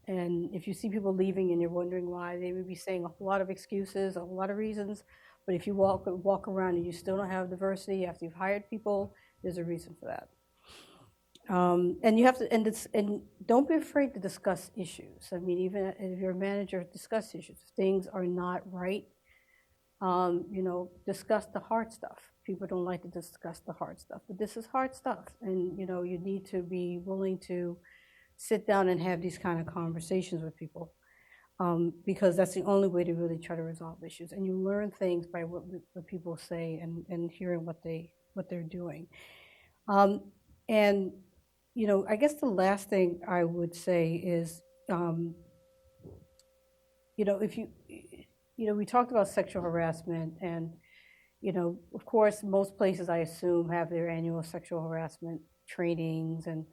And if you see people leaving and you're wondering why, they may be saying a whole lot of excuses, a whole lot of reasons. But if you walk around and you still don't have diversity after you've hired people, there's a reason for that. And you have to, and don't be afraid to discuss issues. I mean, even if you're a manager, discuss issues. If things are not right, discuss the hard stuff. People don't like to discuss the hard stuff, but this is hard stuff. And, you need to be willing to sit down and have these kind of conversations with people, because that's the only way to really try to resolve issues. And you learn things by what people say and hearing what they're doing. And, I guess the last thing I would say is, if we talked about sexual harassment, and, of course, most places, I assume, have their annual sexual harassment trainings, and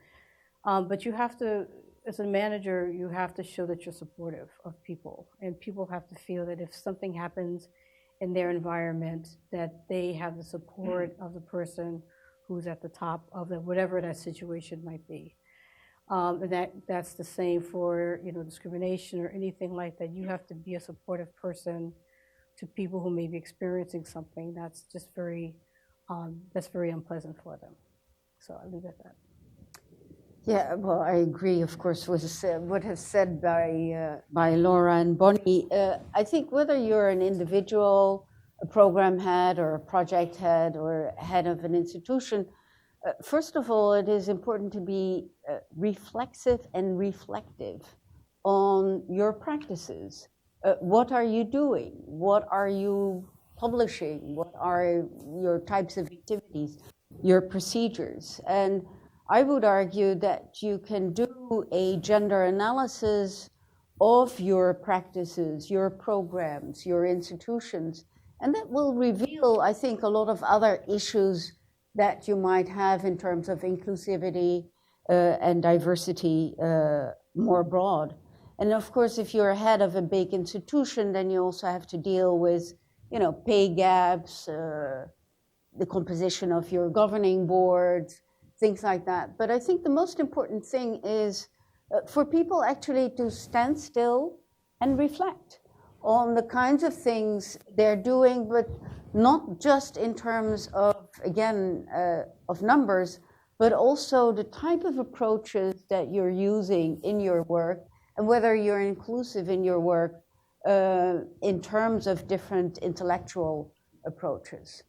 but you have to, as a manager, you have to show that you're supportive of people, and people have to feel that if something happens in their environment, that they have the support of the person who's at the top of whatever that situation might be. And that's the same for discrimination or anything like that. You have to be a supportive person to people who may be experiencing something that's just very unpleasant for them. So I'll leave it at that. Yeah, well, I agree, of course, with what has said by Laura and Bonnie. I think whether you're an individual, a program head, or a project head, or head of an institution, first of all, it is important to be reflexive and reflective on your practices. What are you doing? What are you publishing? What are your types of activities, your procedures? And I would argue that you can do a gender analysis of your practices, your programs, your institutions, and that will reveal, I think, a lot of other issues that you might have in terms of inclusivity and diversity more broad. And of course, if you're head of a big institution, then you also have to deal with, pay gaps, the composition of your governing boards, things like that. But I think the most important thing is for people actually to stand still and reflect on the kinds of things they're doing, but not just in terms of, again, of numbers, but also the type of approaches that you're using in your work, and whether you're inclusive in your work in terms of different intellectual approaches.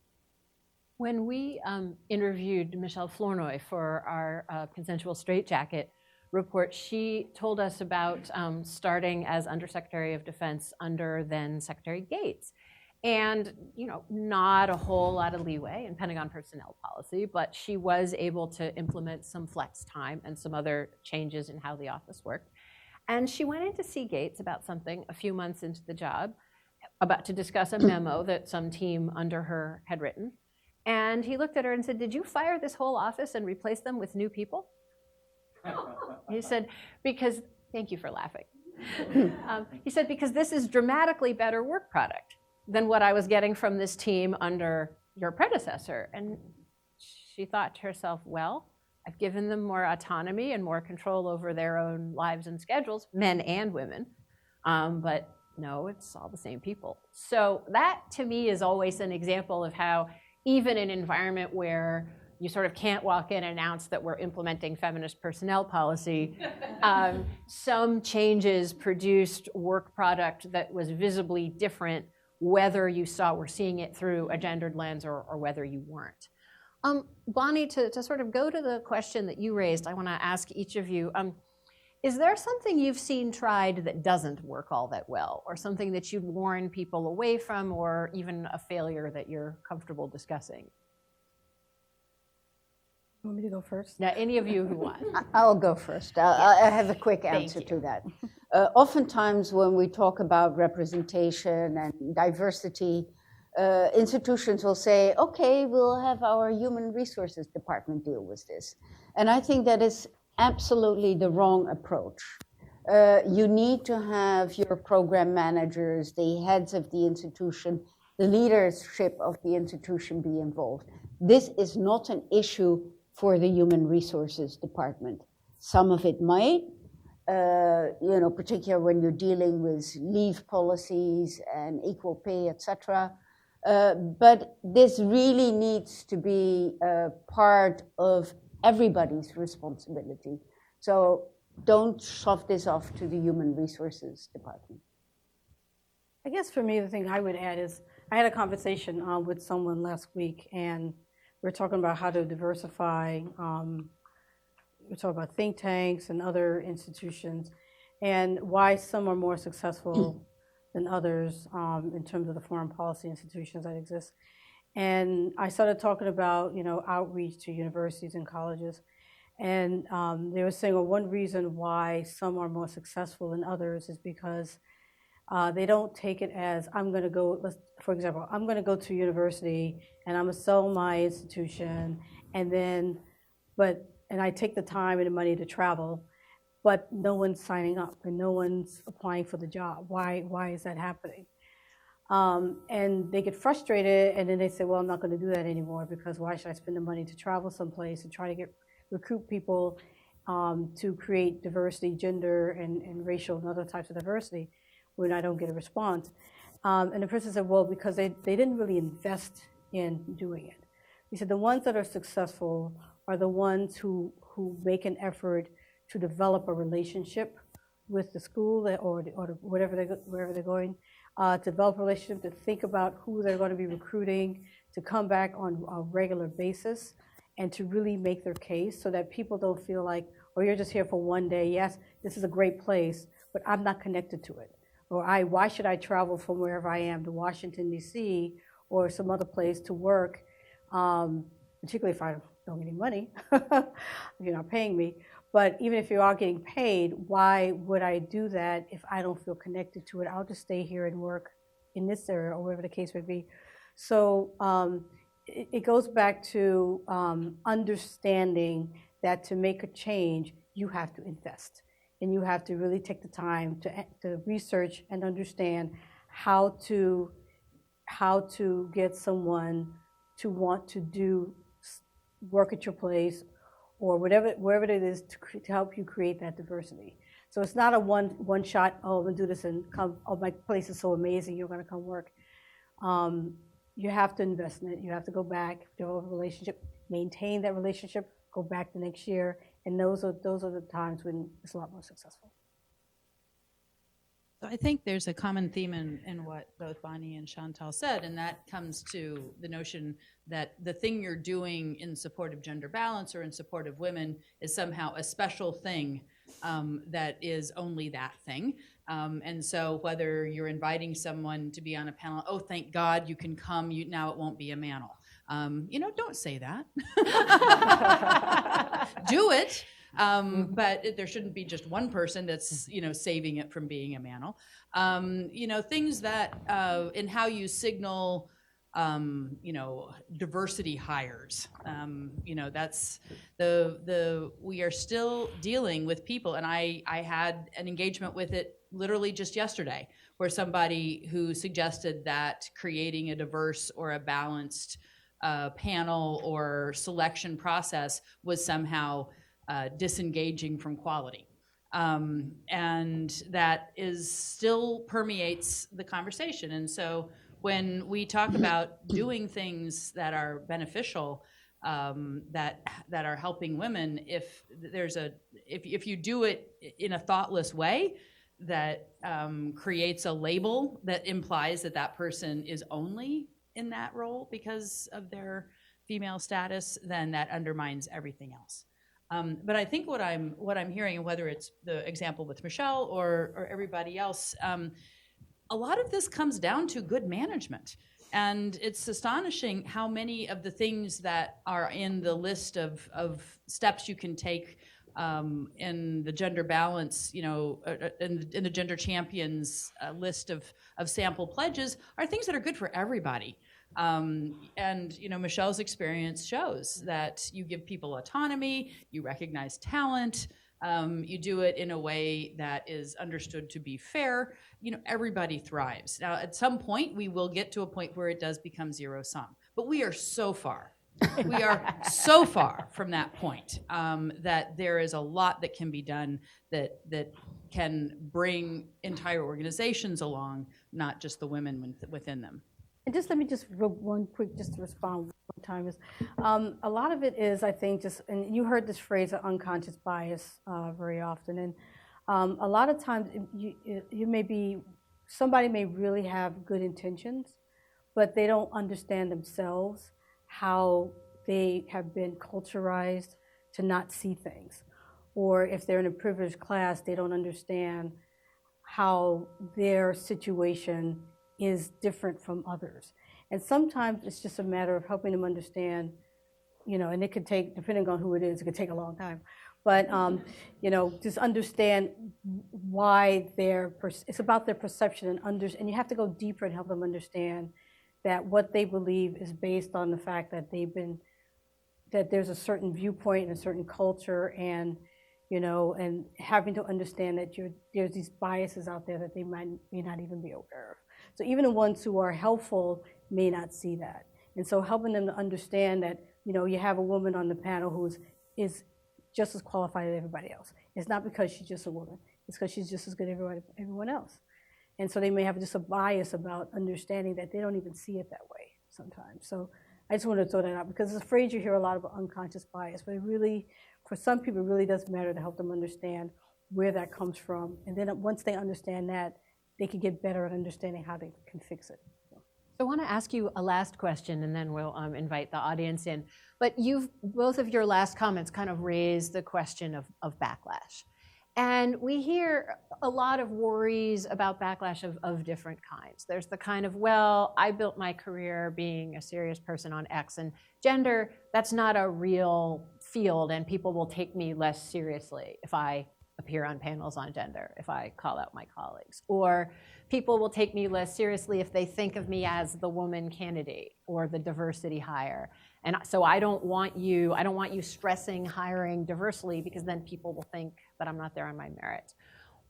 When we interviewed Michelle Flournoy for our consensual straitjacket report, she told us about starting as Undersecretary of Defense under then Secretary Gates. And, you know, not a whole lot of leeway in Pentagon personnel policy, but she was able to implement some flex time and some other changes in how the office worked. And she went in to see Gates about something a few months into the job, about to discuss a memo that some team under her had written. And he looked at her and said, "Did you fire this whole office and replace them with new people?" He said, "Because," thank you for laughing. He said, "because this is dramatically better work product than what I was getting from this team under your predecessor." And she thought to herself, well, I've given them more autonomy and more control over their own lives and schedules, men and women. But no, it's all the same people. So that, to me, is always an example of how even an environment where you sort of can't walk in and announce that we're implementing feminist personnel policy, some changes produced work product that was visibly different, whether you were seeing it through a gendered lens or whether you weren't. Bonnie, to sort of go to the question that you raised, I want to ask each of you, is there something you've seen tried that doesn't work all that well, or something that you'd warn people away from, or even a failure that you're comfortable discussing? Want me to go first? Now, any of you who want. I'll go first. I have a quick answer to that. Oftentimes when we talk about representation and diversity, institutions will say, okay, we'll have our human resources department deal with this. And I think that is absolutely the wrong approach. You need to have your program managers, the heads of the institution, the leadership of the institution be involved. This is not an issue for the human resources department. Some of it might, particularly when you're dealing with leave policies and equal pay, etc. But this really needs to be part of everybody's responsibility. So don't shove this off to the human resources department. I guess for me, the thing I would add is I had a conversation with someone last week, and we're talking about how to diversify. We're talking about think tanks and other institutions, and why some are more successful than others in terms of the foreign policy institutions that exist. And I started talking about, outreach to universities and colleges. And they were saying, well, one reason why some are more successful than others is because they don't take it as, I'm going to go, for example, I'm going to go to university and I'm going to sell my institution, and I take the time and the money to travel, but no one's signing up and no one's applying for the job. Why is that happening? And they get frustrated, and then they say, well, I'm not going to do that anymore, because why should I spend the money to travel someplace and try to recruit people to create diversity, gender and racial and other types of diversity when I don't get a response? And the person said, well, because they didn't really invest in doing it. He said the ones that are successful are the ones who make an effort to develop a relationship with the school or wherever they're going, to develop a relationship, to think about who they're going to be recruiting, to come back on a regular basis, and to really make their case so that people don't feel like, oh, you're just here for one day. Yes, this is a great place, but I'm not connected to it. Or why should I travel from wherever I am to Washington, D.C., or some other place to work, particularly if I don't get any money, if you're not paying me. But even if you are getting paid, why would I do that if I don't feel connected to it? I'll just stay here and work in this area or wherever the case may be. So it goes back to understanding that to make a change, you have to invest. And you have to really take the time to research and understand how to get someone to want to work at your place or wherever it is to help you create that diversity. So it's not a one shot, oh, I'm gonna do this and come, oh, my place is so amazing, you're gonna come work. You have to invest in it. You have to go back, develop a relationship, maintain that relationship, go back the next year, and those are the times when it's a lot more successful. So I think there's a common theme in what both Bonnie and Chantal said, and that comes to the notion that the thing you're doing in support of gender balance or in support of women is somehow a special thing that is only that thing. And so whether you're inviting someone to be on a panel, oh, thank God you can come, now it won't be a manel. Don't say that. Do it. But there shouldn't be just one person that's, saving it from being a manel. Things that, in how you signal, diversity hires. That's we are still dealing with people, and I had an engagement with it literally just yesterday, where somebody who suggested that creating a diverse or a balanced panel or selection process was somehow disengaging from quality. And that still permeates the conversation. And so when we talk about doing things that are beneficial, that are helping women, if you do it in a thoughtless way that creates a label that implies that person is only in that role because of their female status, then that undermines everything else. But I think what I'm hearing, and whether it's the example with Michelle or everybody else, a lot of this comes down to good management. And it's astonishing how many of the things that are in the list of steps you can take in the gender balance, in the Gender Champions list of sample pledges are things that are good for everybody. And Michelle's experience shows that you give people autonomy, you recognize talent, you do it in a way that is understood to be fair. Everybody thrives. Now, at some point, we will get to a point where it does become zero sum, but we are so far. We are so far from that point that there is a lot that can be done that can bring entire organizations along, not just the women within them. And let me one quick, just to respond one time, is a lot of it is, I think, and you heard this phrase of unconscious bias very often, and a lot of times somebody may really have good intentions, but they don't understand themselves how they have been culturalized to not see things. Or if they're in a privileged class, they don't understand how their situation is different from others. And sometimes it's just a matter of helping them understand, and it could take, depending on who it is, it could take a long time. But, just understand why it's about their perception and you have to go deeper and help them understand that what they believe is based on the fact that that there's a certain viewpoint and a certain culture, and and having to understand that there's these biases out there that they may not even be aware of. So even the ones who are helpful may not see that. And so helping them to understand that, you have a woman on the panel who is just as qualified as everybody else. It's not because she's just a woman. It's because she's just as good as everyone else. And so they may have just a bias about understanding that they don't even see it that way sometimes. So I just wanted to throw that out because it's a phrase you hear a lot about unconscious bias, but it really, for some people, it really does matter to help them understand where that comes from. And then once they understand that, they can get better at understanding how they can fix it. So I want to ask you a last question, and then we'll invite the audience in. But both of your last comments kind of raised the question of backlash. And we hear a lot of worries about backlash of different kinds. There's the kind of, well, I built my career being a serious person on X, and gender, that's not a real field, and people will take me less seriously if I appear on panels on gender, if I call out my colleagues. Or people will take me less seriously if they think of me as the woman candidate or the diversity hire. And so I don't want you stressing hiring diversely, because then people will think that I'm not there on my merit.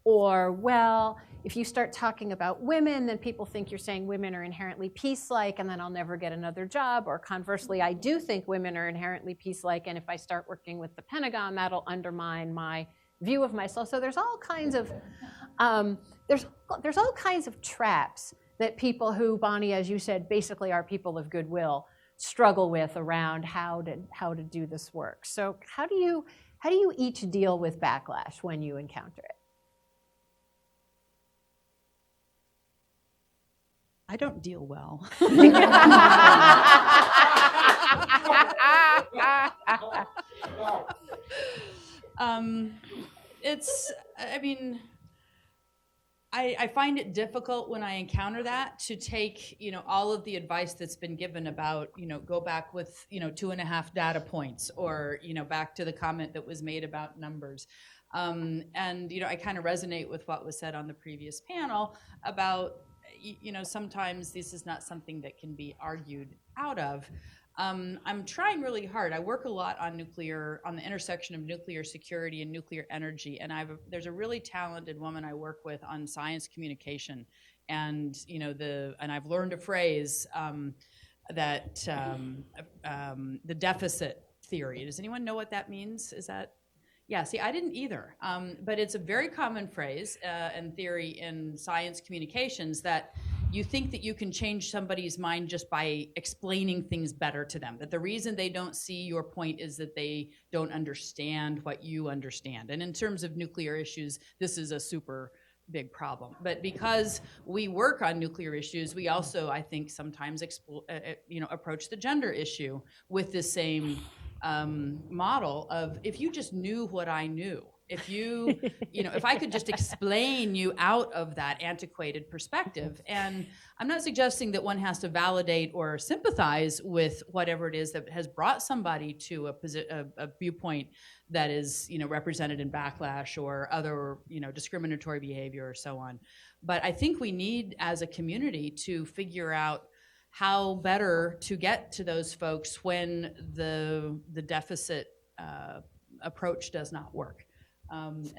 Or, well, if you start talking about women, then people think you're saying women are inherently peace-like, and then I'll never get another job. Or conversely, I do think women are inherently peace-like, and if I start working with the Pentagon, that'll undermine my view of myself. So there's all kinds of there's all kinds of traps that people who, Bonnie, as you said, basically are people of goodwill, struggle with around how to do this work. So how do you each deal with backlash when you encounter it? I don't deal well. I find it difficult when I encounter that to take, all of the advice that's been given about, go back with, 2.5 data points, or, back to the comment that was made about numbers. And, I kind of resonate with what was said on the previous panel about, sometimes this is not something that can be argued out of. I'm trying really hard. I work a lot on the intersection of nuclear security and nuclear energy, and there's a really talented woman I work with on science communication, and and I've learned a phrase that the deficit theory. Does anyone know what that means? Is that? Yeah, see, I didn't either, but it's a very common phrase and theory in science communications that you think that you can change somebody's mind just by explaining things better to them, that the reason they don't see your point is that they don't understand what you understand. And in terms of nuclear issues, this is a super big problem. But because we work on nuclear issues, we also, I think, sometimes approach the gender issue with the same model of, if you just knew what I knew, if you, if I could just explain you out of that antiquated perspective. And I'm not suggesting that one has to validate or sympathize with whatever it is that has brought somebody to a viewpoint that is, represented in backlash or other, discriminatory behavior or so on. But I think we need, as a community, to figure out how better to get to those folks when the deficit approach does not work. And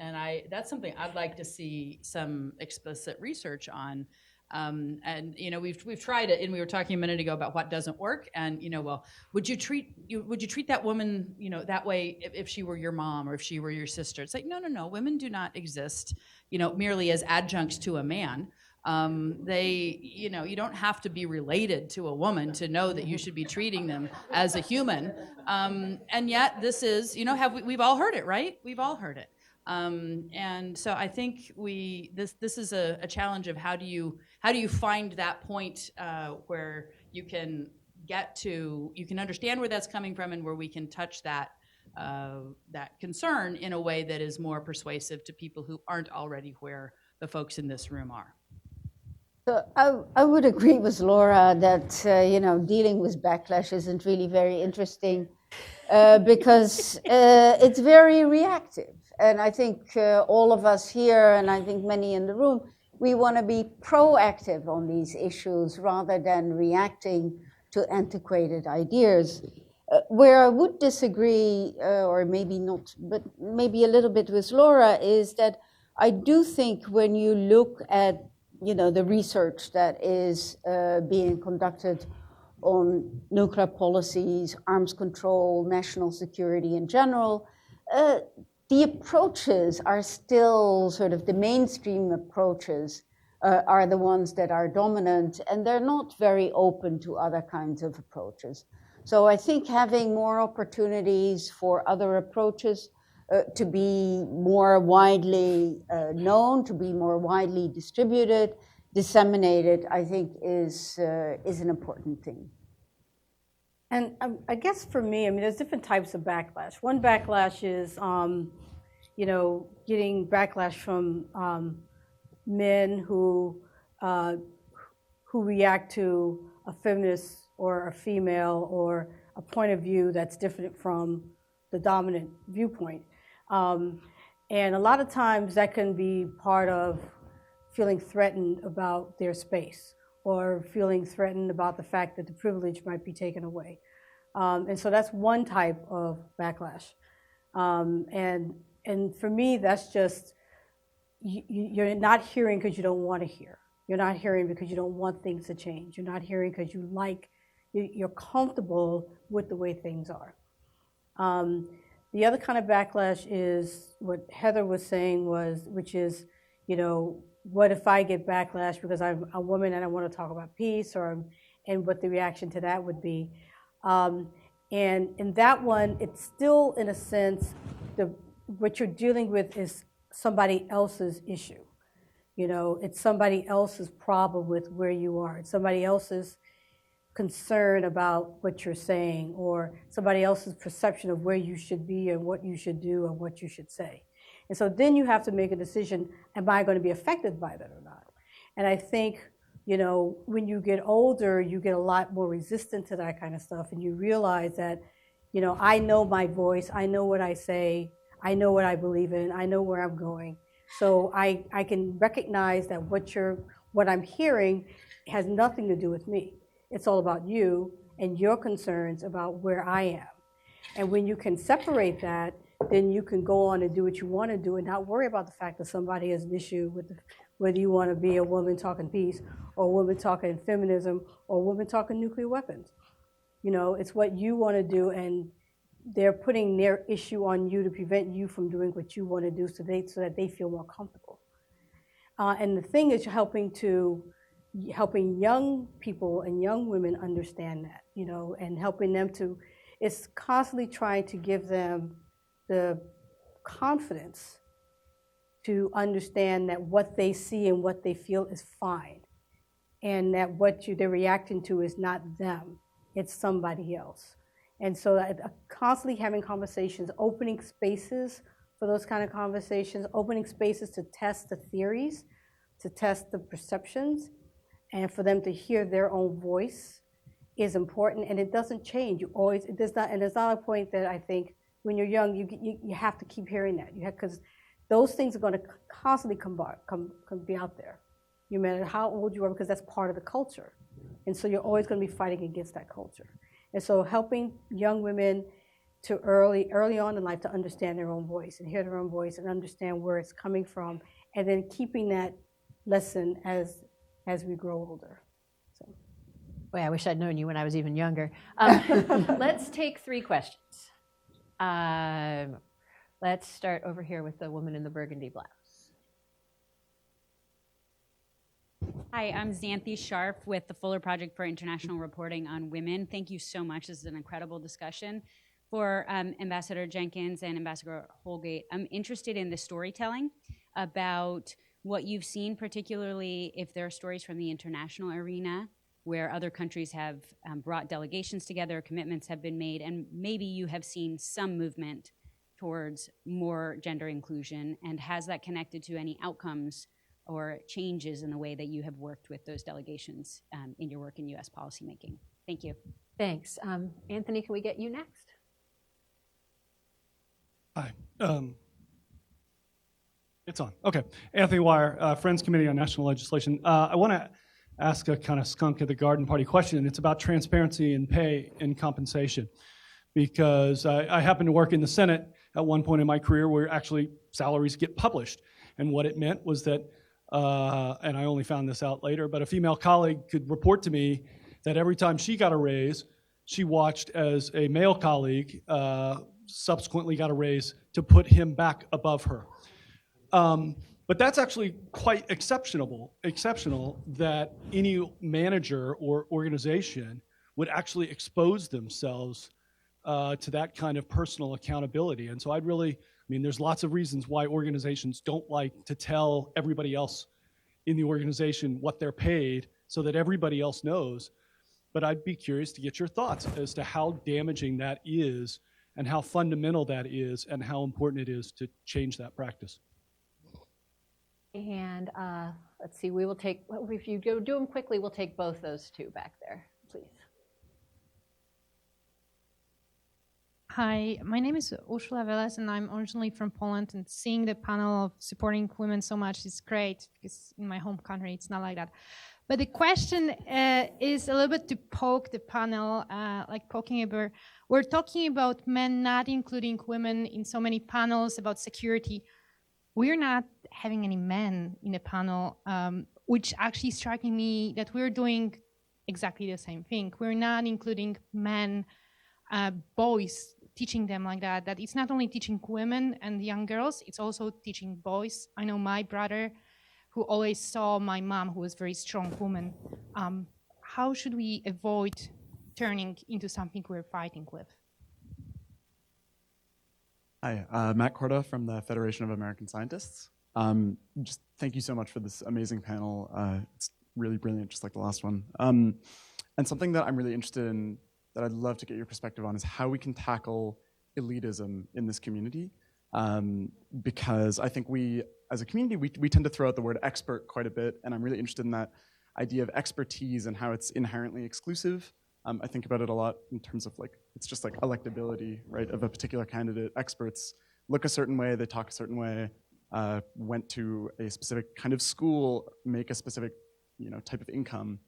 that's something I'd like to see some explicit research on. And we've tried it, and we were talking a minute ago about what doesn't work. And well, would you treat that woman that way if she were your mom or if she were your sister? It's like no, women do not exist merely as adjuncts to a man. You don't have to be related to a woman to know that you should be treating them as a human. And yet this is, we've all heard it, right? We've all heard it. And so I think this is a challenge of how do you find that point where you can understand where that's coming from and where we can touch that concern in a way that is more persuasive to people who aren't already where the folks in this room are. So I would agree with Laura that dealing with backlash isn't really very interesting because it's very reactive. And I think all of us here, and I think many in the room, we want to be proactive on these issues rather than reacting to antiquated ideas. Where I would disagree, or maybe not, but maybe a little bit with Laura, is that I do think when you look at the research that is being conducted on nuclear policies, arms control, national security in general, the approaches are still sort of the mainstream approaches are the ones that are dominant, and they're not very open to other kinds of approaches. So I think having more opportunities for other approaches to be more widely known, to be more widely distributed, disseminated, I think is an important thing. And I guess for me, there's different types of backlash. One backlash is, getting backlash from men who react to a feminist or a female or a point of view that's different from the dominant viewpoint. And a lot of times that can be part of feeling threatened about their space or feeling threatened about the fact that the privilege might be taken away. And so that's one type of backlash. And for me, that's just, you're not hearing because you don't want to hear. You're not hearing because you don't want things to change. You're not hearing because you're comfortable with the way things are. The other kind of backlash is what Heather was saying which is, what if I get backlash because I'm a woman and I want to talk about peace, and what the reaction to that would be. And in that one, it's still, in a sense, what you're dealing with is somebody else's issue. You know, it's somebody else's problem with where you are. It's somebody else's concern about what you're saying, or somebody else's perception of where you should be and what you should do and what you should say. And so then you have to make a decision, am I going to be affected by that or not? And I think, you know, when you get older, you get a lot more resistant to that kind of stuff, and you realize that, you know, I know my voice, I know what I say, I know what I believe in, I know where I'm going. So I can recognize that what I'm hearing has nothing to do with me. It's all about you and your concerns about where I am. And when you can separate that, then you can go on and do what you want to do and not worry about the fact that somebody has an issue with whether you want to be a woman talking peace, or a woman talking feminism, or a woman talking nuclear weapons. You know, it's what you want to do, and they're putting their issue on you to prevent you from doing what you want to do so that they feel more comfortable. And the thing is helping young people and young women understand that, you know, and helping them it's constantly trying to give them the confidence to understand that what they see and what they feel is fine, and that what they're reacting to is not them, it's somebody else. And so constantly having conversations, opening spaces for those kind of conversations, opening spaces to test the theories, to test the perceptions, and for them to hear their own voice is important. And it doesn't change. There's not a point that I think when you're young, you have to keep hearing that. Because those things are going to constantly be out there, no matter how old you are, because that's part of the culture. And so you're always going to be fighting against that culture. And so helping young women to early on in life to understand their own voice and hear their own voice and understand where it's coming from, and then keeping that lesson as we grow older. So. Boy, I wish I'd known you when I was even younger. Let's take 3 questions. Let's start over here with the woman in the burgundy blouse. Hi, I'm Xanthi Sharp with the Fuller Project for International Reporting on Women. Thank you so much. This is an incredible discussion. For Ambassador Jenkins and Ambassador Holgate, I'm interested in the storytelling about what you've seen, particularly if there are stories from the international arena where other countries have brought delegations together, commitments have been made, and maybe you have seen some movement towards more gender inclusion, and has that connected to any outcomes or changes in the way that you have worked with those delegations in your work in U.S. policymaking? Thank you. Thanks. Anthony, can we get you next? Hi. It's on. Okay. Anthony Wire, Friends Committee on National Legislation. I want to ask a kind of skunk at the garden party question, and it's about transparency in pay and compensation. Because I happened to work in the Senate at one point in my career where actually salaries get published. And what it meant was that, and I only found this out later, but a female colleague could report to me that every time she got a raise, she watched as a male colleague subsequently got a raise to put him back above her. But that's actually quite exceptional that any manager or organization would actually expose themselves to that kind of personal accountability. And so there's lots of reasons why organizations don't like to tell everybody else in the organization what they're paid so that everybody else knows. But I'd be curious to get your thoughts as to how damaging that is and how fundamental that is and how important it is to change that practice. And let's see, we will take, if you do them quickly, we'll take both those 2 back there, please. Hi, my name is Ursula Veles, and I'm originally from Poland, and seeing the panel of supporting women so much is great, because in my home country it's not like that. But the question is a little bit to poke the panel, like poking a bear. We're talking about men not including women in so many panels about security. We're not having any men in the panel, which actually striking me that we're doing exactly the same thing. We're not including men, boys, teaching them like that it's not only teaching women and young girls, it's also teaching boys. I know my brother, who always saw my mom, who was a very strong woman. How should we avoid turning into something we're fighting with? Hi, Matt Corda from the Federation of American Scientists. Just thank you so much for this amazing panel. It's really brilliant, just like the last one. And something that I'm really interested in, that I'd love to get your perspective on, is how we can tackle elitism in this community. Because I think we, as a community, we tend to throw out the word expert quite a bit, and I'm really interested in that idea of expertise and how it's inherently exclusive. I think about it a lot in terms of like, it's just like electability, right, of a particular candidate. Experts look a certain way, they talk a certain way, went to a specific kind of school, make a specific, type of income.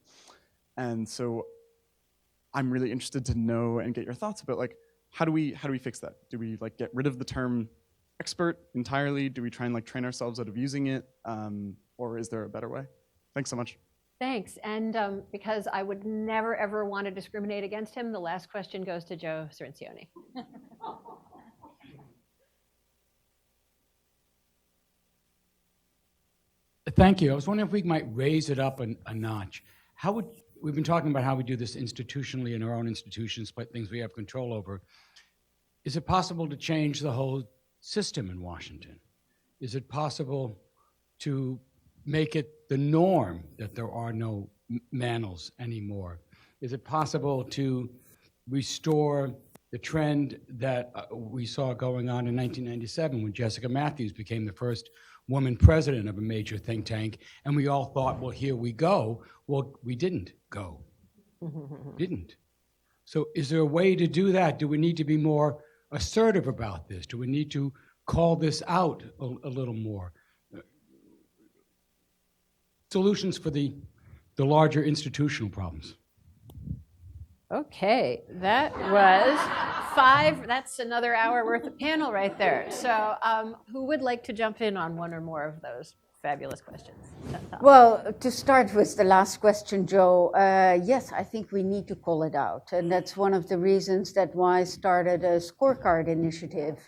And so I'm really interested to know and get your thoughts about like, how do we fix that? Do we like get rid of the term expert entirely? Do we try and like train ourselves out of using it? Or is there a better way? Thanks so much. Thanks. And because I would never, ever want to discriminate against him, the last question goes to Joe Cirincione. Thank you. I was wondering if we might raise it up a notch. We've been talking about how we do this institutionally in our own institutions, but things we have control over. Is it possible to change the whole system in Washington? Is it possible to make it the norm that there are no manels anymore? Is it possible to restore the trend that we saw going on in 1997 when Jessica Matthews became the first woman president of a major think tank, and we all thought, well, here we go. Well, we didn't go. Didn't. So is there a way to do that? Do we need to be more assertive about this? Do we need to call this out a little more? Solutions for the larger institutional problems. Okay, that was 5. That's another hour worth of panel right there. So who would like to jump in on one or more of those fabulous questions? Well, to start with the last question, Joe, yes, I think we need to call it out. And that's one of the reasons that why I started a scorecard initiative,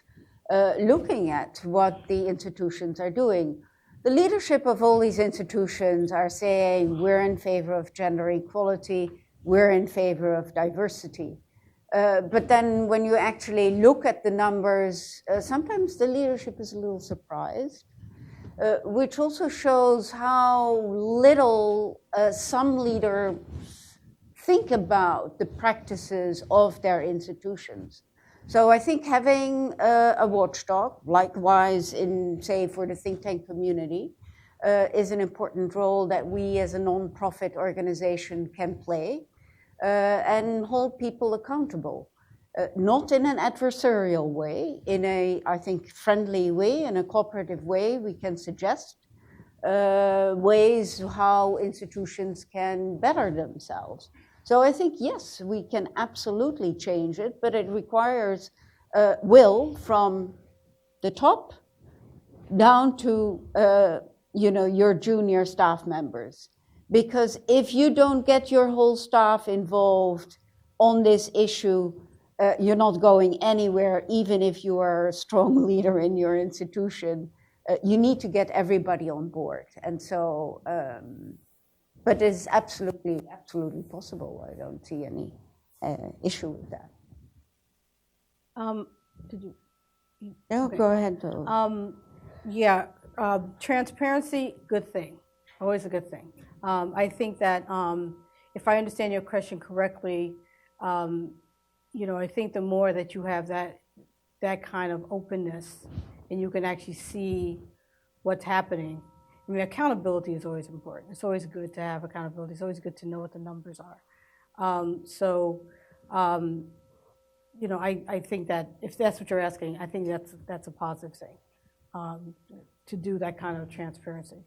looking at what the institutions are doing. The leadership of all these institutions are saying we're in favor of gender equality, we're in favor of diversity. But then when you actually look at the numbers, sometimes the leadership is a little surprised, which also shows how little some leaders think about the practices of their institutions. So I think having a watchdog, likewise in, say, for the think tank community, is an important role that we as a non-profit organization can play and hold people accountable. Not in an adversarial way, in a, I think, friendly way, in a cooperative way. We can suggest ways how institutions can better themselves. So I think, yes, we can absolutely change it, but it requires will from the top down to your junior staff members. Because if you don't get your whole staff involved on this issue, you're not going anywhere, even if you are a strong leader in your institution. You need to get everybody on board. And so, but it's absolutely possible. I don't see any issue with that. Did you? No, go ahead. Transparency, good thing. Always a good thing. I think that if I understand your question correctly, I think the more that you have that kind of openness and you can actually see what's happening. I mean, accountability is always important. It's always good to have accountability. It's always good to know what the numbers are. I think that if that's what you're asking, I think that's a positive thing, to do that kind of transparency.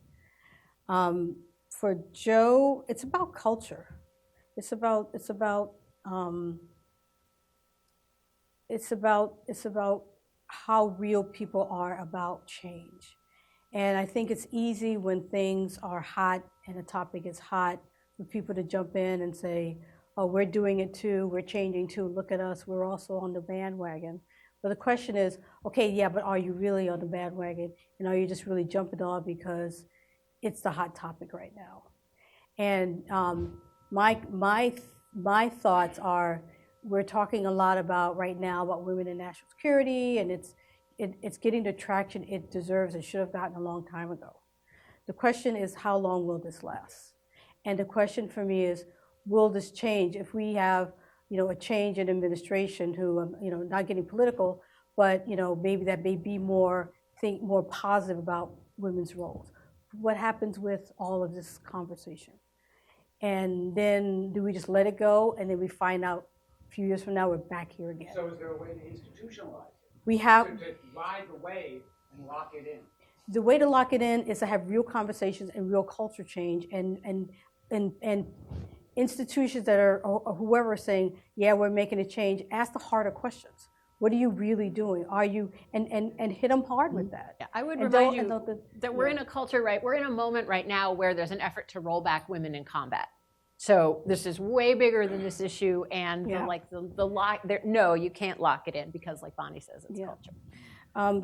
For Joe, it's about culture. It's about how real people are about change. And I think it's easy when things are hot and a topic is hot for people to jump in and say, oh, we're doing it too, we're changing too, look at us, we're also on the bandwagon. But the question is, okay, yeah, but are you really on the bandwagon? And are you just really jumping on because it's the hot topic right now? And my thoughts are, we're talking a lot about right now about women in national security, and it's it's getting the traction it deserves and should have gotten a long time ago. The question is, how long will this last? And the question for me is, will this change if we have, a change in administration who, not getting political, but, maybe that may be more positive about women's roles. What happens with all of this conversation? And then do we just let it go and then we find out a few years from now we're back here again? So is there a way to institutionalize it? We have to ride the wave and lock it in. The way to lock it in is to have real conversations and real culture change and institutions that are, or whoever is saying, yeah, we're making a change, ask the harder questions. What are you really doing? Are you, and hit them hard with that. Yeah, I would And remind don't- you and don't- that we're in a culture, right? We're in a moment right now where there's an effort to roll back women in combat. So this is way bigger than this issue, and Yeah. the lock. No, you can't lock it in because, like Bonnie says, it's culture.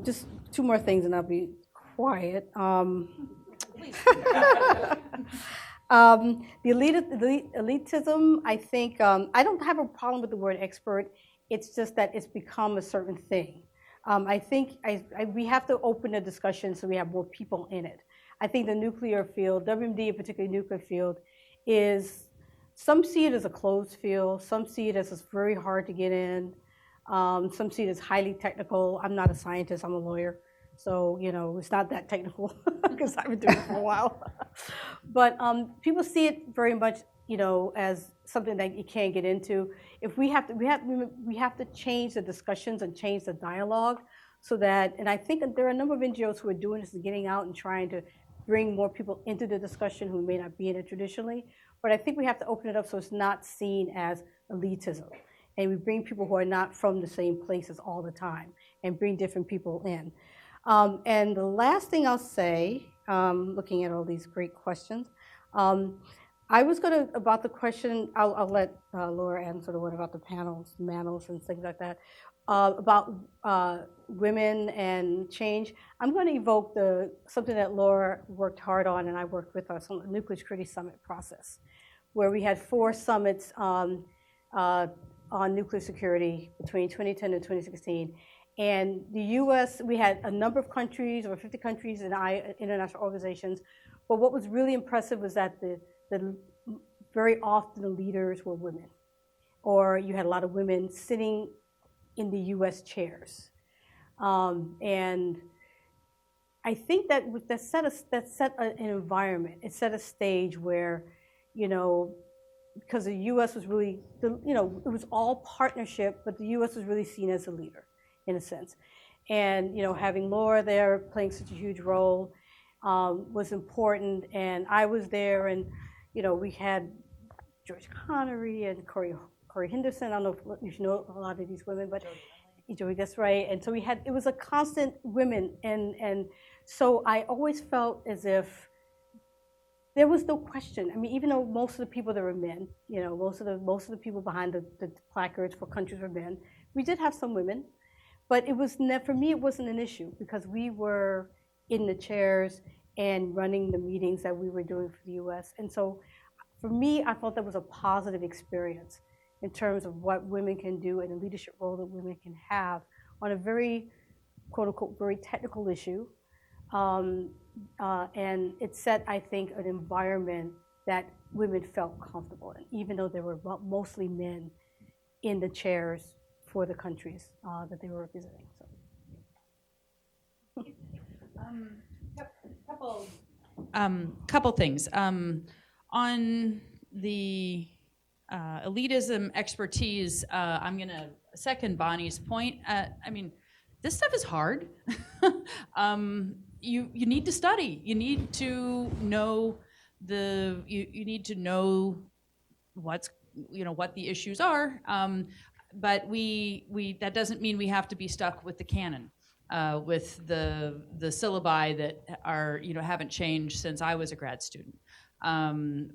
Just two more things, and I'll be quiet. The elitism, I think, I don't have a problem with the word expert. It's just that it's become a certain thing. I think we have to open the discussion so we have more people in it. I think the nuclear field, WMD, particularly nuclear field, is, some see it as a closed field, some see it as it's very hard to get in, some see it as highly technical. I'm not a scientist, I'm a lawyer. So, it's not that technical because I've been doing it for a while. But people see it very much, as something that you can't get into. If we have to change the discussions and change the dialogue so that, and I think that there are a number of NGOs who are doing this and getting out and trying to bring more people into the discussion who may not be in it traditionally. But I think we have to open it up so it's not seen as elitism. And we bring people who are not from the same places all the time and bring different people in. And the last thing I'll say, looking at all these great questions, I was going to, about the question, I'll let Laura answer the one about the panels, mantles and things like that, about women and change. I'm going to evoke something that Laura worked hard on and I worked with us on the Nuclear Security Summit process, where we had 4 summits on nuclear security between 2010 and 2016. And the US, we had a number of countries, over 50 countries and international organizations. But what was really impressive was that very often the leaders were women. Or you had a lot of women sitting in the US chairs. And I think that set an environment. It set a stage where, because the US was really, it was all partnership, but the US was really seen as a leader, in a sense. And, having Laura there playing such a huge role was important. And I was there, and, we had George Connery and Corey Henderson. I don't know if you know a lot of these women, but Joey, that's right. And so it was a constant women. And so I always felt as if there was no question. I mean, even though most of the people there were men, most of the people behind the placards for countries were men, we did have some women. But it was for me, it wasn't an issue because we were in the chairs and running the meetings that we were doing for the U.S. And so for me, I felt that was a positive experience in terms of what women can do and the leadership role that women can have on a very, quote unquote, very technical issue. And it set, I think, an environment that women felt comfortable in, even though there were mostly men in the chairs for the countries that they were representing. So. Couple things. On the elitism expertise, I'm going to second Bonnie's point. I mean, this stuff is hard. You need to study. You need to know you need to know what the issues are. But that doesn't mean we have to be stuck with the canon, with the syllabi that are haven't changed since I was a grad student.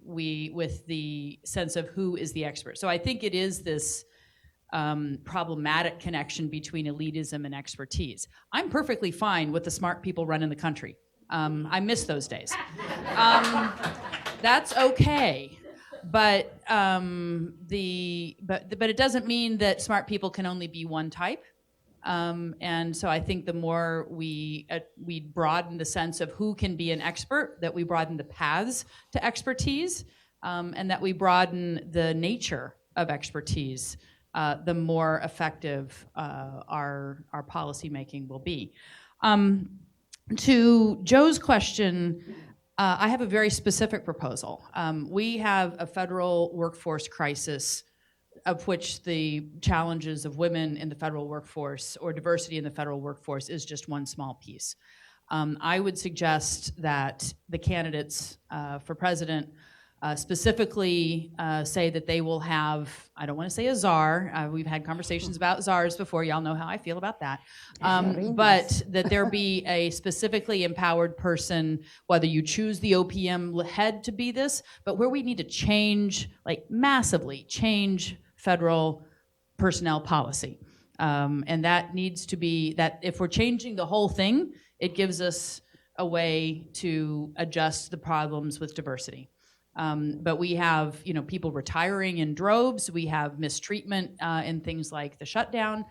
With the sense of who is the expert. So I think it is this problematic connection between elitism and expertise. I'm perfectly fine with the smart people running the country. I miss those days. That's okay. But it doesn't mean that smart people can only be one type. And so I think the more we broaden the sense of who can be an expert, that we broaden the paths to expertise, and that we broaden the nature of expertise, the more effective our policymaking will be. To Joe's question, I have a very specific proposal. We have a federal workforce crisis, of which the challenges of women in the federal workforce or diversity in the federal workforce is just one small piece. I would suggest that the candidates for president specifically say that they will have, I don't want to say a czar, we've had conversations about czars before, y'all know how I feel about that, but that there be a specifically empowered person, whether you choose the OPM head to be this, but where we need to change, like massively change federal personnel policy. And that needs to be, that if we're changing the whole thing, it gives us a way to adjust the problems with diversity. But we have, people retiring in droves. We have mistreatment in things like the shutdown,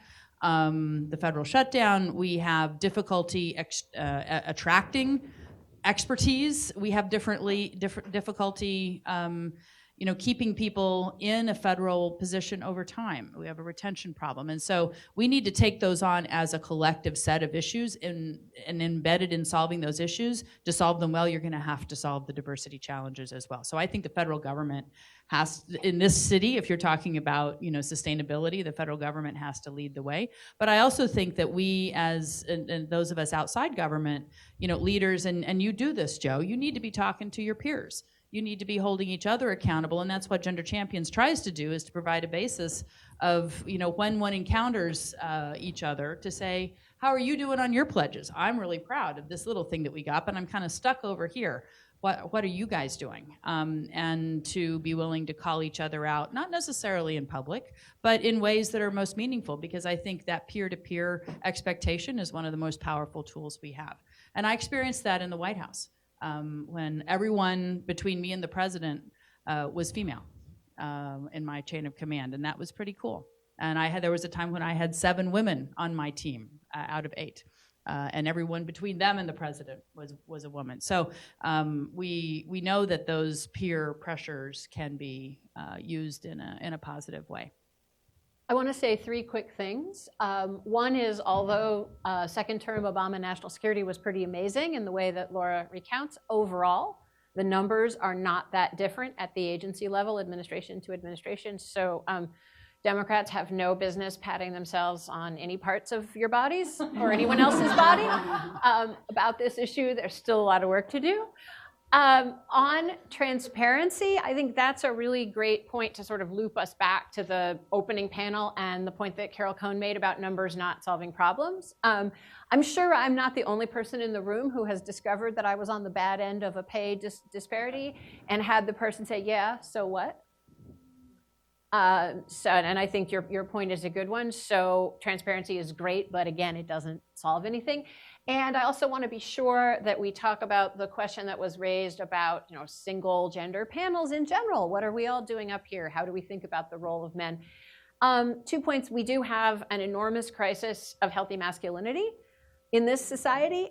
the federal shutdown. We have difficulty attracting expertise. We have difficulty, keeping people in a federal position over time. We have a retention problem. And so we need to take those on as a collective set of issues, and embedded in solving those issues. To solve them well, you're gonna have to solve the diversity challenges as well. So I think the federal government has, in this city, if you're talking about sustainability, the federal government has to lead the way. But I also think that we, as and those of us outside government, leaders, and you do this, Joe, you need to be talking to your peers. You need to be holding each other accountable, and that's what Gender Champions tries to do, is to provide a basis of, when one encounters each other, to say, how are you doing on your pledges? I'm really proud of this little thing that we got, but I'm kind of stuck over here. What are you guys doing? And to be willing to call each other out, not necessarily in public, but in ways that are most meaningful, because I think that peer-to-peer expectation is one of the most powerful tools we have. And I experienced that in the White House. When everyone between me and the president was female in my chain of command, and that was pretty cool. And there was a time when I had 7 women on my team out of 8, and everyone between them and the president was a woman. So we know that those peer pressures can be used in a positive way. I want to say 3 quick things. One is, although second term Obama national security was pretty amazing in the way that Laura recounts, overall, the numbers are not that different at the agency level, administration to administration. So Democrats have no business patting themselves on any parts of your bodies or anyone else's body about this issue. There's still a lot of work to do. On transparency, I think that's a really great point to sort of loop us back to the opening panel and the point that Carol Cohn made about numbers not solving problems. I'm sure I'm not the only person in the room who has discovered that I was on the bad end of a pay disparity and had the person say, yeah, so what? And I think your point is a good one. So transparency is great, but again, it doesn't solve anything. And I also want to be sure that we talk about the question that was raised about, single gender panels in general. What are we all doing up here? How do we think about the role of men? 2 points. We do have an enormous crisis of healthy masculinity in this society.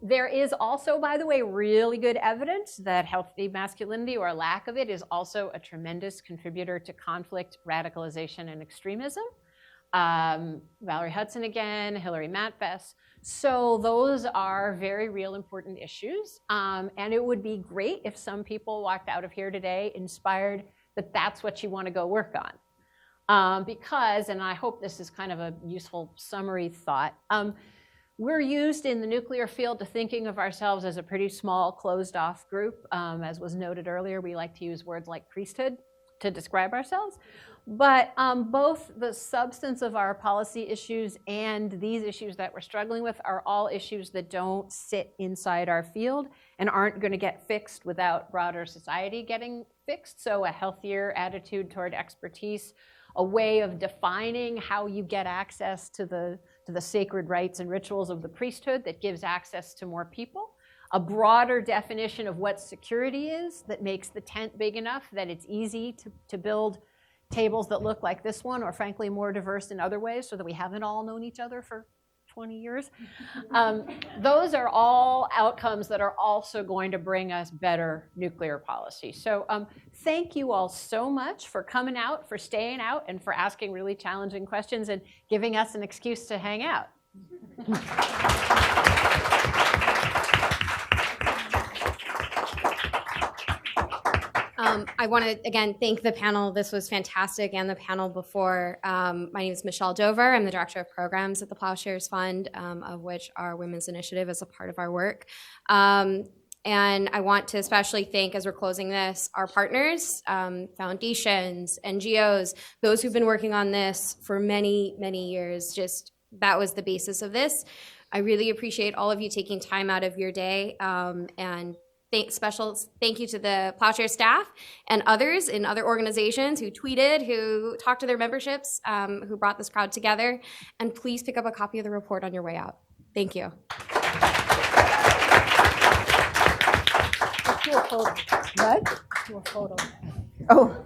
There is also, by the way, really good evidence that healthy masculinity, or lack of it, is also a tremendous contributor to conflict, radicalization, and extremism. Valerie Hudson again, Hillary Matfess. So those are very real, important issues. And it would be great if some people walked out of here today inspired that that's what you want to go work on. Because, and I hope this is kind of a useful summary thought, we're used in the nuclear field to thinking of ourselves as a pretty small, closed-off group. As was noted earlier, we like to use words like priesthood to describe ourselves. But both the substance of our policy issues and these issues that we're struggling with are all issues that don't sit inside our field and aren't going to get fixed without broader society getting fixed. So a healthier attitude toward expertise, a way of defining how you get access to the sacred rites and rituals of the priesthood that gives access to more people, a broader definition of what security is that makes the tent big enough that it's easy to build tables that look like this one, or frankly more diverse in other ways, so that we haven't all known each other for 20 years. Those are all outcomes that are also going to bring us better nuclear policy. So thank you all so much for coming out, for staying out, and for asking really challenging questions and giving us an excuse to hang out. I want to, again, thank the panel. This was fantastic, and the panel before. My name is Michelle Dover. I'm the Director of Programs at the Ploughshares Fund, of which our Women's Initiative is a part of our work. And I want to especially thank, as we're closing this, our partners, foundations, NGOs, those who've been working on this for many, many years. Just that was the basis of this. I really appreciate all of you taking time out of your day, and special thank you to the Ploughshare staff and others in other organizations who tweeted, who talked to their memberships, who brought this crowd together. And please pick up a copy of the report on your way out. Thank you. Let's do a photo. What? Do a photo. Oh.